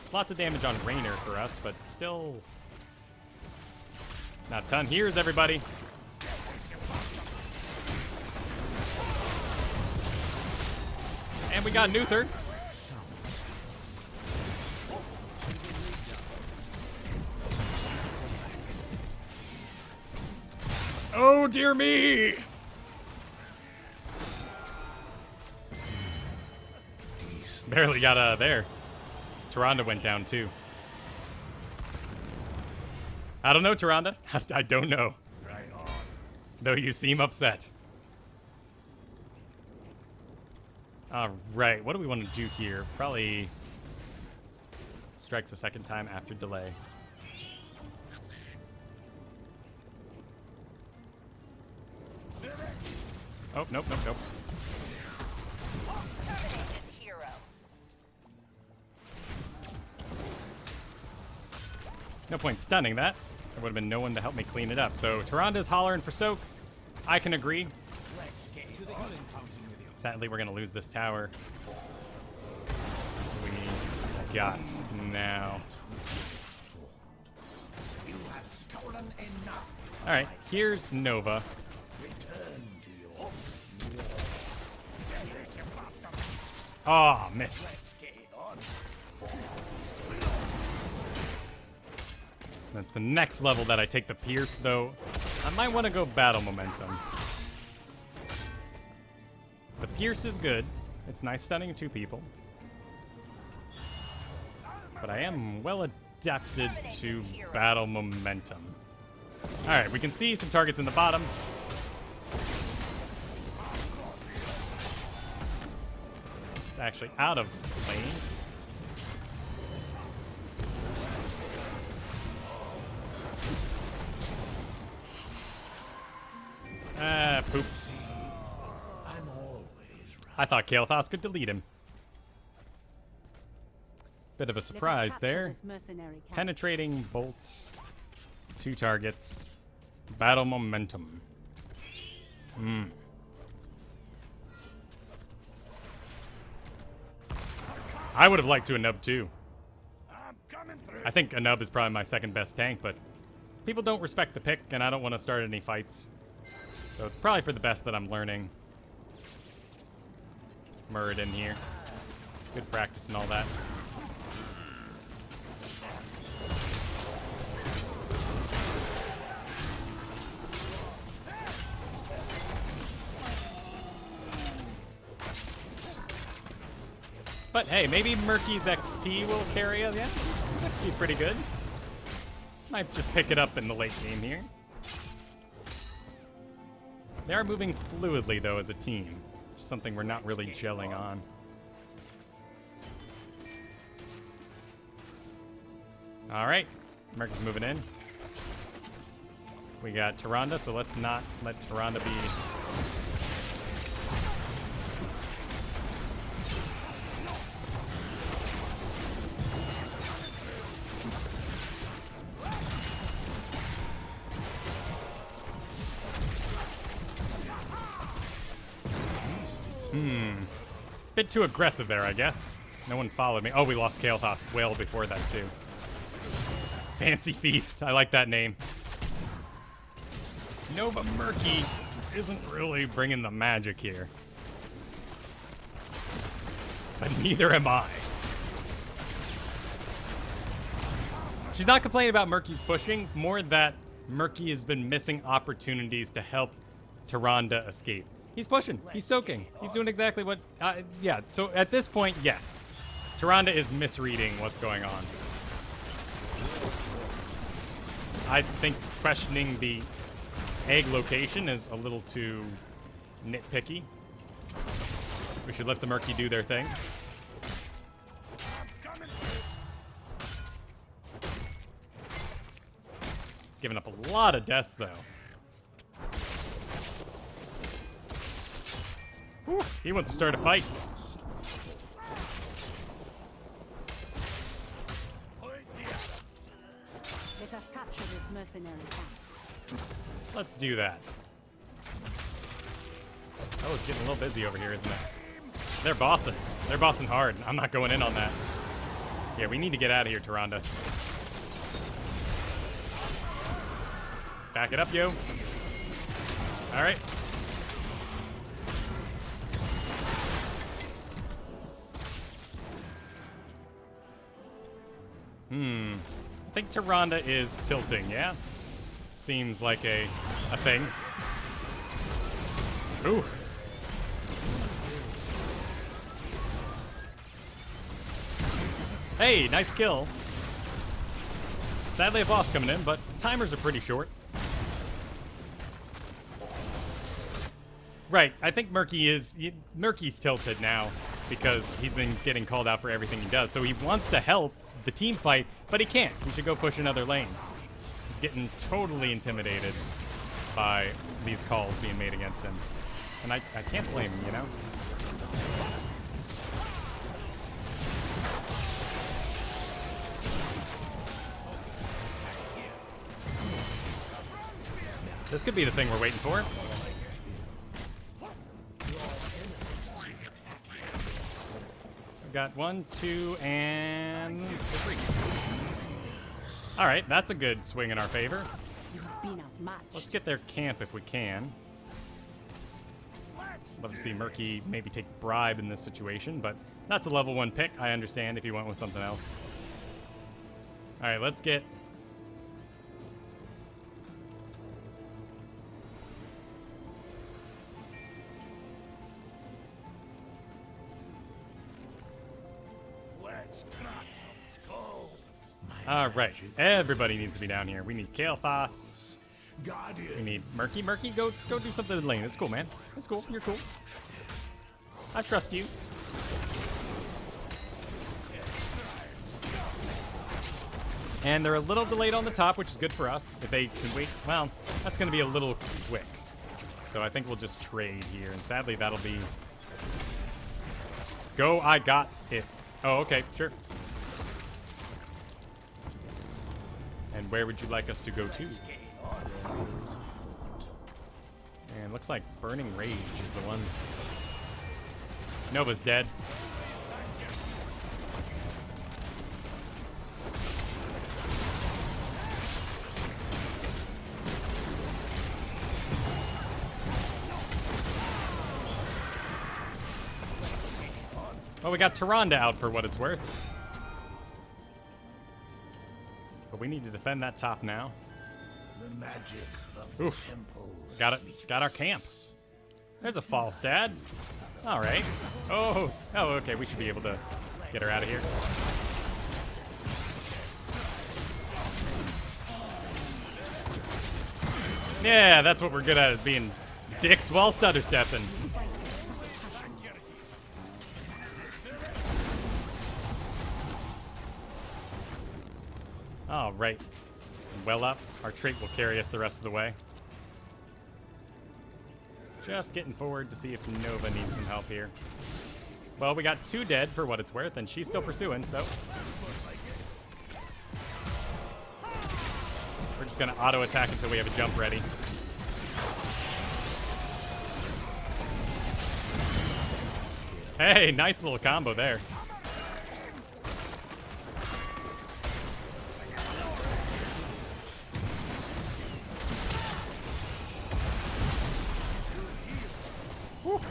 It's lots of damage on Raynor for us, but still not a ton. Here's everybody. And we got Nuther. Oh, dear me! Barely got out of there. Tyrande went down, too. I don't know, Tyrande. I don't know. Though you seem upset. Alright, what do we want to do here? Probably strikes a second time after delay. Oh, nope. No point stunning that. There would have been no one to help me clean it up. So Tyrande's hollering for soak. I can agree. Sadly, we're going to lose this tower. We got now. Alright, here's Nova. Oh, missed. Let's get it on. That's the next level that I take the Pierce, though. I might want to go Battle Momentum. The Pierce is good. It's nice stunning 2 people. But I am well adapted to Battle Momentum. Alright, we can see some targets in the bottom. It's actually out of lane. Poop. I'm always I thought Kael'thas could delete him. Bit of a surprise there. Penetrating bolt. 2 targets. Battle momentum. I would have liked to Anub too. I'm coming through. I think Anub is probably my second best tank, but people don't respect the pick, and I don't want to start any fights. So it's probably for the best that I'm learning. Muradin here. Good practice and all that. But hey, maybe Murky's XP will carry us. Yeah, his XP pretty good. Might just pick it up in the late game here. They are moving fluidly, though, as a team. Just something we're not really gelling on. All right, Murky's moving in. We got Tyrande, so let's not let Tyrande be... Bit too aggressive there, I guess. No one followed me. Oh, we lost Kael'thas well before that, too. Fancy Feast. I like that name. Nova Murky isn't really bringing the magic here. But neither am I. She's not complaining about Murky's pushing, more that Murky has been missing opportunities to help Tyrande escape. He's pushing. He's soaking. He's doing exactly what... yeah, so at this point, yes. Tyrande is misreading what's going on. I think questioning the egg location is a little too nitpicky. We should let the Murky do their thing. It's giving up a lot of deaths, though. Whew, he wants to start a fight. Let us capture this mercenary camp. Let's do that. Oh, it's getting a little busy over here, isn't it? They're bossing. They're bossing hard. I'm not going in on that. Yeah, we need to get out of here, Tyrande. Back it up, yo. All right. I think Tyrande is tilting, yeah? Seems like a thing. Ooh. Hey, nice kill. Sadly, a boss coming in, but timers are pretty short. Right, I think Murky's tilted now because he's been getting called out for everything he does. So he wants to help the team fight, but he can't. He should go push another lane. He's getting totally intimidated by these calls being made against him. And I can't blame him, you know? This could be the thing we're waiting for. We've got 1, 2, and 3. All right, that's a good swing in our favor. Let's get their camp if we can. Love to see Murky maybe take bribe in this situation, but That's a level 1 pick. I understand if you went with something else. Alright, let's get... Let's crack some skulls. Alright, everybody needs to be down here. We need Kael'thas. We Guardian. need Murky. Murky, go do something in the lane. It's cool, man. It's cool. You're cool. I trust you. And they're a little delayed on the top, which is good for us. If they can wait, well, that's going to be a little quick. So I think we'll just trade here. And sadly, that'll be... Go, I got it. Oh, okay, sure. And where would you like us to go to? And looks like Burning Rage is the one. Nova's dead. Well, we got Tyrande out for what it's worth. But we need to defend that top now. The magic of Oof. the temples. Got it. Got our camp. There's a Falstad. All right. Oh, okay. We should be able to get her out of here. Yeah, that's what we're good at, is being dicks while stutter stepping. All right. Well up. Our trait will carry us the rest of the way. Just getting forward to see if Nova needs some help here. Well, we got 2 dead for what it's worth, and she's still pursuing, so... We're just going to auto-attack until we have a jump ready. Hey, nice little combo there.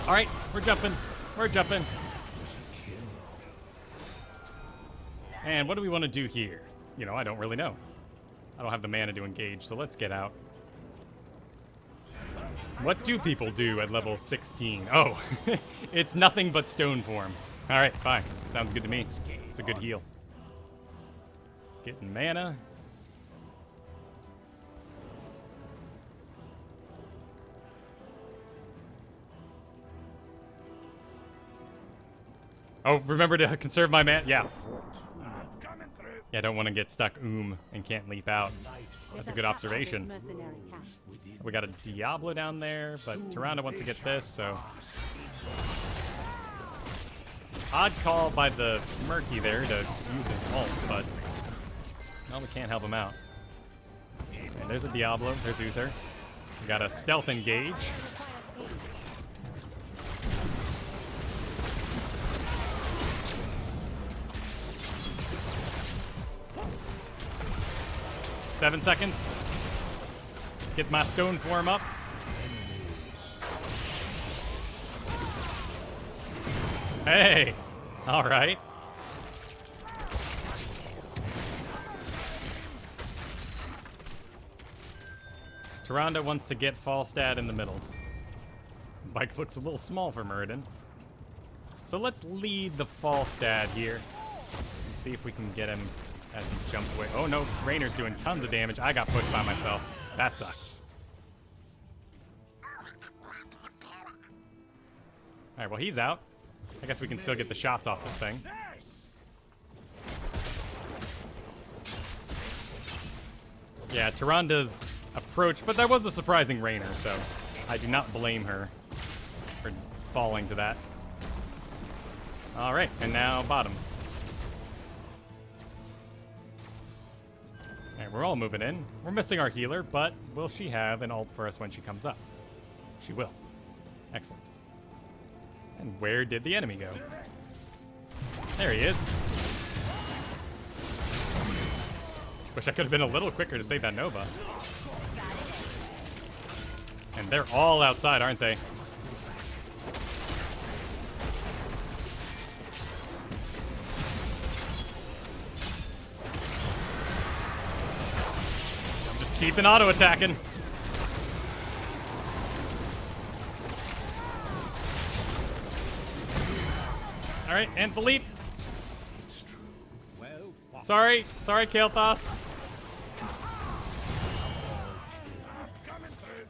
All right, we're jumping. We're jumping. And what do we want to do here? You know, I don't really know. I don't have the mana to engage, so let's get out. What do people do at level 16? Oh, it's nothing but stone form. All right, fine. Sounds good to me. It's a good heal. Getting mana. Oh, remember to conserve my mana? Yeah. Yeah, I don't want to get stuck and can't leap out. That's a good observation. Mercenary camp. We got a Diablo down there, but Tyrande wants to get this, so... Odd call by the Murky there to use his ult, but... Well, we can't help him out. And there's a Diablo, there's Uther. We got a stealth engage. Seven seconds. Let's get my stone form up. Hey! Alright. Tyrande wants to get Falstad in the middle. Bike looks a little small for Muradin. So let's lead the Falstad here and see if we can get him as he jumps away. Oh no, Rainer's doing tons of damage. I got pushed by myself. That sucks. Alright, well he's out. I guess we can still get the shots off this thing. Yeah, Tyrande's approach, but that was a surprising Rainer, so I do not blame her for falling to that. Alright, and now bottom. Alright, we're all moving in. We're missing our healer, but will she have an ult for us when she comes up? She will. Excellent. And where did the enemy go? There he is. Wish I could have been a little quicker to save that Nova. And they're all outside, aren't they? Keeping auto-attacking. Alright, and Philippe. Sorry, Kael'thas.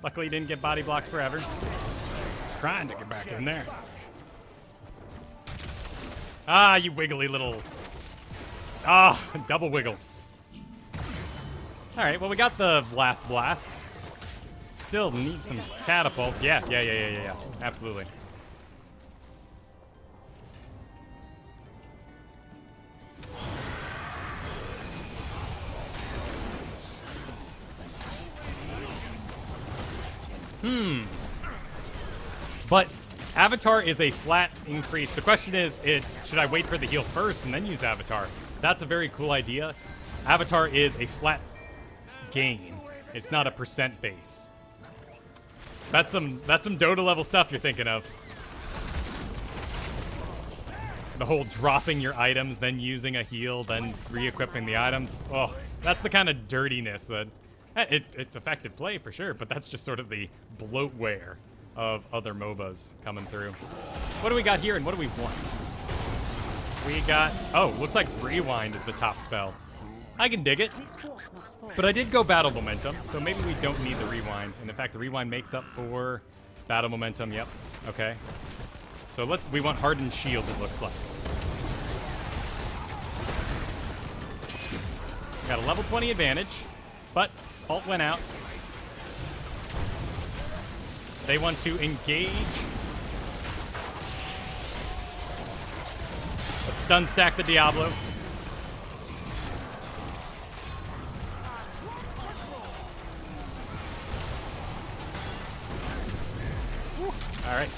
Luckily he didn't get body blocked forever. Trying to get back in there. Ah, you wiggly little... Ah, double wiggle. Alright, well we got the last blasts. Still need some catapults. Yeah. Absolutely. But Avatar is a flat increase. The question is, should I wait for the heal first and then use Avatar? That's a very cool idea. Avatar is a flat gain. It's not a percent base. That's some Dota level stuff you're thinking of. The whole dropping your items, then using a heal, then re-equipping the items. Oh, that's the kind of dirtiness that... It's effective play for sure, but that's just sort of the bloatware of other MOBAs coming through. What do we got here, and what do we want? We got... Oh, looks like Rewind is the top spell. I can dig it. But I did go Battle Momentum, so maybe we don't need the Rewind. And in fact, the Rewind makes up for Battle Momentum. Yep. Okay. So we want Hardened Shield, it looks like. Got a level 20 advantage, but ult went out. They want to engage. Let's stun stack the Diablo. All right.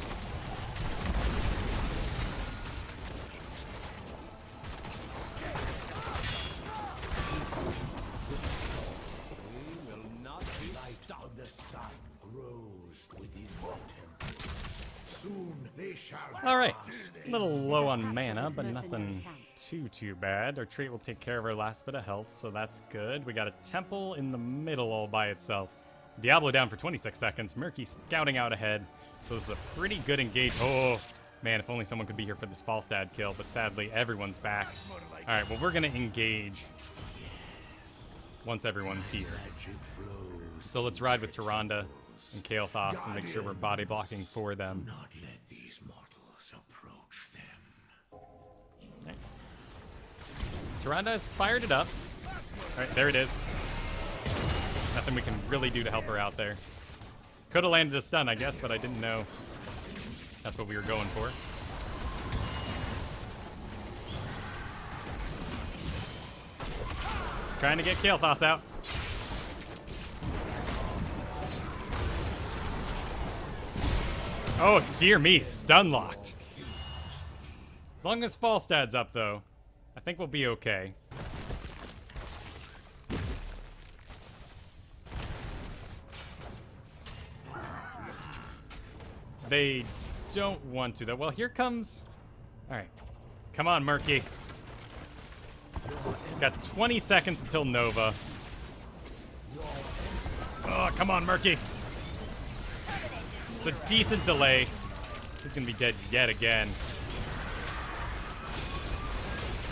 All right. A little low on mana, but nothing too bad. Our trait will take care of our last bit of health, so that's good. We got a temple in the middle all by itself. Diablo down for 26 seconds. Murky scouting out ahead. So this is a pretty good engage. Oh, man, if only someone could be here for this Falstad kill, but sadly everyone's back. All right, well, we're going to engage once everyone's here. So let's ride with Tyrande and Kael'thas and make sure we're body blocking for them. Okay. Tyrande has fired it up. All right, there it is. Nothing we can really do to help her out there. Could have landed a stun, I guess, but I didn't know that's what we were going for. Trying to get Kael'thas out. Oh, dear me, stun locked. As long as Falstad's up, though, I think we'll be okay. They don't want to, though. Well, here comes... All right. Come on, Murky. Got 20 seconds until Nova. Oh, come on, Murky. It's a decent delay. He's going to be dead yet again.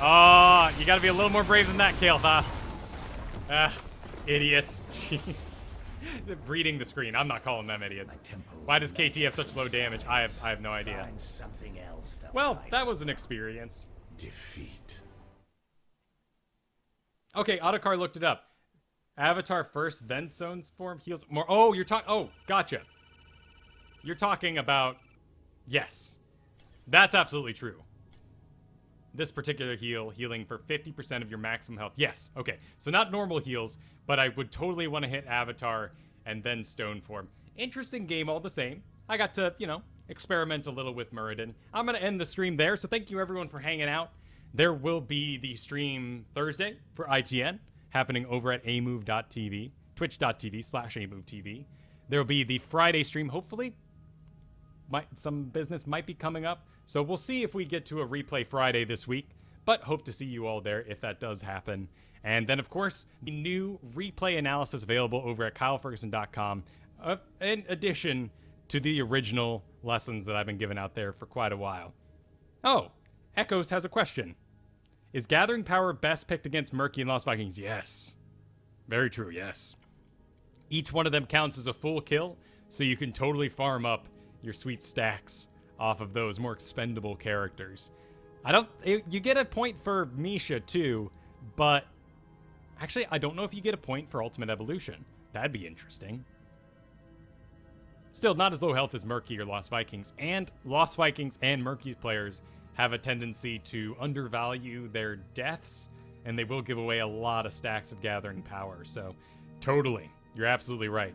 Oh, you got to be a little more brave than that, Kael'thas. Ah, idiots. Reading the screen. I'm not calling them idiots. Why does KT have such low damage? I have no idea. Well, that was an experience. Defeat. Okay, Otokar looked it up. Avatar first, then Zone's form heals more. Oh, you're talking... Oh, gotcha. You're talking about... Yes. That's absolutely true. This particular heal, healing for 50% of your maximum health. Yes, okay. So not normal heals, but I would totally want to hit Avatar and then Stone form. Interesting game all the same. I got to, you know, experiment a little with Muradin. I'm going to end the stream there, so thank you everyone for hanging out. There will be the stream Thursday for ITN happening over at amove.tv, twitch.tv/amovetv. There will be the Friday stream, hopefully. Some business might be coming up, so we'll see if we get to a replay Friday this week. but hope to see you all there if that does happen. And then, of course, the new replay analysis available over at kylefergusson.com, in addition to the original lessons that I've been giving out there for quite a while. Oh, Echoes has a question. Is Gathering Power best picked against Murky and Lost Vikings? Yes. Very true, yes. Each one of them counts as a full kill, so you can totally farm up your sweet stacks off of those more expendable characters. You get a point for Misha too, but actually I don't know if you get a point for Ultimate Evolution. That'd be interesting. Still, not as low health as Murky or Lost Vikings, and Lost Vikings and Murky players have a tendency to undervalue their deaths, and they will give away a lot of stacks of Gathering Power, so totally, you're absolutely right.